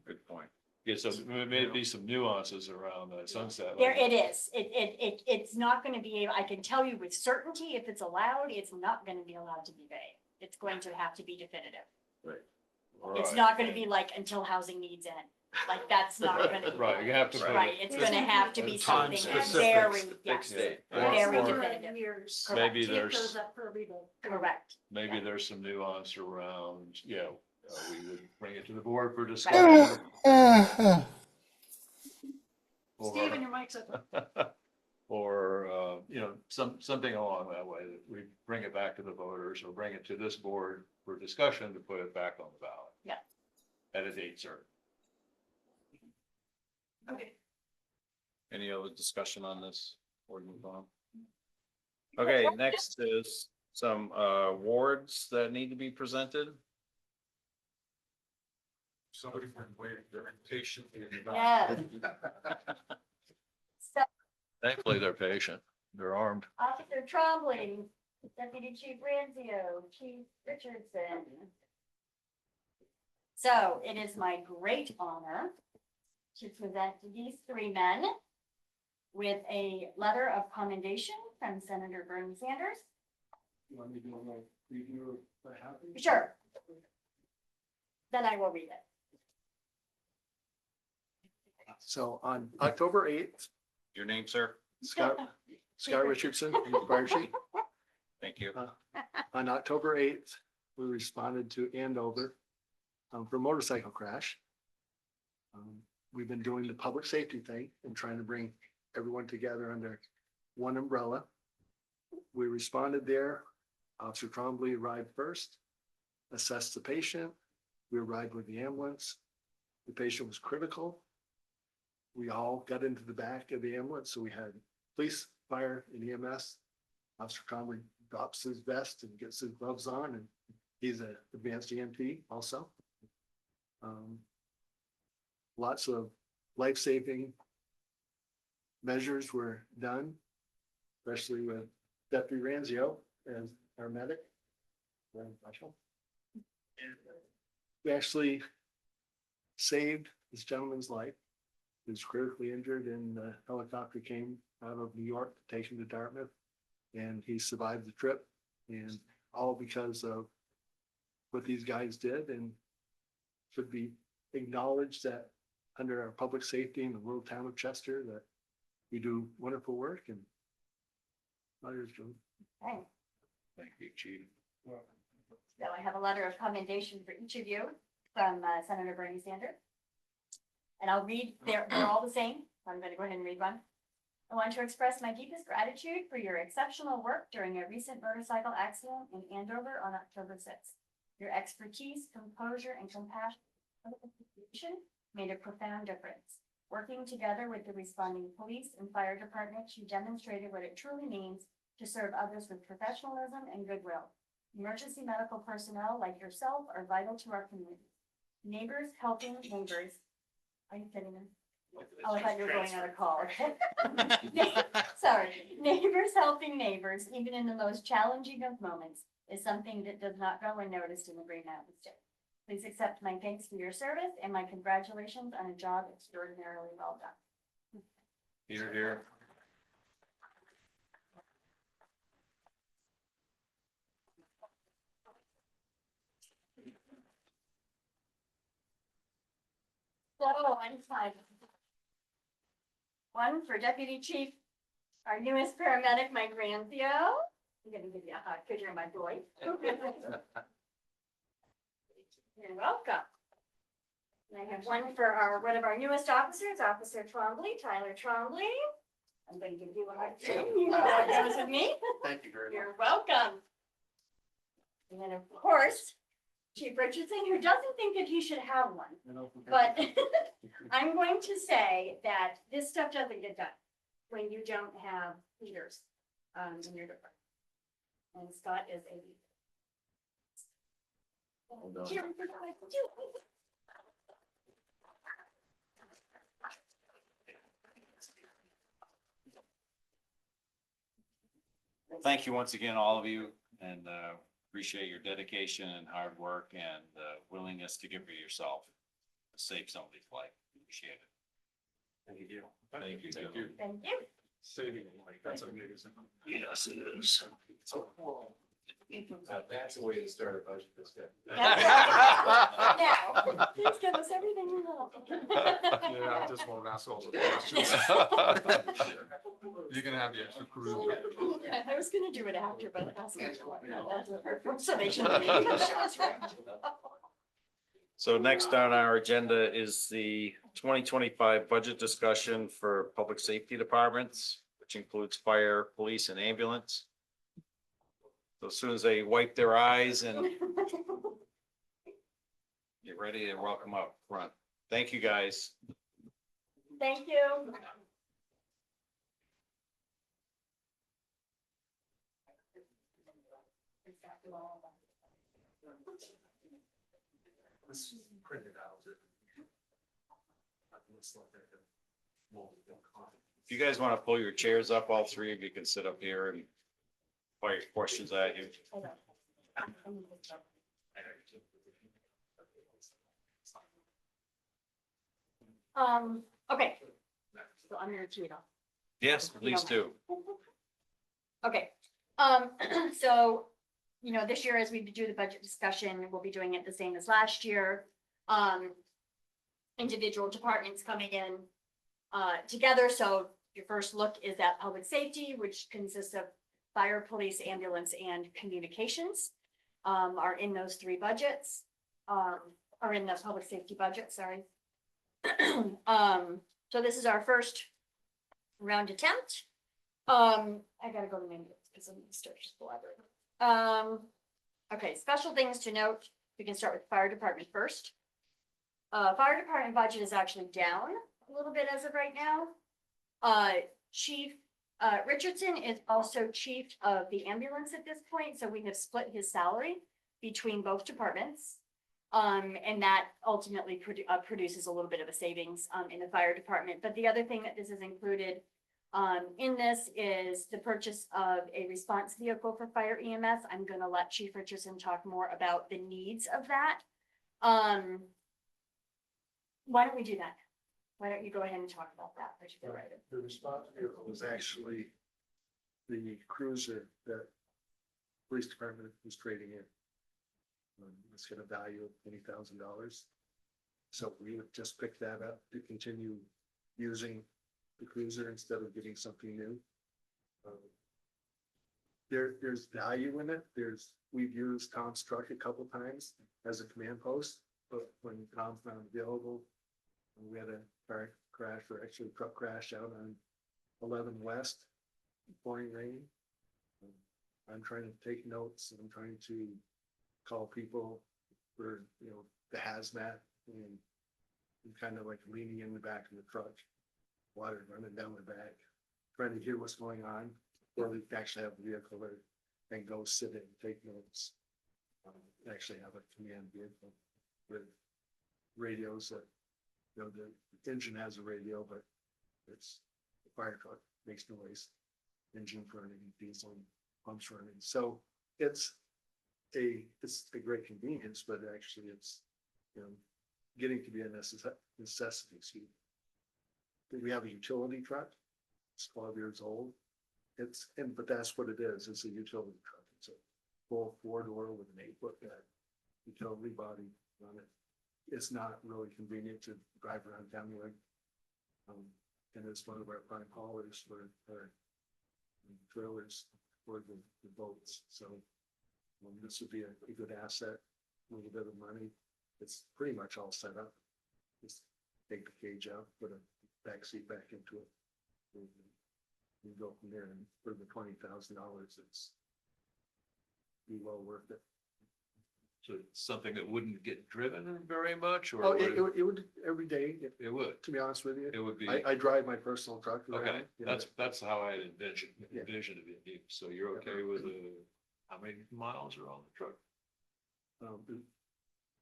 Good point. Yeah, so there may be some nuances around the sunset. There it is. It's not gonna be, I can tell you with certainty, if it's allowed, it's not gonna be allowed to be vague. It's going to have to be definitive. It's Right. not gonna be like until housing needs end. Like, that's not gonna be. Right, you have to put Right, it, it's gonna have to be Time something specific, very, fixed date. very Or- definitive. Years. maybe It there's, goes up for a rebuild. Correct. maybe there's some nuance around, we would bring it to the board for discussion. Steven, your mic's open. Or, something along that way, that we bring it back to the voters or bring it to this board for discussion to put it back on the ballot. Yeah. At a date certain. Okay. Any other discussion on this? Or move on? Okay, next is some awards that need to be presented. Somebody's been waiting very patiently. in the Yeah. back. So, Thankfully, they're patient. They're armed. Officer Trombley, Deputy Chief Ranzio, Chief Richardson. So it is my great honor to present these 3 men with a letter of commendation from Senator Bernie Sanders. You want me to do a review of what happened? Sure. Then I will read it. So on October 8th, Your name, sir? Scott Richardson, from the fire chief. Thank you. On October 8th, we responded to Andover for a motorcycle crash. We've been doing the public safety thing and trying to bring everyone together under one umbrella. We responded there. Officer Trombley arrived first, assessed the patient. We arrived with the ambulance. The patient was critical. We all got into the back of the ambulance, so we had police, fire, and EMS. Officer Trombley drops his vest and gets his gloves on, and he's an advanced EMT also. Lots of life-saving measures were done, especially with Deputy Ranzio as our medic. We actually saved this gentleman's life. He was critically injured and the helicopter came out of New York to take him to Dartmouth. And he survived the trip, and all because of what these guys did, and should be acknowledged that under our public safety in the rural town of Chester, that we do wonderful work and others do. Okay. Thank you, Chief. So I have a letter of commendation for each of you from Senator Bernie Sanders. And I'll read, they're all the same. So I'm going to go ahead and read one. I want to express my deepest gratitude for your exceptional work during a recent motorcycle accident in Andover on October 6th. Your expertise, composure, and compassion made a profound difference. Working together with the responding police and fire departments, you demonstrated what it truly means to serve others with professionalism and goodwill. Emergency medical personnel like yourself are vital to our community. Neighbors helping neighbors. Are you kidding me? Oh, I thought you were going on a call. Sorry. Neighbors helping neighbors, even in the most challenging of moments, is something that does not go unnoticed in the Green Mountain State. Please accept my thanks for your service and my congratulations on a job extraordinarily well done. Here, here. So I'm fine. One for Deputy Chief, our newest paramedic, Mike Ranzio. I'm gonna give you a hug because you're my boy. You're welcome. And I have one for one of our newest officers, Officer Trombley, Tyler Trombley. I'm gonna give you a hug too. You know how it goes with me. Thank you very much. You're welcome. And then, of course, Chief Richardson, who doesn't think that he should have one, but I'm going to say that this stuff doesn't get done when you don't have leaders in your department. And Scott is a leader. Here, I forgot what to do. Thank you once again, all of you, and appreciate your dedication and hard work and willingness to give of yourself to save somebody's life. Appreciate it. Thank you. Thank you. Thank you. Thank you. Saving, like, that's amazing. Yes, it is. So cool. That's the way to start a budget this day. Now, please give us everything you know. Yeah, I just won't ask all the questions. You can have the extra crew. I was gonna do it after, but I asked. So they should. So next on our agenda is the 2025 budget discussion for public safety departments, which includes fire, police, and ambulance. So as soon as they wipe their eyes and get ready, they're welcome up front. Thank you, guys. Thank you. This printed out. If you guys want to pull your chairs up, all three of you can sit up here and fire questions at you. Okay. So I'm gonna key it off. Yes, please do. Okay, so, you know, this year as we do the budget discussion, we'll be doing it the same as last year. Individual departments coming in together, so your first look is at public safety, which consists of fire, police, ambulance, and communications. Are in those three budgets, are in the public safety budget, sorry. So this is our first round attempt. I gotta go to minutes because I'm gonna start just the library. Okay, special things to note. We can start with fire department first. Fire department budget is actually down a little bit as of right now. Chief, Richardson is also chief of the ambulance at this point, so we have split his salary between both departments. And that ultimately produces a little bit of a savings, in the fire department. But the other thing that this is included, in this is the purchase of a response vehicle for fire EMS. I'm gonna let Chief Richardson talk more about the needs of that. Why don't we do that? Why don't you go ahead and talk about that particular item? The response vehicle was actually the cruiser that police department was trading in. It's got a value of $20,000. So we would just pick that up to continue using the cruiser instead of getting something new. There's value in it. We've used Tom's truck a couple times as a command post, but when Tom's not available, we had a car crash, or actually a truck crash out on 11 West, pouring rain. I'm trying to take notes, and I'm trying to call people for, the hazmat, and I'm kind of like leaning in the back of the truck, water running down the back, trying to hear what's going on, or we actually have a vehicle there and go sit in and take notes. Actually have a command vehicle with radios that, the engine has a radio, but it's the fire truck makes noise, engine running, diesel pumps running. So it's a great convenience, but actually it's, getting to be a necessity. We have a utility truck. It's 12 years old. But that's what it is. It's a utility truck. It's a full 4-door with an 8-foot bed, utility body on it. It's not really convenient to drive around town with. And it's one of our prime haulers for our trailers for the boats. So this would be a good asset, a little bit of money. It's pretty much all set up. Just take the cage out, put a back seat back into it. And go from there. And for the $20,000, it's be well worth it. So it's something that wouldn't get driven very much, or? Oh, it would every day. It would. To be honest with you, It would be. I drive my personal truck around. Okay, Yeah. that's how I envisioned it. So you're okay with how many miles are on the truck?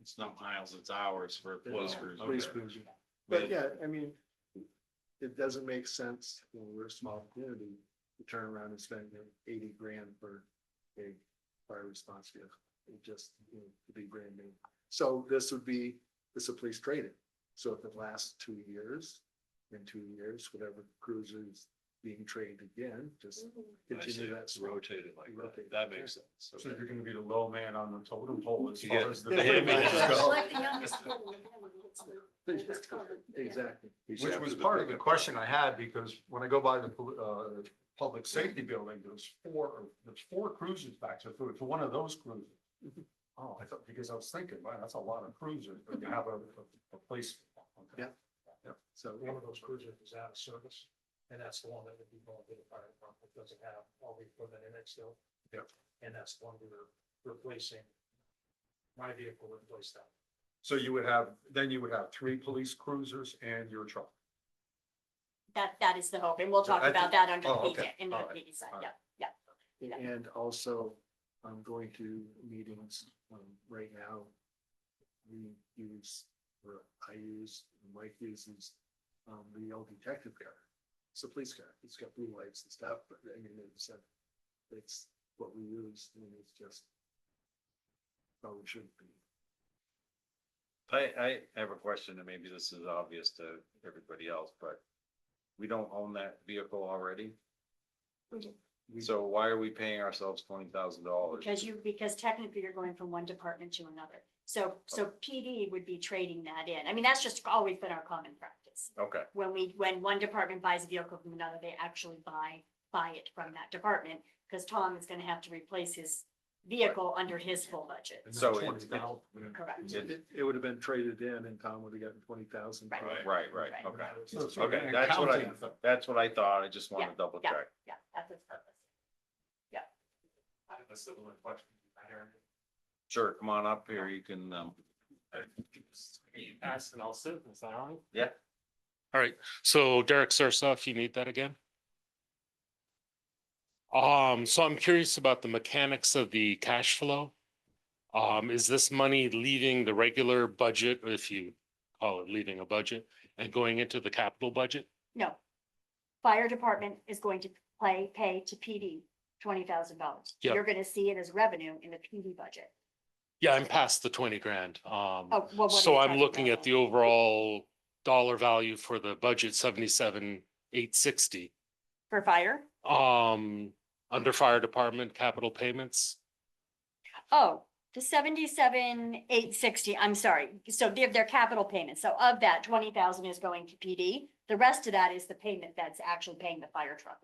It's not miles, it's hours for a police cruiser. Police cruiser. But yeah, I mean, it doesn't make sense when we're a small community to turn around and spend $80 grand for a fire response vehicle. It just, to be brand new. So this would be, it's a police trade-in. So if it lasts 2 years, in 2 years, whatever cruiser is being traded again, just continue that. Rotated like that. That makes sense. So you're gonna be the low man on the totem pole as Yeah. far as the. Select the youngest. Exactly. Which was part of the question I had, because when I go by the public safety building, there's four cruisers back to one of those cruisers. Oh, I thought, because I was thinking, wow, that's a lot of cruisers, but you have a place. Okay. Yeah. So one of those cruisers is out of service, and that's the one that would be going to the fire department, doesn't have all the equipment in it still. Yeah. And that's the one we were replacing. My vehicle replaced that. So you would have 3 police cruisers and your truck. That is the hope, and we'll talk about that under the okay. PD, in the All right. PD side, All yeah, yeah. And also, I'm going to meetings, right now. We use, or I use, Mike uses, the old detective car. It's a police car. It's got blue lights and stuff, but I mean, it's what we use, and it's just probably shouldn't be. I have a question, and maybe this is obvious to everybody else, but we don't own that vehicle already? So why are we paying ourselves $20,000? Because technically you're going from one department to another. So PD would be trading that in. I mean, that's just always been our common practice. Okay, When one department buys a vehicle from another, they actually buy it from that department, because Tom is gonna have to replace his vehicle under his full budget. So Twenty thousand. Correct. It would have been traded in and Tom would have gotten 20,000. Right. Right, Right. okay. So it's sort of Okay, an that's what accounting thing. that's what I thought. I just wanted Yeah, to double yeah. check. Yeah, that's his purpose. Yeah. I have a similar question. Sure, come on up here. You can, Ask and I'll sit, is that all right? yeah. All right, so Derek Sursoff, you need that again? So I'm curious about the mechanics of the cash flow. Is this money leaving the regular budget, or if you call it leaving a budget, and going into the capital budget? No. Fire department is going to pay to PD $20,000. Yep. You're gonna see it as revenue in the PD budget. Yeah, I'm past the 20 grand. Oh, well, what are So you I'm talking looking about? at the overall dollar value for the budget, 77,860. For fire? Under fire department capital payments. Oh, the 77,860, I'm sorry. So their capital payments. So of that, 20,000 is going to PD. The rest of that is the payment that's actually paying the fire truck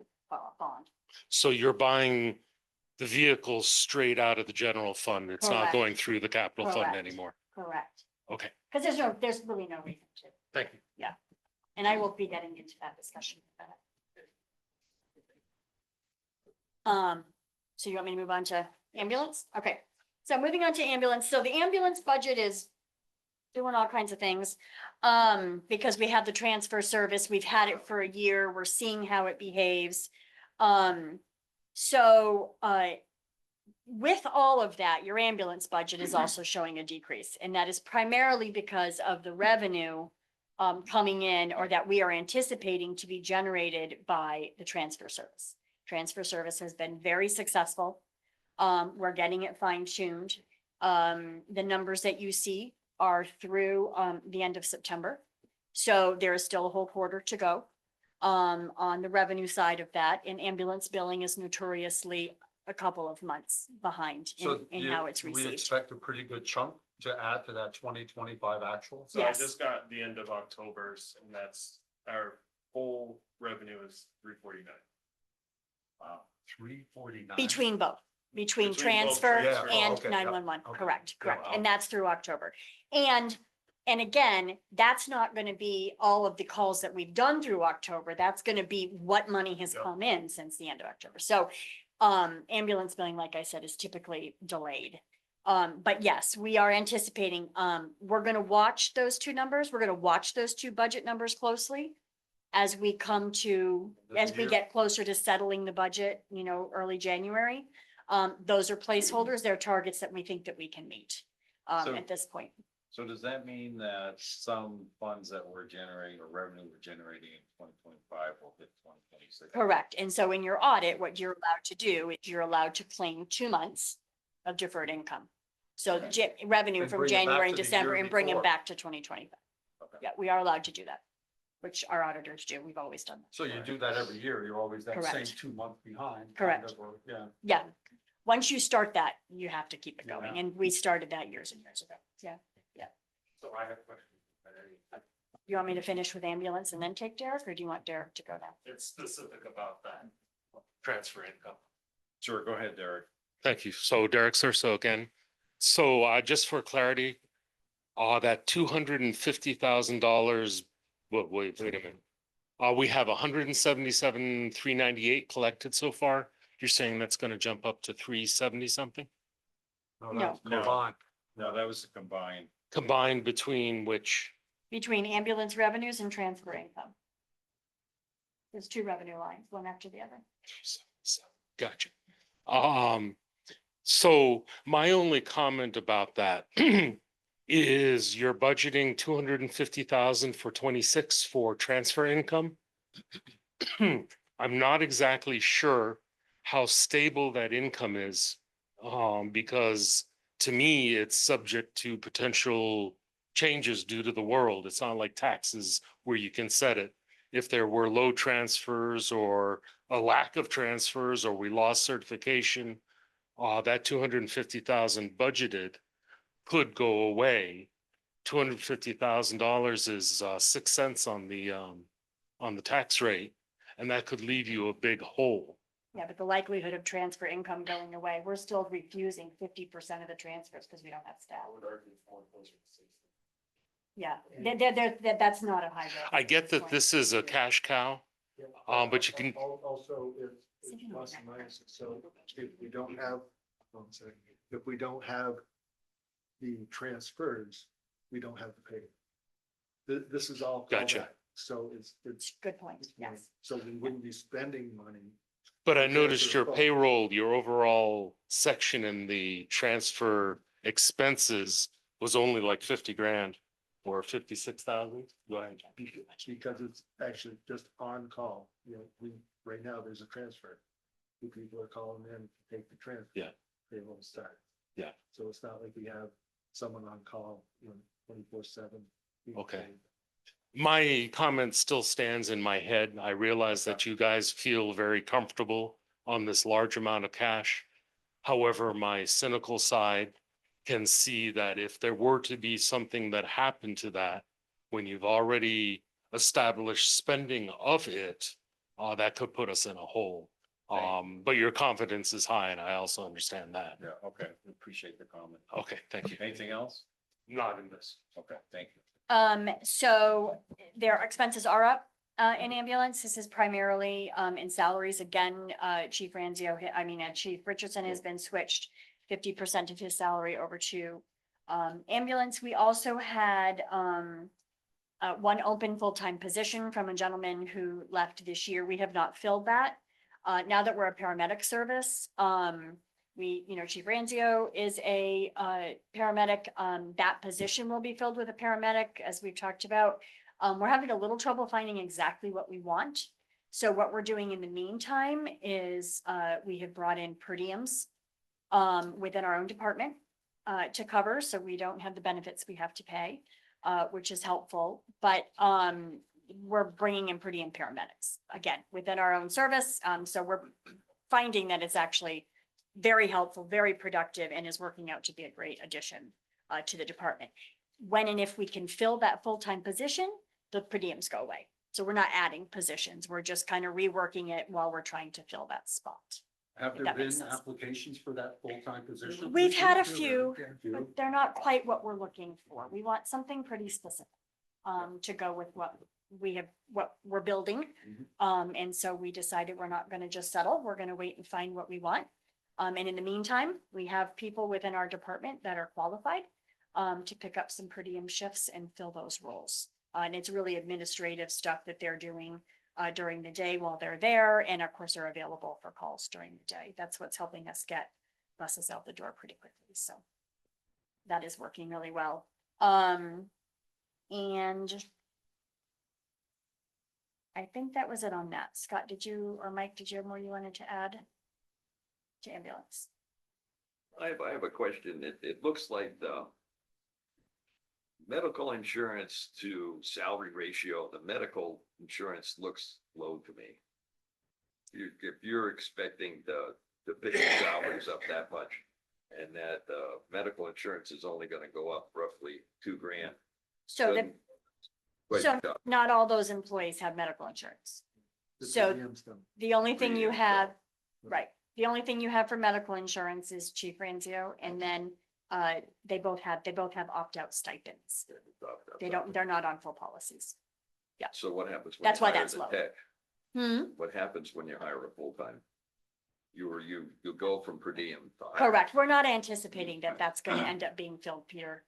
bond. So you're buying the vehicles straight out of the general fund. It's not Correct. going through the capital fund Correct. anymore. Correct. Okay, Because there's really no reason to. thank you. Yeah. And I will be getting into that discussion. So you want me to move on to ambulance? Okay, so moving on to ambulance. So the ambulance budget is doing all kinds of things. Because we have the transfer service, we've had it for a year, we're seeing how it behaves. With all of that, your ambulance budget is also showing a decrease, and that is primarily because of the revenue coming in, or that we are anticipating to be generated by the transfer service. Transfer service has been very successful. We're getting it fine tuned. The numbers that you see are through the end of September. So there is still a whole quarter to go on the revenue side of that, and ambulance billing is notoriously a couple of months behind in how it's We received. expect a pretty good chunk to add to that 2025 actual. So I Yes. just got the end of October's, and that's our whole revenue is 349. Wow, 349. Between both, between Between both transfer transfer. and Okay, yeah, 911, okay. correct, Yeah, correct, wow. and that's through October. And again, that's not gonna be all of the calls that we've done through October, that's gonna be what money has Yep. come in since the end of October. So ambulance billing, like I said, is typically delayed. But yes, we are anticipating, we're gonna watch those two numbers, we're gonna watch those two budget numbers closely as we come to, as we year. get closer to settling the budget, early January. Those are placeholders, they're targets that we think that we can meet, So- at this point. So does that mean that some funds that we're generating or revenue we're generating in 2025 will hit 2026? Correct. And so in your audit, what you're allowed to do is you're allowed to claim 2 months of deferred income. So revenue And from bring it back January and to the December year and bring it before. back to 2025. Okay. Yeah, we are allowed to do that, which our auditors do. We've always done that. So you do that every year, you're always that same Correct. 2 month behind. kind Correct. of, or- Yeah. Yeah. Once you start that, you have to keep it going. Yeah. And we started that years and years ago. Yeah. So I have a question. You want me to finish with ambulance and then take Derek, or do you want Derek to go now? It's specific about that transfer income. Sure, go ahead, Derek. Thank you. So Derek Surso again. So just for clarity, that $250,000, wait a minute. We have 177,398 collected so far. You're saying that's going to jump up to 370 something? No. that's combined. No, that was a combined. Combined between which, Between ambulance revenues and transfer income. There's 2 revenue lines, one after the other. gotcha. So my only comment about that is you're budgeting 250,000 for 26 for transfer income. I'm not exactly sure how stable that income is, because to me, it's subject to potential changes due to the world. It's not like taxes where you can set it. If there were low transfers or a lack of transfers, or we lost certification, that 250,000 budgeted could go away. $250,000 is 6 cents on the tax rate, and that could leave you a big hole. Yeah, but the likelihood of transfer income going away, we're still refusing 50% of the transfers because we don't have staff. Yeah, that's not a high risk. I get that this is a cash cow, but you can, Also, it's plus and minus, so if we don't have, one second, if we don't have the transfers, we don't have the pay. This is all. Gotcha. callback. So it's. Good point, yes. So we wouldn't be spending money. but I to noticed transfer your the funds. payroll, your overall section in the transfer expenses was only like 50 grand or 56,000. Go ahead. Because it's actually just on call, you know, right now, there's a transfer. Two people are calling in to take the transfer. Yeah. They won't start. Yeah. So it's not like we have someone on call, 24/7. Okay. My comment still stands in my head. I realize that you guys feel very comfortable on this large amount of cash. However, my cynical side can see that if there were to be something that happened to that, when you've already established spending of it, that could put us in a hole. But your confidence is high and I also understand that. Yeah, okay, appreciate the comment. Okay, thank you. Anything else? Not in this. Okay, thank you. So their expenses are up, in ambulance. This is primarily, in salaries. Again, Chief Ranzio, Chief Richardson has been switched 50% of his salary over to, ambulance. We also had, one open full-time position from a gentleman who left this year. We have not filled that. Now that we're a paramedic service, Chief Ranzio is a paramedic. That position will be filled with a paramedic, as we've talked about. We're having a little trouble finding exactly what we want. So what we're doing in the meantime is we have brought in per diems within our own department to cover, so we don't have the benefits we have to pay, which is helpful. But we're bringing in per diem paramedics, again, within our own service. So we're finding that it's actually very helpful, very productive, and is working out to be a great addition to the department. When and if we can fill that full-time position, the per diems go away. So we're not adding positions. We're just kind of reworking it while we're trying to fill that spot. Have there That been makes sense. applications for that full-time position? We've had a few, but they're not quite what we're looking for. We want something pretty specific to go with what we have, what we're building. And so we decided we're not going to just settle. We're going to wait and find what we want. And in the meantime, we have people within our department that are qualified to pick up some per diem shifts and fill those roles. And it's really administrative stuff that they're doing during the day while they're there. And of course, are available for calls during the day. That's what's helping us get buses out the door pretty quickly. So that is working really well. And I think that was it on that. Scott, did you, or Mike, did you have more you wanted to add to ambulance? I have a question. It looks like the medical insurance to salary ratio, the medical insurance looks low to me. If you're expecting the big salaries up that much, and that medical insurance is only gonna go up roughly $2,000. So the, doesn't quite so jump. not all those employees have medical insurance. So the only thing you have, right, the only thing you have for medical insurance is Chief Ranzio, and then they both have opt-out stipends. They're not on full policies. Yeah. So what happens? When That's you why hire that's the low. tech? What happens when you hire a full-time? You go from per diem. to hire. Correct. We're not anticipating that that's going to end up being filled, Peter.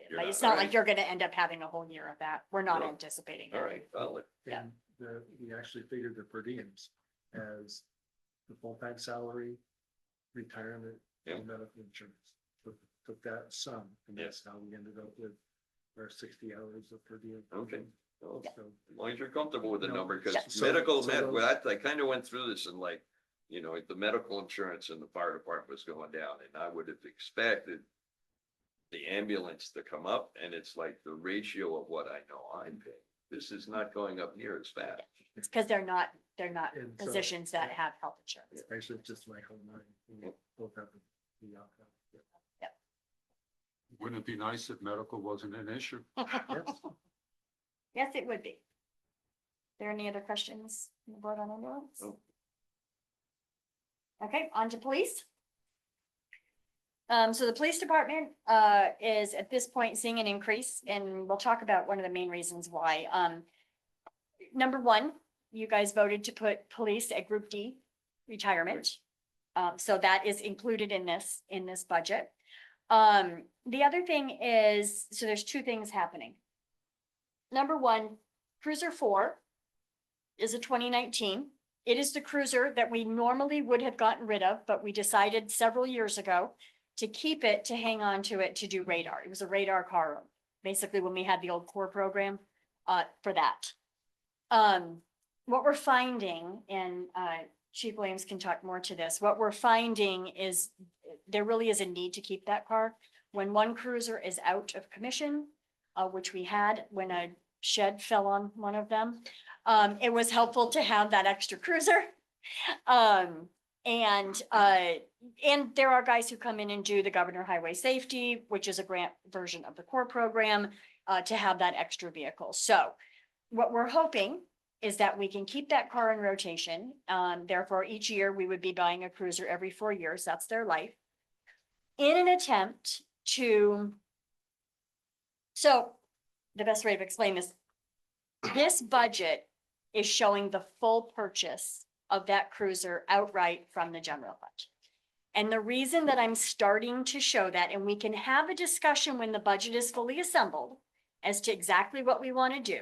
You're Like, not, it's not like alright. you're going to end up having a whole year of that. We're not No. anticipating All that. right, solid. Yeah. We actually figured the per diems as the full-time salary, retirement, and medical insurance. Took that sum, and that's how we ended up with our 60 hours of per diem. Okay. Well, So, as long as you're comfortable with the No. number, because Yeah. So I kind of went through this and like, the medical insurance in the fire department was going down, and I would have expected the ambulance to come up, and it's like the ratio of what I know I'm paying. This is not going up near as fast. It's because they're not And so- positions that have health insurance. Actually, it's just my whole mind. We both have the outcome. Wouldn't it be nice if medical wasn't an issue? Yes, it would be. There any other questions on the board on ambulance? Oh. Okay, on to police. So the police department, is at this point seeing an increase, and we'll talk about one of the main reasons why. Number one, you guys voted to put police at Group D retirement. So that is included in this budget. The other thing is, so there's two things happening. Number one, Cruiser 4 is a 2019. It is the cruiser that we normally would have gotten rid of, but we decided several years ago to keep it, to hang on to it, to do radar. It was a radar car, basically when we had the old core program, for that. What we're finding, and Chief Williams can talk more to this, what we're finding is there really is a need to keep that car. When one cruiser is out of commission, which we had when a shed fell on one of them, it was helpful to have that extra cruiser. And there are guys who come in and do the Governor Highway Safety, which is a grant version of the core program, to have that extra vehicle. So what we're hoping is that we can keep that car in rotation. Therefore, each year we would be buying a cruiser every 4 years. That's their life. In an attempt to, so the best way to explain this budget is showing the full purchase of that cruiser outright from the general fund. And the reason that I'm starting to show that, and we can have a discussion when the budget is fully assembled as to exactly what we want to do.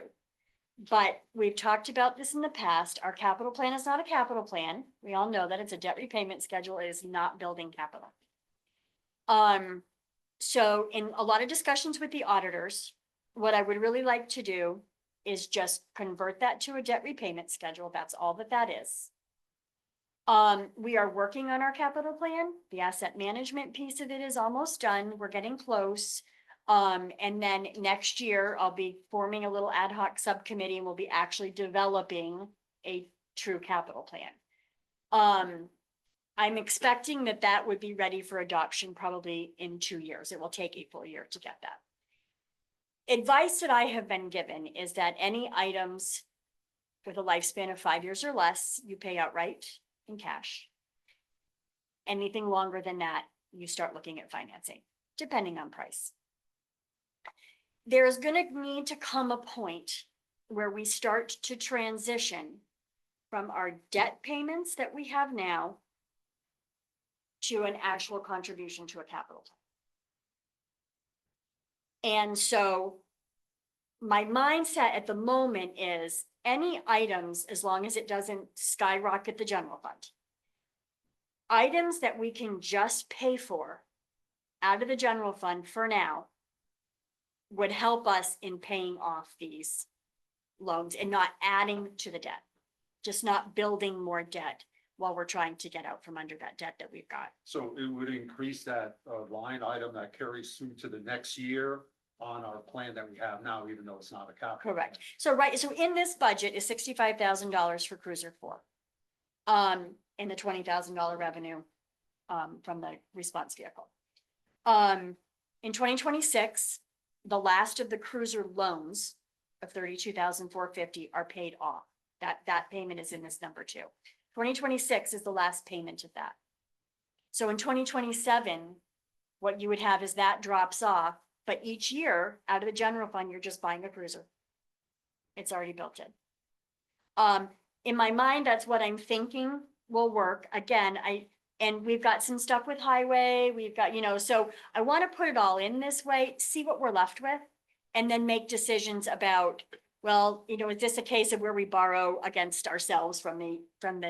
But we've talked about this in the past. Our capital plan is not a capital plan. We all know that it's a debt repayment schedule. It is not building capital. So in a lot of discussions with the auditors, what I would really like to do is just convert that to a debt repayment schedule. That's all that is. We are working on our capital plan. The asset management piece of it is almost done. We're getting close. And then next year I'll be forming a little ad hoc subcommittee and we'll be actually developing a true capital plan. I'm expecting that would be ready for adoption probably in 2 years. It will take a full year to get that. Advice that I have been given is that any items with a lifespan of 5 years or less, you pay outright in cash. Anything longer than that, you start looking at financing, depending on price. There's going to need to come a point where we start to transition from our debt payments that we have now to an actual contribution to a capital plan. And so my mindset at the moment is any items, as long as it doesn't skyrocket the general fund, items that we can just pay for out of the general fund for now would help us in paying off these loans and not adding to the debt, just not building more debt while we're trying to get out from under that debt that we've got. So it would increase that line item that carries through to the next year on our plan that we have now, even though it's not a capital. Correct. So so in this budget is $65,000 for Cruiser 4. And the $20,000 revenue from the response vehicle. In 2026, the last of the cruiser loans of $32,450 are paid off. That payment is in this number too. 2026 is the last payment of that. So in 2027, what you would have is that drops off, but each year out of the general fund, you're just buying a cruiser. It's already built in. In my mind, that's what I'm thinking will work. Again, and we've got some stuff with highway, we've got, so I want to put it all in this way, see what we're left with, and then make decisions about, well, is this a case of where we borrow against ourselves from the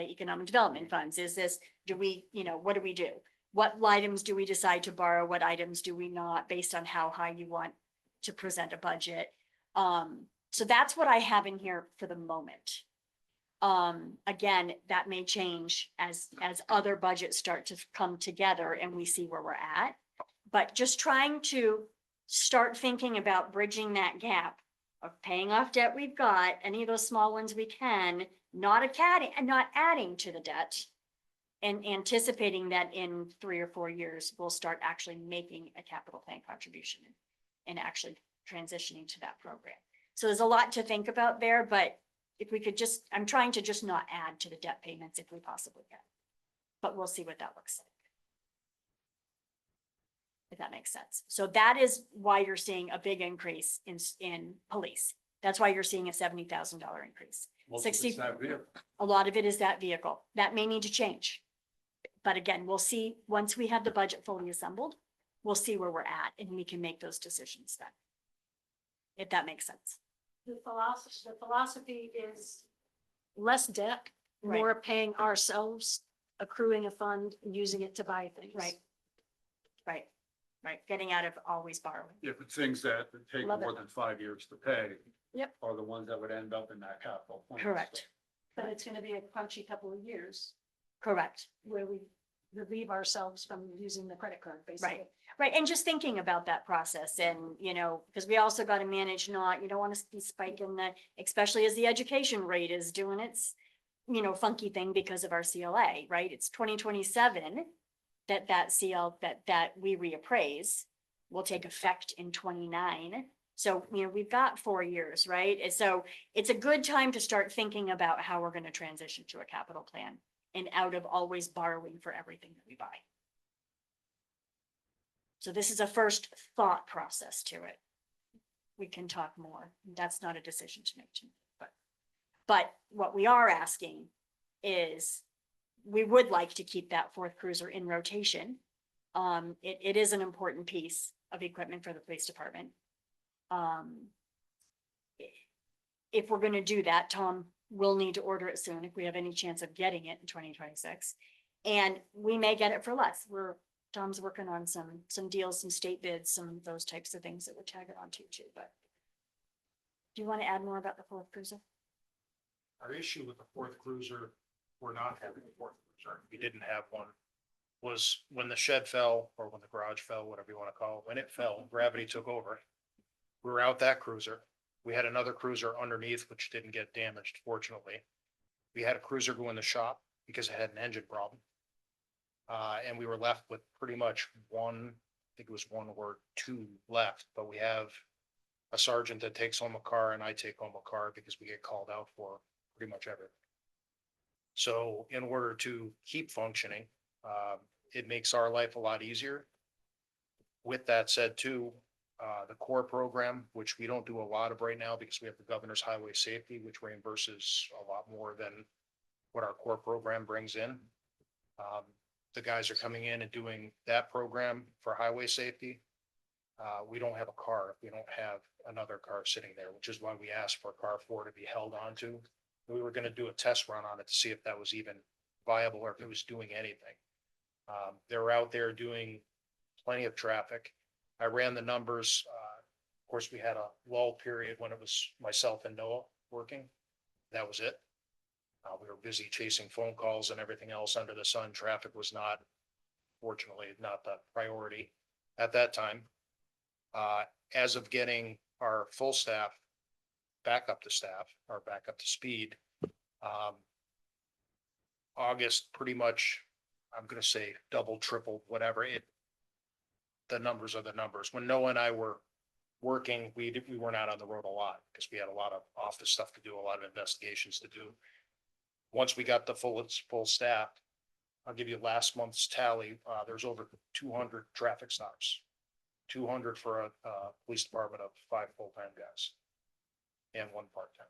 economic development funds? Is this, what do we do? What items do we decide to borrow? What items do we not, based on how high you want to present a budget? So that's what I have in here for the moment. Again, that may change as other budgets start to come together and we see where we're at. But just trying to start thinking about bridging that gap of paying off debt we've got, any of those small ones we can, not adding to the debt, and anticipating that in 3 or 4 years, we'll start actually making a capital plan contribution and actually transitioning to that program. So there's a lot to think about there, but if we could I'm trying to just not add to the debt payments if we possibly can. but we'll see what that looks like. If that makes sense. So that is why you're seeing a big increase in police. That's why you're seeing a $70,000 increase. Most of it's 60, that vehicle. a lot of it is that vehicle. That may need to change. But again, we'll see, once we have the budget fully assembled, we'll see where we're at and we can make those decisions then. If that makes sense. The philosophy is less debt, Right. more paying ourselves, accruing a fund, and using it to buy things. Right. Right, right. Getting out of always borrowing. Yeah, but things that take Love more it. than 5 years to pay. Yep. Are the ones that would end up in that capital. plan. Correct, But it's gonna be a punchy couple of years correct. where we relieve ourselves from using the credit card, basically. Right, and just thinking about that process and, you know, because we also got to manage you don't want to be spiking that, especially as the education rate is doing its, funky thing because of our CLA, right? It's 2027 that we reappraise will take effect in 29. So, we've got 4 years, right? And so it's a good time to start thinking about how we're going to transition to a capital plan and out of always borrowing for everything that we buy. So this is a first thought process to it. We can talk more. That's not a decision to make tonight, but what we are asking is we would like to keep that fourth cruiser in rotation. It is an important piece of equipment for the police department. If we're gonna do that, Tom will need to order it soon if we have any chance of getting it in 2026. And we may get it for less. Tom's working on some deals, some state bids, some of those types of things that would tag it on too, but. Do you want to add more about the fourth cruiser? Our issue with the fourth cruiser, we're not having a fourth cruiser. We didn't have one. Was when the shed fell or when the garage fell, whatever you want to call it, when it fell, gravity took over. We were out that cruiser. We had another cruiser underneath, which didn't get damaged, fortunately. We had a cruiser go in the shop because it had an engine problem. And we were left with pretty much one, I think it was one or two left, but we have a sergeant that takes home a car and I take home a car because we get called out for pretty much everything. So in order to keep functioning, it makes our life a lot easier. With that said too, the core program, which we don't do a lot of right now because we have the governor's highway safety, which reimburses a lot more than what our core program brings in. The guys are coming in and doing that program for highway safety. We don't have a car. We don't have another car sitting there, which is why we asked for car 4 to be held onto. We were going to do a test run on it to see if that was even viable or if it was doing anything. They're out there doing plenty of traffic. I ran the numbers. Of course, we had a lull period when it was myself and Noah working. That was it. We were busy chasing phone calls and everything else under the sun. Traffic was not, fortunately, not the priority at that time. As of getting our full staff back up to speed, August pretty much, I'm going to say double, tripled, whatever the numbers are the numbers. When Noah and I were working, we weren't out on the road a lot because we had a lot of office stuff to do, a lot of investigations to do. Once we got the full staff, I'll give you last month's tally. There's over 200 traffic stops, 200 for a police department of 5 full-time guys and 1 part-time.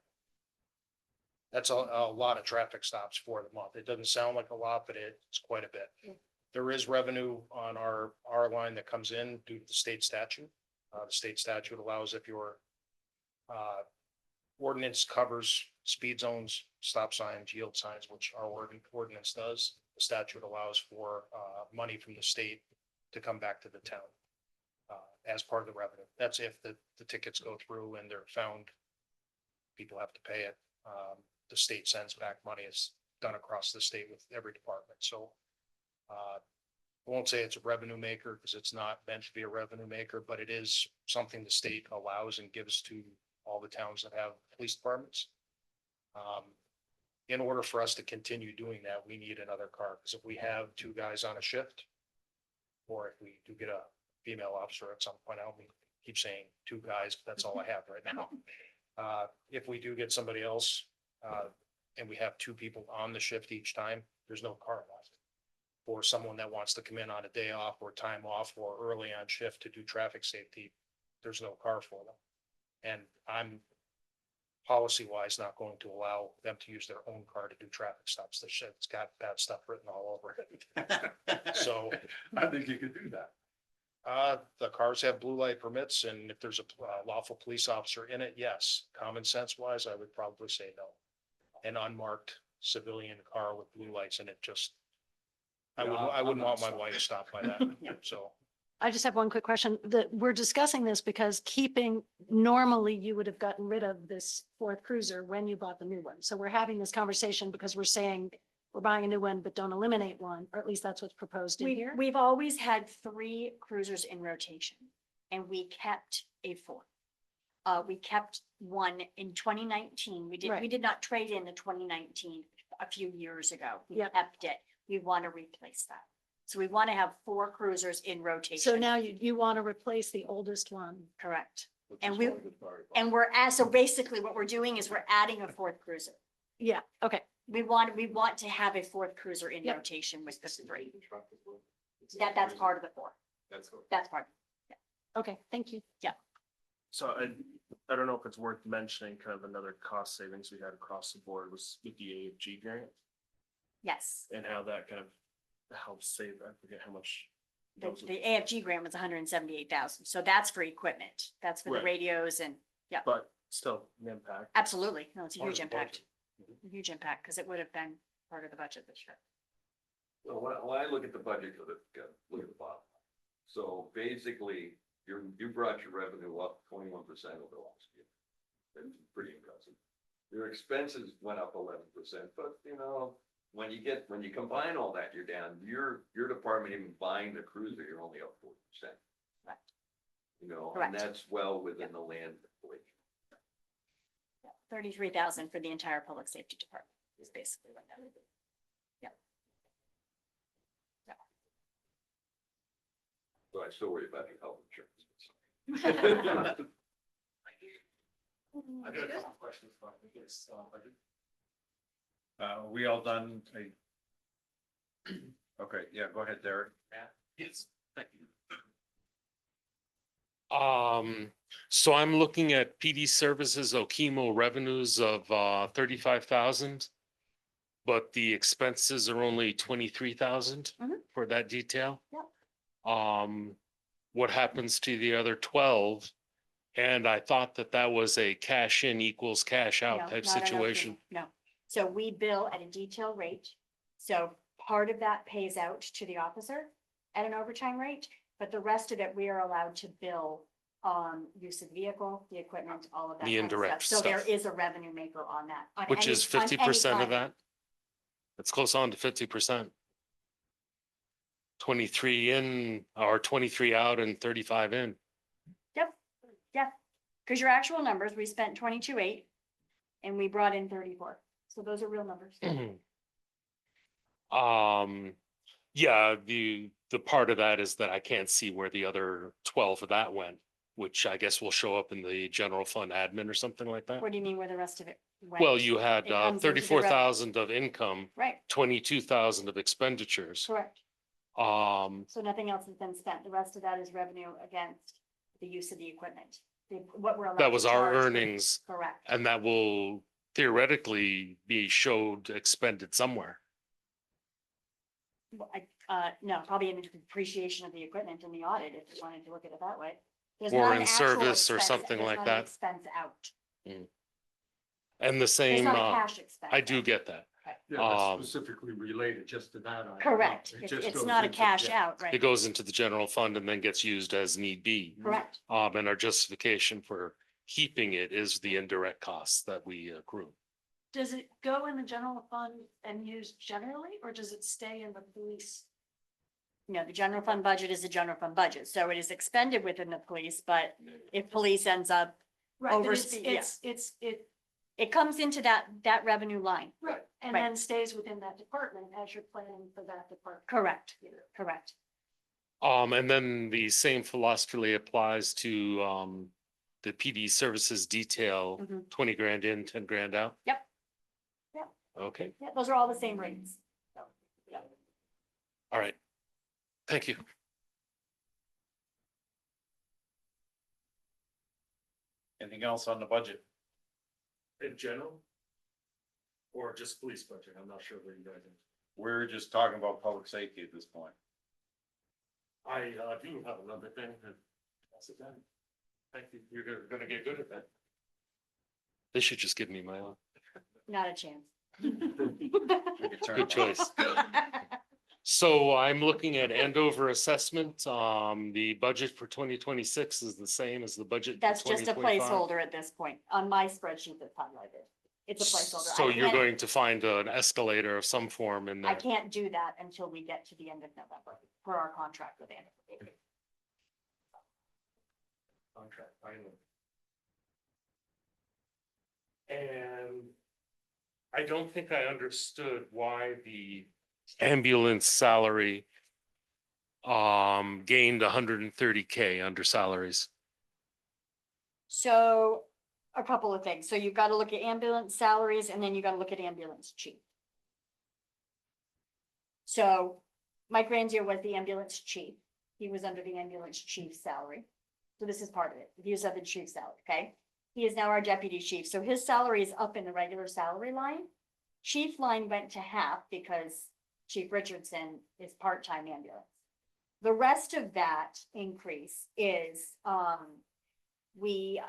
That's a lot of traffic stops for the month. It doesn't sound like a lot, but it's quite a bit. There is revenue on our line that comes in due to the state statute. The state statute allows if your ordinance covers speed zones, stop signs, yield signs, which our ordinance does. The statute allows for money from the state to come back to the town as part of the revenue. That's if the tickets go through and they're found, people have to pay it. The state sends back money. It's done across the state with every department. So I won't say it's a revenue maker because it's not meant to be a revenue maker, but it is something the state allows and gives to all the towns that have police departments. In order for us to continue doing that, we need another car because if we have 2 guys on a shift, or if we do get a female officer at some point, I don't keep saying 2 guys, but that's all I have right now. If we do get somebody else, and we have 2 people on the shift each time, there's no car left. for someone that wants to come in on a day off or time off or early on shift to do traffic safety, there's no car for them. And I'm policy wise not going to allow them to use their own car to do traffic stops. The shit's got bad stuff written all over it. So I think you could do that. the cars have blue light permits, and if there's a lawful police officer in it, yes. Common sense wise, I would probably say no. An unmarked civilian car with blue lights in it, just, I wouldn't want my wife stopped by that, so. I just have one quick question. We're discussing this because normally you would have gotten rid of this fourth cruiser when you bought the new one. So we're having this conversation because we're saying we're buying a new one, but don't eliminate one, or at least that's what's proposed in here. We've always had 3 cruisers in rotation, and we kept a 4th. We kept one in 2019. We Right. did not trade in the 2019 a few years ago. We Yep. kept it. We want to replace that. So we want to have 4 cruisers in rotation. So now you want to replace the oldest one. Correct. And so basically what we're doing is we're adding a 4th cruiser. Yeah, okay. We want to have a 4th cruiser in Yep. rotation with the 3. That's part of the 4. That's part. Okay, thank you. Yeah. So I don't know if it's worth mentioning, kind of another cost savings we had across the board was with the AFG grant Yes. and how that kind of helps save, I forget how much. The AFG grant was 178,000. So that's for equipment. That's for the Right. radios and, yeah, But still an impact. absolutely. No, it's a Part of huge the impact. budget. A huge impact because it would have been part of the budget this year. So when I look at the budget, look at the bottom. So basically, you brought your revenue up 21% over the last year. That's pretty impressive. Your expenses went up 11%, but when you combine all that, you're down, your department even buying the cruiser, you're only up 40%. Correct. And Correct. that's well within the land inflation. 33,000 for the entire public safety department is basically what that would be. Yeah. So I still worry about your health insurance. I got a couple questions about this. We all done? Okay, yeah, go ahead, Derek. Yes, thank you. So I'm looking at PD services, Okemo revenues of 35,000. But the expenses are only 23,000 Mhm. for that detail. Yep. What happens to the other 12? And I thought that was a cash in equals cash No, out type not on situation. Okemo, no. So we bill at a detail rate. So part of that pays out to the officer at an overtime rate, but the rest of it, we are allowed to bill use of vehicle, the equipment, all of that. The kind of stuff. indirect So there stuff. is a revenue maker on that. on Which any- is on any 50% of client. that. It's close on to 50%. 23 in or 23 out and 35 in. Yep, yeah, because your actual numbers, we spent 22.8 and we brought in 34. So those are real numbers. Yeah, the part of that is that I can't see where the other 12 of that went, which I guess will show up in the general fund admin or something like that. What do you mean where the rest of it went? Well, you had It comes into the 34,000 of income, Right, 22,000 of expenditures. correct. Um, So nothing else has been spent. The rest of that is revenue against the use of the equipment. What we're allowed that to was our charge. earnings, Correct. and that will theoretically be showed expended somewhere. Well, no, probably in the depreciation of the equipment and the audit, if you wanted to look at it that way. There's Or not an in actual service or expense- something there's like not an that. Expense out. And the There's same, not a cash expense. I do get that. Yeah, Um, that's specifically related just to that. item. Correct. It It's just it's goes not a into- cash yeah. out, right? It goes into the general fund and then gets used as need be. Correct. And our justification for keeping it is the indirect costs that we accrue. Does it go in the general fund and used generally, or does it stay in the police? No, the general fund budget is the general fund budget, so it is expended within the police, but if police ends up Right, but it's, overspe- yeah. it, it comes into that revenue line. right, and Right. then stays within that department as you're planning for that department. Correct, correct. And then the same philosophy applies to the PD services detail, Mhm. 20 grand in, 10 grand out. Yep. Yep. Okay. Yeah, those are all the same rates. So, yeah. All right. Thank you. Anything else on the budget? In general? Or just police budget? I'm not sure where you guys are. We're just talking about public safety at this point. I do have another thing. That's it then. Thank you. You're gonna get good at that. They should just give me my own. Not a chance. Good choice. So I'm looking at Andover assessment. The budget for 2026 is the same as the budget. for That's just a 2025. placeholder at this point on my spreadsheet that's highlighted. It's a placeholder. So I you're can't- going to find an escalator of some form in I there. can't do that until we get to the end of November for our contract with Andover. Contract, I know. And I don't think I understood why the ambulance salary gained 130K under salaries. So a couple of things. So you've got to look at ambulance salaries and then you got to look at ambulance chief. So Mike Ranzier was the ambulance chief. He was under the ambulance chief salary. So this is part of it. He was under the chief salary, okay? He is now our deputy chief. So his salary is up in the regular salary line. Chief line went to half because Chief Richardson is part-time ambulance. The rest of that increase is, the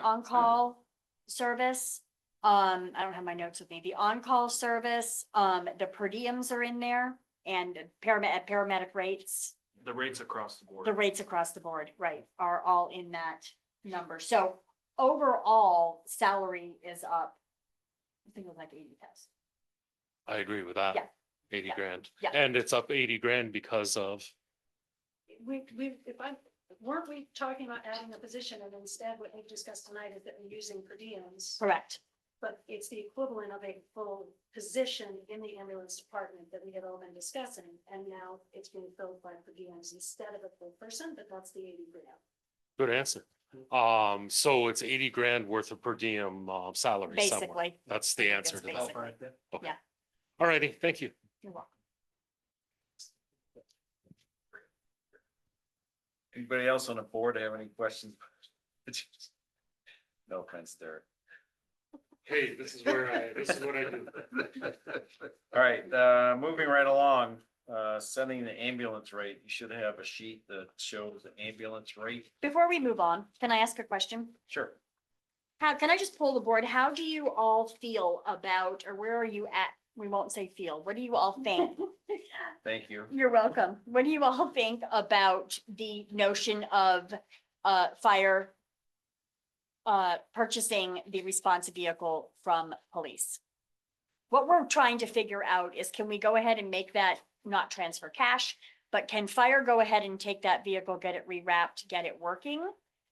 on-call service. I don't have my notes with me. The on-call service, the per diems are in there and paramedic rates. The rates across the board. The rates across the board, right, are all in that number. So overall, salary is up. I think it was like 80,000. I agree with that. Yeah. 80 Yeah. grand. Yeah. And it's up 80 grand because of, Weren't we talking about adding a position and instead what we've discussed tonight is that we're using per diems? Correct. But it's the equivalent of a full position in the ambulance department that we had all been discussing. And now it's being filled by per diems instead of a full person, but that's the 80 grand. good answer. So it's 80 grand worth of per diem salary somewhere. Basically. That's the answer That's to that. basically. Okay. Yeah. All righty, thank you. You're welcome. Anybody else on the board have any questions? No offense there. Hey, this is what I do. All right, moving right along, setting the ambulance rate, you should have a sheet that shows the ambulance rate. Before we move on, can I ask a question? Sure. How, can I just pull the board? How do you all feel about, or where are you at? We won't say feel. What do you all think? Thank you. You're welcome. What do you all think about the notion of fire purchasing the response vehicle from police? What we're trying to figure out is, can we go ahead and make that not transfer cash, but can fire go ahead and take that vehicle, get it rewrapped, get it working?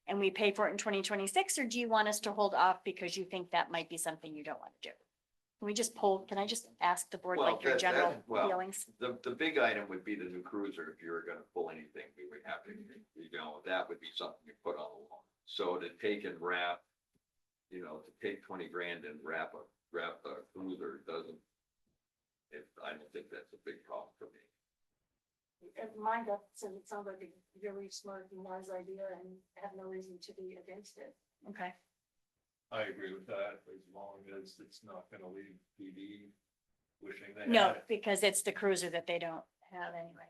And we pay for it in 2026, or do you want us to hold off because you think that might be something you don't want to do? Can we just pull, can I just ask the board Well, like your that- general well, feelings? The big item would be the new cruiser. If you were gonna pull anything, we would have to, that would be something you put on the loan. So to take and wrap, to take 20 grand and wrap a cruiser doesn't, I don't think that's a big problem for me. Mine doesn't, it sounds like a really smart and wise idea and have no reason to be against it. Okay. I agree with that, as long as it's not gonna leave PD wishing they No, had it. because it's the cruiser that they don't have anyway.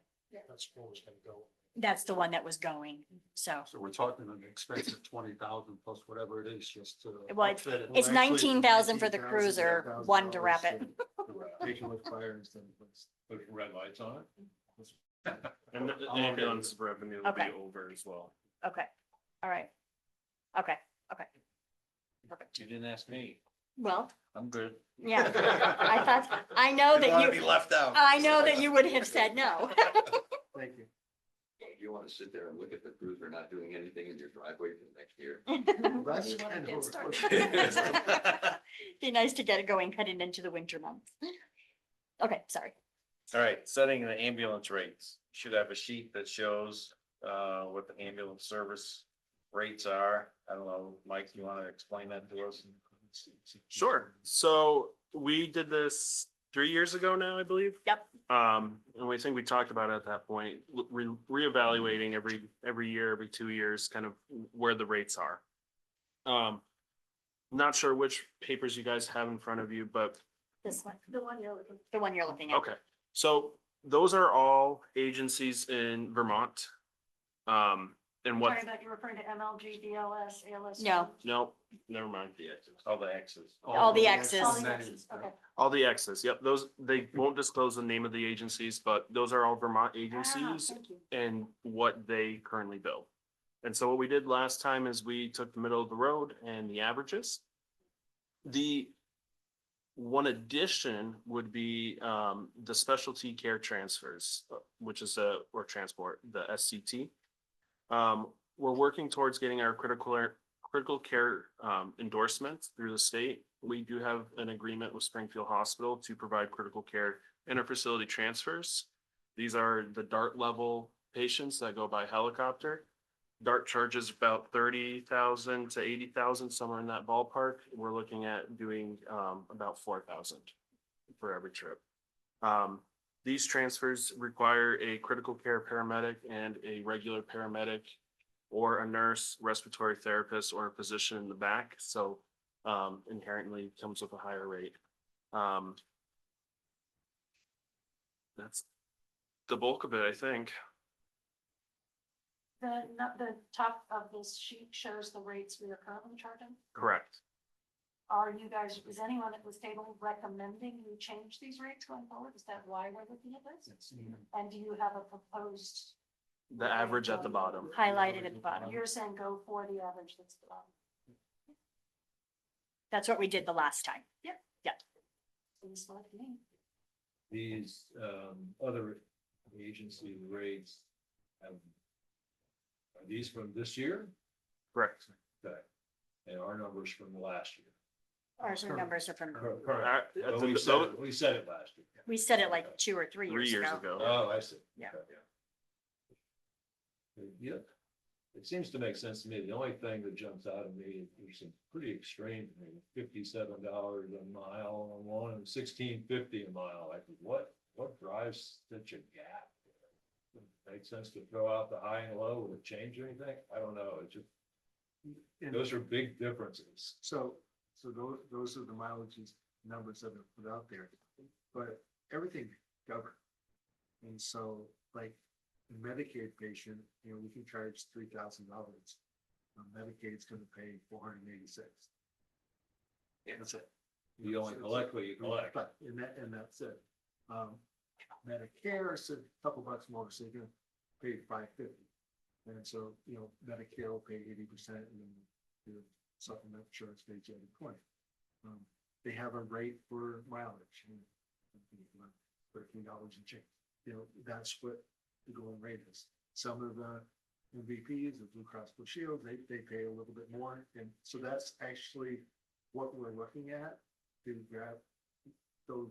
That's where it's gonna go. That's the one that was going, so. So we're talking an expensive 20,000 plus whatever it is just to. Well, outfit it. It's 19,000 for the cruiser, one to wrap it. Taking with fire instead of put red lights on it. And the ambulance revenue will be Okay. over as well. Okay, all right. Okay, okay. Perfect. You didn't ask me. Well, I'm good. yeah, I thought, I know Didn't wanna that be you, left out. I know that you would have said no. Thank you. You wanna sit there and look at the cruiser not doing anything in your driveway for the next year? That's You wanna kind get of started. Be nice to get it going, heading into the winter months. Okay, sorry. All right, setting the ambulance rates. Should have a sheet that shows what the ambulance service rates are. I don't know, Mike, you want to explain that to us? Sure. So we did this 3 years ago now, I believe. Yep. And we think we talked about it at that point, reevaluating every year, every 2 years, kind of where the rates are. Not sure which papers you guys have in front of you, but This one, the one you're looking at. okay. So those are all agencies in Vermont. And what, Sorry, but you're referring to MLG, BLS, ALS? No. no, never mind. All the X's. All the X's. All the X's, okay. All the X's, yep, those, they won't disclose the name of the agencies, but those are all Vermont agencies thank you. and what they currently bill. And so what we did last time is we took the middle of the road and the averages. The one addition would be the specialty care transfers, which is or transport, the SCT. We're working towards getting our critical care endorsements through the state. We do have an agreement with Springfield Hospital to provide critical care interfacility transfers. These are the DART level patients that go by helicopter. DART charges about 30,000 to 80,000, somewhere in that ballpark. We're looking at doing about 4,000 for every trip. These transfers require a critical care paramedic and a regular paramedic or a nurse, respiratory therapist, or a physician in the back. So inherently comes with a higher rate. That's the bulk of it, I think. The top of this sheet shows the rates we are currently charging. Correct. Are you guys, is anyone at this table recommending we change these rates going forward? Is that why we're looking at this? And do you have a proposed? The average at the bottom. Highlighted at the bottom. You're saying go for the average that's the bottom. That's what we did the last time. Yep. Yep. Seems like me. These other agency rates are these from this year? Correct. Okay. And our numbers from last year. Our numbers are from, Correct. Well, We said it last year. we said it like 2 or 3 years ago. Oh, I see. Yeah. Okay. Yeah, it seems to make sense to me. The only thing that jumps out at me is some pretty extreme, $57 a mile on one and $16.50 a mile. Like what drives such a gap? Makes sense to throw out the high and low. Would it change anything? I don't know. It just, those are big differences. So those are the mileages numbers that are put out there, but everything governed. And so like a Medicaid patient, we can charge $3,000. Medicaid's gonna pay $486. That's it. You only collect what you collect. But, and that's it. Medicare is a couple bucks more, so you're gonna pay $550. And so, Medicare will pay 80% and then the supplemental insurance pays the other 20. They have a rate for mileage, $13 and change. That's what the going rate is. Some of the MVPs, the Blue Cross Blue Shield, they pay a little bit more. And so that's actually what we're looking at to grab those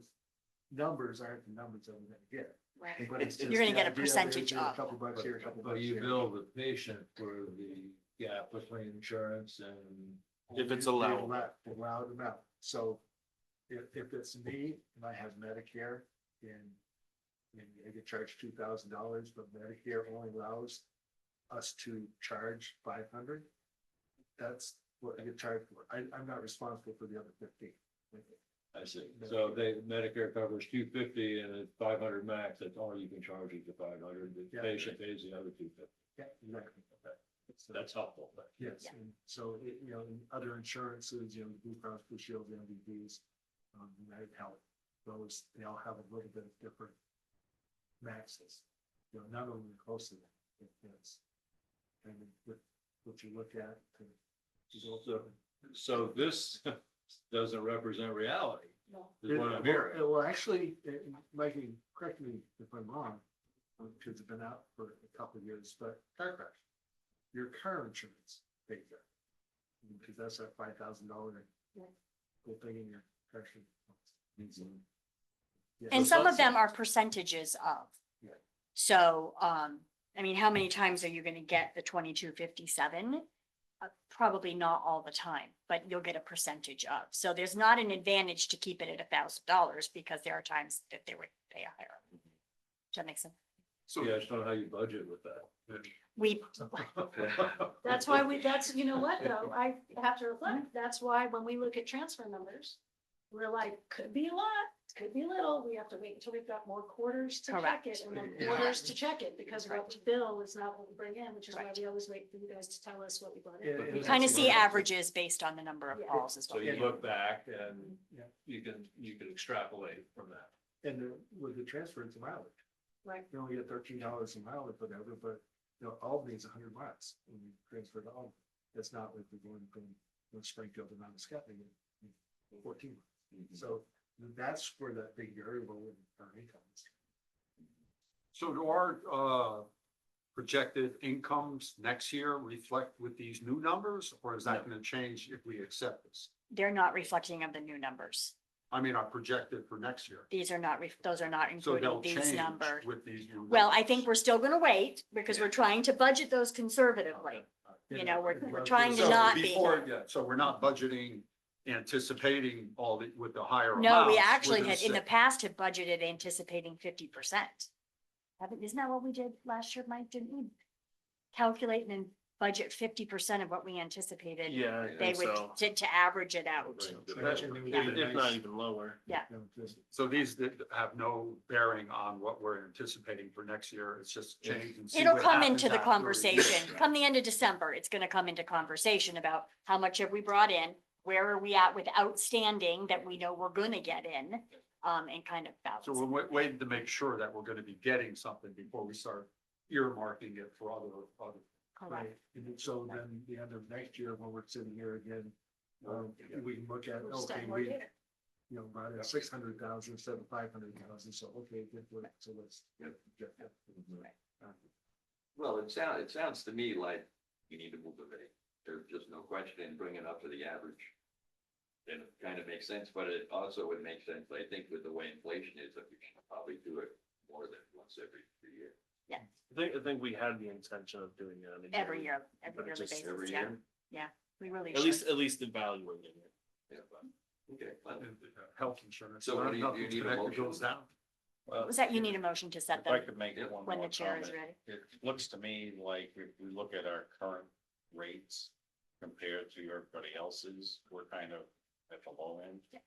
numbers aren't the numbers that we're gonna get. Right. But it's You're just gonna the get a idea that percentage there's a of. couple bucks here, a couple But bucks you here. bill the patient for the gap between insurance and. If it's They allowed. Allowed amount. So if it's me and I have Medicare and I get charged $2,000, but Medicare only allows us to charge 500. That's what I get charged for. I'm not responsible for the other 15. I see. So Medicare covers $250 and at 500 max, that's all you can charge is the 500. The patient pays the other $250. Yeah, exactly. Okay. So that's helpful. But Yes, and so, in other insurances, Blue Cross Blue Shield, the MVPs, United Health, those, they all have a little bit of different maxes. None of them are close to that. It's kind of what you look at. So this doesn't represent reality. No. Is what I'm hearing. Well, actually, Mikey, correct me if I'm wrong, because it's been out for a couple of years, but car crash, your car insurance pays that. Because that's a $5,000 whole thing in your car insurance. Yeah. And some of them are percentages of. Yeah. So, I mean, how many times are you gonna get the 2257? probably not all the time, but you'll get a percentage of. So there's not an advantage to keep it at $1,000 because there are times that they would pay higher. Does that make sense? So yeah, I just don't know how you budget with that. We, That's why that's, you know what, though, I have to reflect, that's why when we look at transfer numbers, we're like, could be a lot, could be little, we have to wait until we've got more quarters to check Correct. it, and then quarters to check it, because what we bill is not what we bring in, which is why we always wait for you guys to tell us what we brought in. we kind of see averages based on the number of Yeah. calls as So well. you look back and Yeah. you can extrapolate from that. And with the transfer, it's a mileage. Right. You only get $13 a mile or whatever, but Albany's 100 miles when you transfer to Albany. That's not like we're going from Springfield to Mount Scottney in 14 miles. So that's where that big variable in our incomes. So do our projected incomes next year reflect with these new numbers, or is that gonna change if we accept this? They're not reflecting of the new numbers. I mean, are projected for next year. These are not, those are not So including they'll these change numbers. with these new. Well, I numbers. think we're still gonna wait because we're trying to budget those conservatively. You know, we're trying to So not be. before, yeah, so we're not budgeting, anticipating all the, with the higher amounts. No, we actually we're had, gonna in the set- past, have budgeted anticipating 50%. Isn't that what we did last year, Mike? Didn't we calculate and budget 50% of what we anticipated? Yeah, I They think would, so. to average it out. If not even lower. Yeah. So these that have no bearing on what we're anticipating for next year, it's just change. And see It'll what come happens into the after a year. conversation. Come the end of December, it's gonna come into conversation about how much have we brought in? Where are we at with outstanding that we know we're gonna get in? And kind of balance. So we're waiting to make sure that we're gonna be getting something before we start earmarking it for other. Correct. Right, and so then the end of next year, when we're sitting here again, we can look at, We'll start okay, more we, data. brought in 600,000 instead of 500,000, so, okay, good, so let's. Well, it sounds to me like you need to move the rate. There's just no question in bringing it up to the average. And it kind of makes sense, but it also would make sense, I think, with the way inflation is, that we should probably do it more than once every 3 years. Yeah, I think we had the intention of doing it on a every yearly- year, every yearly just basis, every yeah, year? yeah, we really At should. least evaluating it. Yeah, but, okay, well, Health insurance. So what do you Nothing's need a connected, motion? goes down. Was that you need a motion to set If I them could make one when more the chair is comment. ready? It looks to me like if we look at our current rates compared to everybody else's, we're kind of at the low end. Yeah.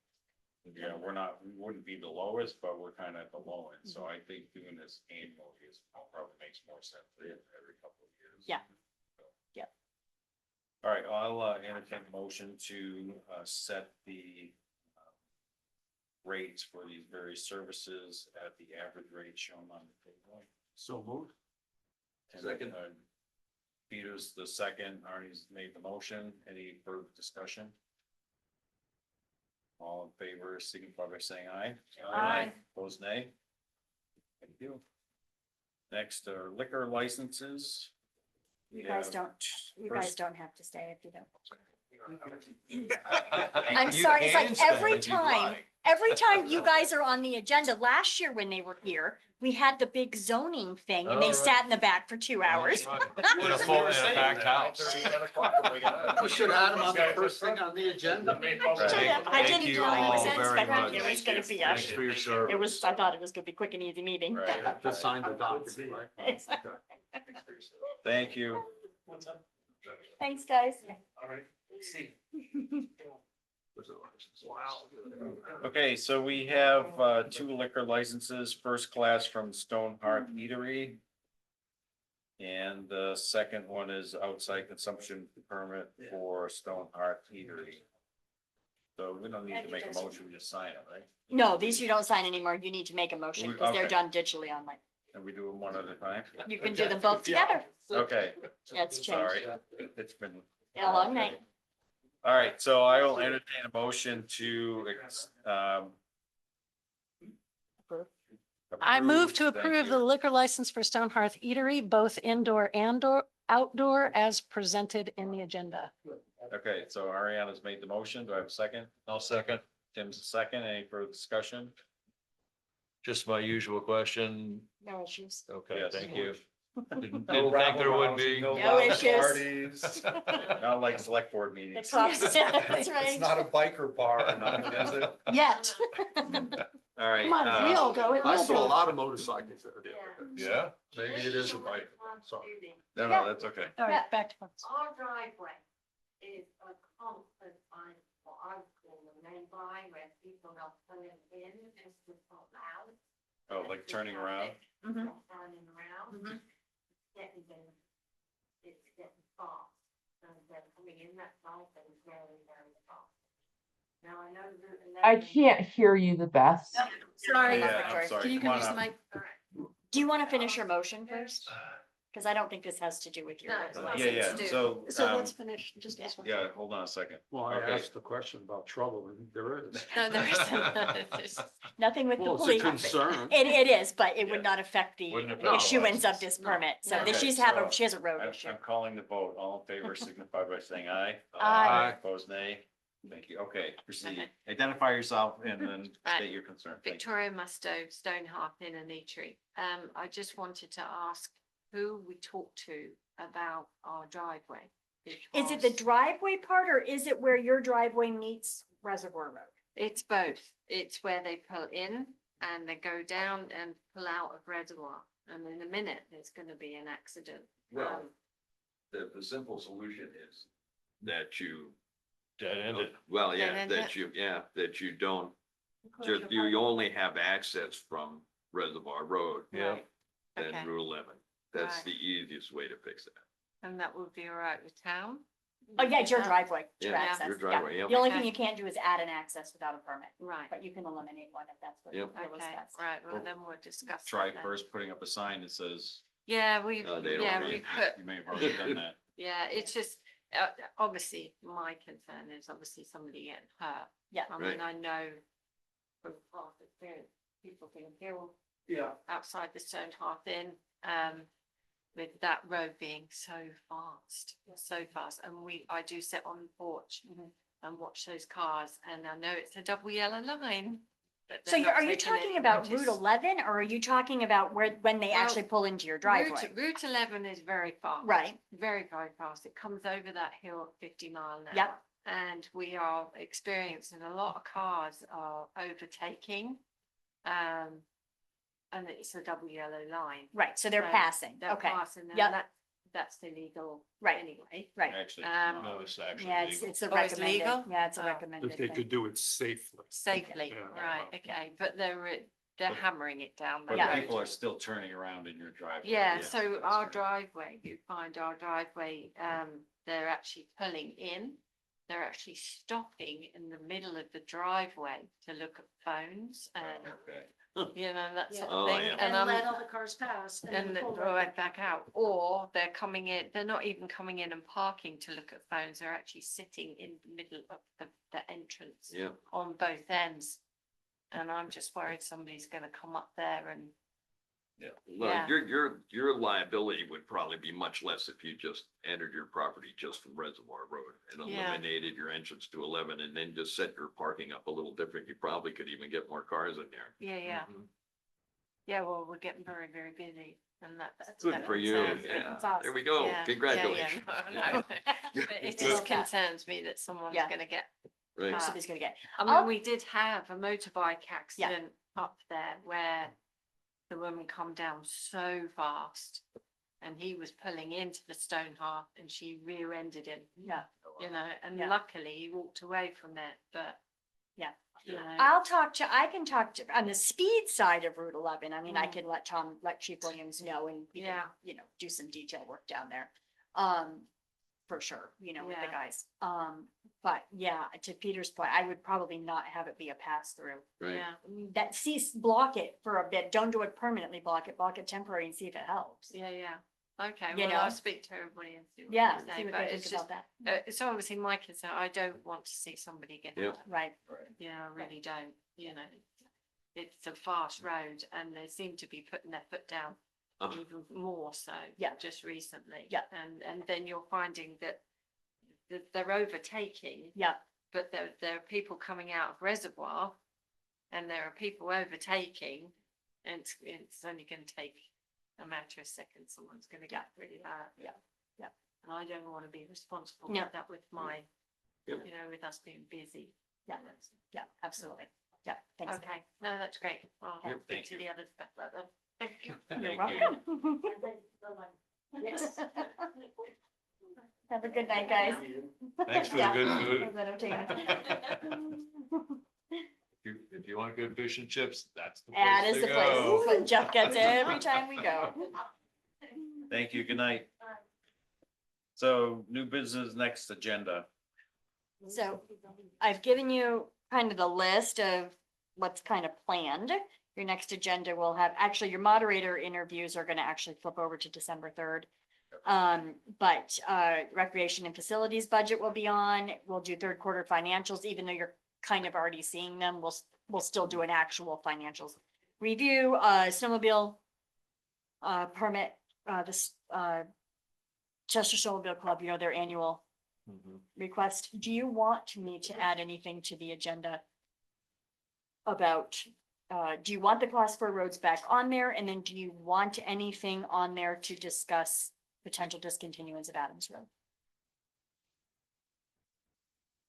We wouldn't be the lowest, but we're kind of at the low end. So I think doing this annually is probably makes more sense than every couple of years. Yeah. Yeah. All right, I'll entertain a motion to set the rates for these various services at the average rate shown on the table. So moved. And, Second. Peter's the second, Arnie's made the motion. Any further discussion? All in favor, signify by saying aye. Aye. Opposed, nay. Thank you. Next are liquor licenses. You We guys have don't, you first- guys don't have to stay if you don't. I'm sorry, it's like every time you guys are on the agenda, last year when they were here, we had the big zoning thing and they Oh, right. sat in the back for 2 hours. In a full, in a packed house. We should have had them on the first thing on the agenda. I Thank didn't you know it was all very expected, much. it was gonna be Thanks for your service. it was, I thought it was gonna be quick and easy meeting. Right. Just sign the document, right? Thank you. Thanks, guys. Okay, so we have two liquor licenses, first class from Stone Hearth Eatery. And the second one is outside consumption permit for Stone Hearth Eatery. So we don't need to make a motion, we just sign it, right? No, these you don't sign anymore, you need to make a motion, because they're Okay. done digitally online. And we do them one at a time? You can do them both together. Okay, That's sorry, changed. it's been. A long night. All right, so I will entertain a motion to I move to thank approve you. the liquor license for Stone Hearth Eatery, both indoor and outdoor as presented in the agenda. Okay, so Ariana's made the motion. Do I have a second? I'll second. Tim's the second. Any further discussion? Just my usual question. No issues. Okay, Yes. thank you. Didn't think there would be. No issues. Parties, not like select board The meetings. cops, that's It's right. not a biker bar or nothing, is it? Yet. All right. Come on, we'll go. It I will saw a be. lot of motorcycles there. the other day. Yeah, Maybe it is a bike, sorry. No, no, that's okay. All right, back to. Our driveway is a constant find for our school, the main line where people are pulling in, it's just not loud. Oh, like turning around? Mhm. Turning around. Mhm. It's getting fast, and then coming in that side, and it's very, very fast. Now, I know Route 11. I can't hear you the best. Sorry, Yeah, I'm Victoria. sorry. Can you Come come on use the up. mic? Do you want to finish your motion first? Because I don't think this has to do with your. No, it's not. Yeah, yeah, do. so, So let's finish just this one. yeah, hold on a second. Well, I Okay. asked the question about trouble and there is. No, there isn't. Nothing with the Well, it's a police. concern. It is, but it would not affect the Wouldn't affect the issuance of license. this permit. So No. that Okay, she so has a road issue. I'm calling the vote. All in favor signify by saying aye. Aye. Opposed, nay. Thank you. Okay, proceed. Identify yourself and then Right. state your concern. Thank you. Victoria Musto, Stonehearth in Anitri. I just wanted to ask who we talked to about our driveway. Is it the because driveway part or is it where your driveway meets Reservoir Road? It's both. It's where they pull in and they go down and pull out of Reservoir. And in a minute, there's gonna be an accident. Well, the simple solution is that you, dead ended. well, yeah, Dead-end that you, that you don't, just, you only have access from Reservoir Road Yeah. and Okay. Route 11. That's Right. the easiest way to fix that. And that would be all right with town? Oh, yeah, it's your That- driveway to Yeah, access. your Yeah. driveway, yep. The only thing Okay. you can't do is add an access without a permit, Right, but you can eliminate one if that's what. Yep. feels okay, best. right, well, then we'll discuss. Try that then. first putting up a sign that says, Yeah, we, They don't yeah, read. we put, you may have already done that. yeah, it's just, obviously, my concern is obviously somebody getting hurt. Yeah. I mean, I know from past experience, people being killed Yeah. outside the Stone Hearth Inn, with that road being so fast, and I do sit on the porch and watch those cars, and I know it's a double yellow line. but So they're not are you taking any talking about Route notice. 11 or are you talking about when they Well, actually pull into your driveway? Route 11 is very fast. Right. Very, very fast. It comes over that hill at 50 mile an hour. Yep. And we are experiencing a lot of cars are overtaking. And it's a double yellow line. Right, so they're So passing. They're Okay. passing, and Yep. that's illegal. Right. Anyway. Right. Actually, No, it's actually Yeah, it's legal. it's a Oh, it's recommended. legal? Yeah, it's a Oh. recommended If they thing. could do it safely. Safely, Yeah. right, okay, but they're hammering it down the But Yeah. road. people are still turning around in your driveway. Yeah, so our driveway, you find our driveway, they're actually pulling in. They're actually stopping in the middle of the driveway to look at phones and, Okay. you know, that sort Oh, of thing. yeah. And And let I'm, all the cars pass. and then they pull go right back out, or they're coming in, they're not even coming in and parking to look at phones. They're actually sitting in the middle of the entrance Yeah. on both ends. And I'm just worried somebody's gonna come up there and, Yeah. Yeah. Well, your liability would probably be much less if you just entered your property just from Reservoir Road and Yeah. eliminated your entrance to 11 and then just set your parking up a little different. You probably could even get more cars in there. yeah. Yeah, well, we're getting very, very busy and that's. Good for you. concerns me. Yeah. There we go. Yeah, Congratulations. yeah, no, But it just concerns me that someone's Yeah. gonna get. Right. Somebody's gonna get. I mean, we did have a motorbike accident up there where the woman come down so fast and he was pulling into the Stone Hearth and she rear-ended him. Yeah. You know, and Yeah. luckily he walked away from it, but. Yeah. You know, I can talk to, on the speed side of Route 11, I mean, I can let Chief Williams know and we can, Yeah. do some detail work down there. For sure, with the Yeah. guys. But yeah, to Peter's point, I would probably not have it be a pass through. Right. yeah, Block it for a bit, don't do it permanently, block it temporary and see if it helps. yeah. Okay, You well, know? I'll speak to everybody and see what Yeah, they say, see what but they it's think just, about that. it's obviously my concern. I don't want to see somebody get Yep. hurt. Right, Yeah, I really don't, it's a fast road and they seem to be putting their foot down Uh-huh. even more so. Yeah. Just recently. Yeah. And then you're finding that they're overtaking, yeah, but there are people coming out of Reservoir and there are people overtaking and it's only gonna take a matter of seconds, someone's gonna Yeah. get really hurt. Yeah. Yeah. And I don't want to be responsible No. for that with my, Yep. you know, with us being busy. Yeah. Yeah, absolutely. Yeah, thanks. Okay, no, that's great. I'll Yep, speak thank to you. the others about that. Thank you. You're Thank you. welcome. Yes. Have a good night, guys. Thanks for the Yeah, good it food. was entertaining. If you want good fish and chips, that's the That place is to the place. This go. is what Jeff gets every time we go. Thank you. Good night. So new business, next agenda. So I've given you kind of the list of what's kind of planned. Your next agenda will have, actually, your moderator interviews are gonna actually flip over to December 3rd. But recreation and facilities budget will be on. We'll do third quarter financials, even though you're kind of already seeing them. We'll still do an actual financials review, snowmobile permit, this Chester Snowmobile Club, you know, their annual request. Do you want me to add anything to the agenda about, do you want the class 4 roads back on there? And then do you want anything on there to discuss potential discontinuance of Adams Road?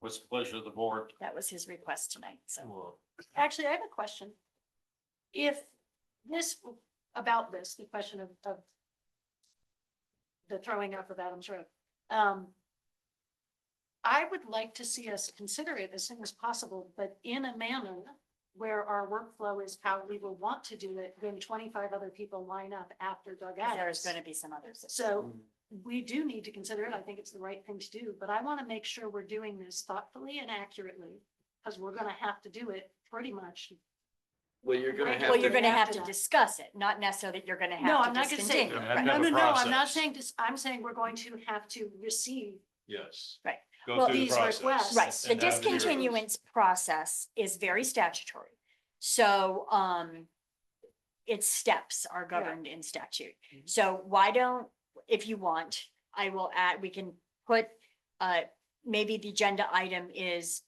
What's the pleasure of the board? That was his request tonight, so. Well, Actually, I have a question. If this, about this, the question of the throwing up of Adams Road, I would like to see us consider it as soon as possible, but in a manner where our workflow is how we will want to do it when 25 other people line up after Doug There's Adams. gonna be some others. So we do need to consider it. I think it's the right thing to do, but I want to make sure we're doing this thoughtfully and accurately, because we're gonna have to do it pretty much. Well, you're gonna have Well, you're to, gonna have After to that. discuss it, not necessarily that you're gonna No, have I'm to not gonna say, discontinue. You're gonna have Right. to no, have a no, no, I'm not process. saying this, I'm saying we're going to have to receive yes. Right. Go Well, through the these process. requests. Right, the and have the hearings. discontinuance process is very statutory. So, its steps are governed in statute. So why don't, if you want, I will add, we can put, maybe the agenda item is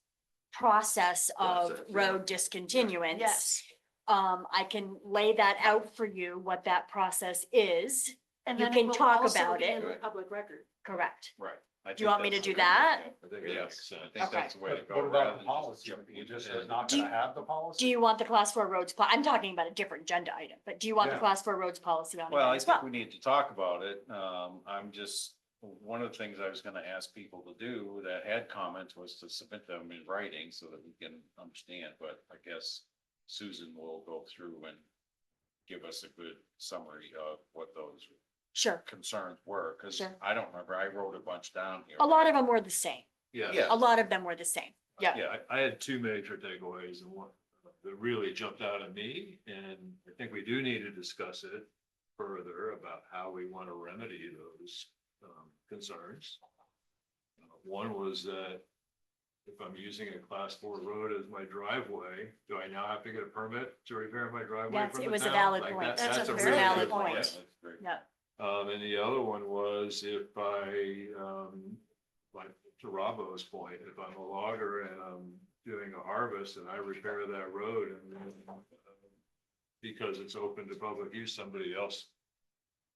process of Process, yeah. road discontinuance. Yes. I can lay that out for you, what that process is. And You then can it will talk also about be it. in the public record. Correct. Right. I Do you think want me to that's do the- that? I think that Yes, makes sense. I think that's the way to But go. what rather about than the just policy? jumping You into just it. not Do you- gonna have the policy? Do you want the class 4 roads, I'm talking about a different agenda item, but do you want the Yeah. class 4 roads policy on Well, there I as think well? we need to talk about it. I'm just, one of the things I was gonna ask people to do that had comments was to submit them in writing so that we can understand, but I guess Susan will go through and give us a good summary of what those Sure. concerns were, cause Sure. I don't remember, I wrote a bunch down here. A lot of them were the same. Yeah. A lot of them were the same. Yeah. Yeah, I had two major takeaways and one that really jumped out at me, and I think we do need to discuss it further about how we want to remedy those concerns. One was that if I'm using a class 4 road as my driveway, do I now have to get a permit to repair my driveway Yes, from it the was a town? valid Like point. That's a really very valid good point. That's great. Yeah. And the other one was if I, like to Robbo's point, if I'm a logger and I'm doing a harvest and I repair that road and then because it's open to public use, somebody else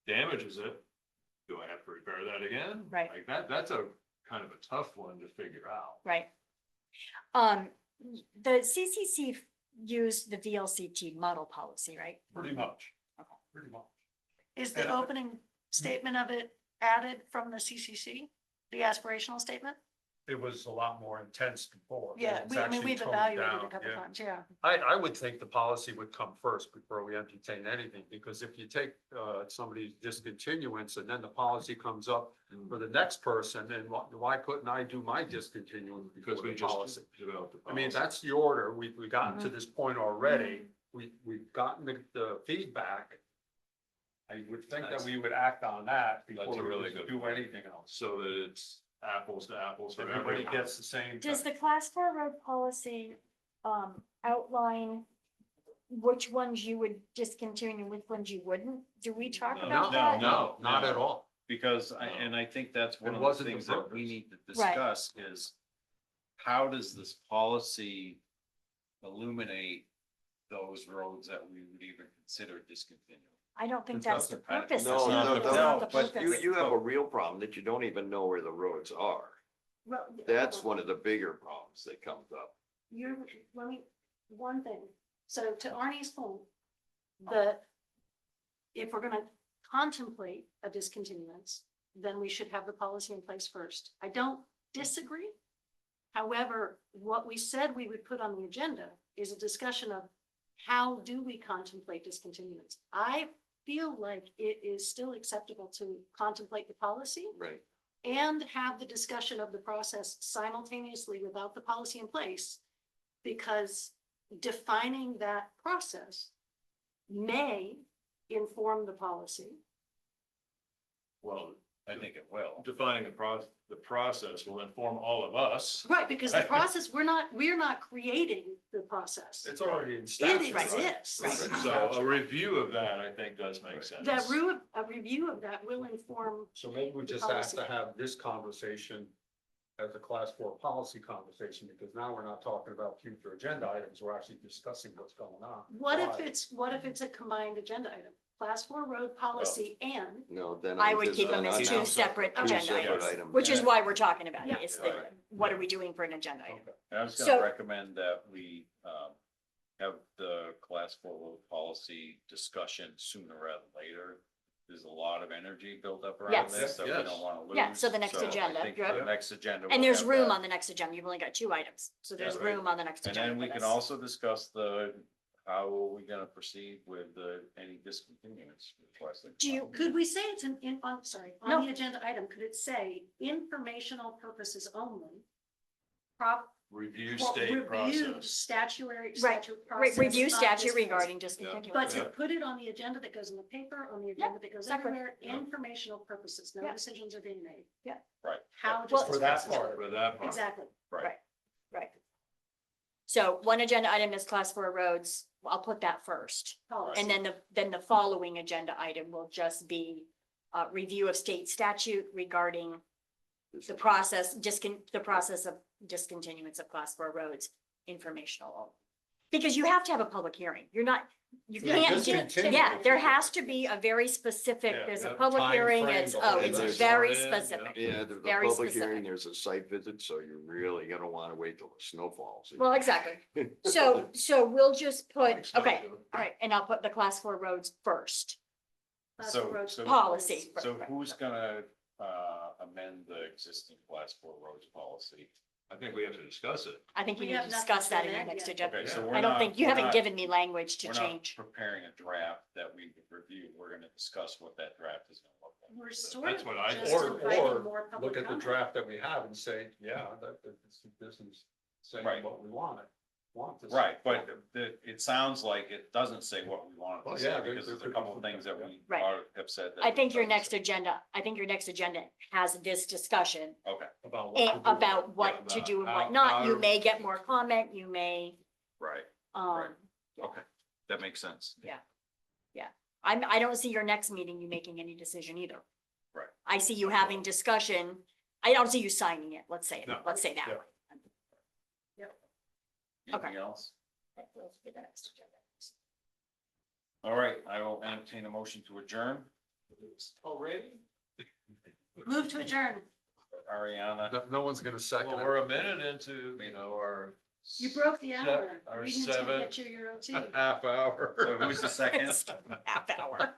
damages it, do I have to repair that again? Right. Like that's a kind of a tough one to figure out. Right. The CCC used the VLCT model policy, right? Pretty much. Okay. Pretty much. Is the opening statement of it added from the CCC, the aspirational statement? It was a lot more intense before. Yeah, It's I mean, actually we've toned evaluated down, a couple yeah. times, yeah. I would think the policy would come first before we entertain anything, because if you take, somebody's discontinuance and then the policy comes up for the next person, then why couldn't I do my discontinuance Because before we the just policy? developed the I mean, policy. that's the order. We've gotten to this point already. We've gotten the feedback. I would think that That's- we would act on that That's before a we really would good do point. anything else. So that it's apples to apples for Everybody everyone. gets the same. Does the class 4 road policy, outline which ones you would discontinue and which ones you wouldn't? Do we talk No, about no, that? No, not at all. Because and I think that's one It of the wasn't the things that we purpose. need to discuss is how does this policy illuminate those roads that we would even consider discontinued? I don't think It that's the doesn't matter. purpose. No, That's no, not the but purpose. you have a real problem that you don't even know where the roads are. Well, That's one of the bigger problems that comes up. You're, let me, one thing, so to Arnie's point, the, if we're gonna contemplate a discontinuance, then we should have the policy in place first. I don't disagree. However, what we said we would put on the agenda is a discussion of how do we contemplate discontinuance? I feel like it is still acceptable to contemplate the policy Right. and have the discussion of the process simultaneously without the policy in place, because defining that process may inform the policy. Well, I think it will. Defining the process will inform all of us. Right, because the process, we're not creating the process. It's already in It statute. exists. So a review of that, I think, does make sense. A review of that will inform. So maybe we just have to have this conversation as a class 4 policy conversation, because now we're not talking about future agenda items, we're actually discussing what's going on. What if it's a combined agenda item? Class 4 road policy and. No, then. I I'm would just- keep them then as I'm two out. separate Two agenda separate items, which is why we're talking about it. It's the, Right. what are we doing for an agenda item? And I was So- gonna recommend that we, have the class 4 road policy discussion sooner rather than later. There's a lot of energy built up around Yes. this that we Yes. don't wanna lose. Yeah, so the next I agenda, think yep. the next agenda. And we'll there's have room that. on the next agenda. You've only got 2 items, so there's Yeah, right. room on the next And agenda. then we for can this. also discuss how are we gonna proceed with any discontinuance requests. that Do you, come up. could we say it's I'm sorry, No. on the agenda item, could it say informational purposes only? Review Well, state review process. statute Review process on statute this regarding list. discontinuance. But to put it on the agenda that goes in the paper, on the agenda that goes exactly. everywhere, informational purposes, no Yeah. decisions are being made. Yeah. Right. How Well, does For this that process part. work? For that part. Exactly. Right. Right. So one agenda item is class 4 roads. I'll put that first. Policy. And then the following agenda item will just be review of state statute regarding the process of discontinuance of class 4 roads, informational only. Because you have to have a public hearing. You Yeah, can't, discontinuance. there has to be a very specific, Yeah, there's a yeah. public Time hearing, frame, it's, the whole it's thing. very Yeah. specific. Yeah, the Very public specific. hearing, there's a site visit, so you're really gonna wanna wait till the snow falls. Well, exactly. So we'll just put, okay, all right, and I'll put the class 4 roads first. Class So- 4 roads so- Policy. So who's gonna, amend the existing class 4 roads policy? I think we have to discuss it. I think you We need to have nothing discuss that to in your add next yet. agenda. Okay, so I don't think, you haven't not- given me language to we're not change. Preparing a draft that we would review. We're gonna discuss what that draft is gonna look like. We're sort That's of what I just think. inviting Or more public look at the comment. draft that we have and say, yeah, this is saying Right. what we want to say. Right, but it sounds like it doesn't say what we want it Well, to say, yeah, because there's a couple of things that we Right. have said. that I think it your doesn't next say. agenda has this discussion Okay, About what to do. about what to do and what not. You may get more comment, you may, right, um, okay, that makes sense. I don't see your next meeting, you making any decision either. Right. I see you having discussion. I don't see you signing it, let's say, No. let's say that. Yeah. way. Anything else? All right, I will entertain a motion to adjourn. Already? Move to adjourn. Ariana, No one's gonna second Well, it. we're a minute into, our. You broke the se- hour. Our We didn't seven, get your OT. Half hour. so who's the second? Half hour.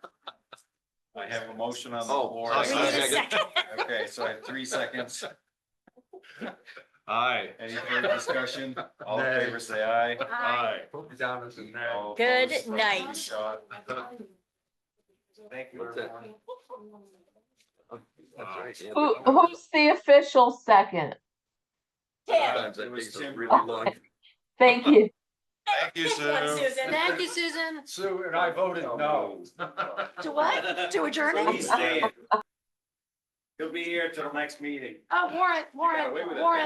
I have a motion on the Oh, floor. I'll We need a second. second. Okay, so I have 3 seconds. aye. Any further discussion? All in Nay. favor, say aye. Aye. Put me down as a nay. All Good opposed, night. shot. Thank you, What's that? everyone. That's right, yeah, Who's the official second? Sometimes It that was takes a Tim. really long. Thank you. Thank you, Sue. Thank you, Susan. Sue and I voted no. To what? To adjourning? He's staying. He'll be here till next meeting. Oh, Warrant, away with it, Warrant.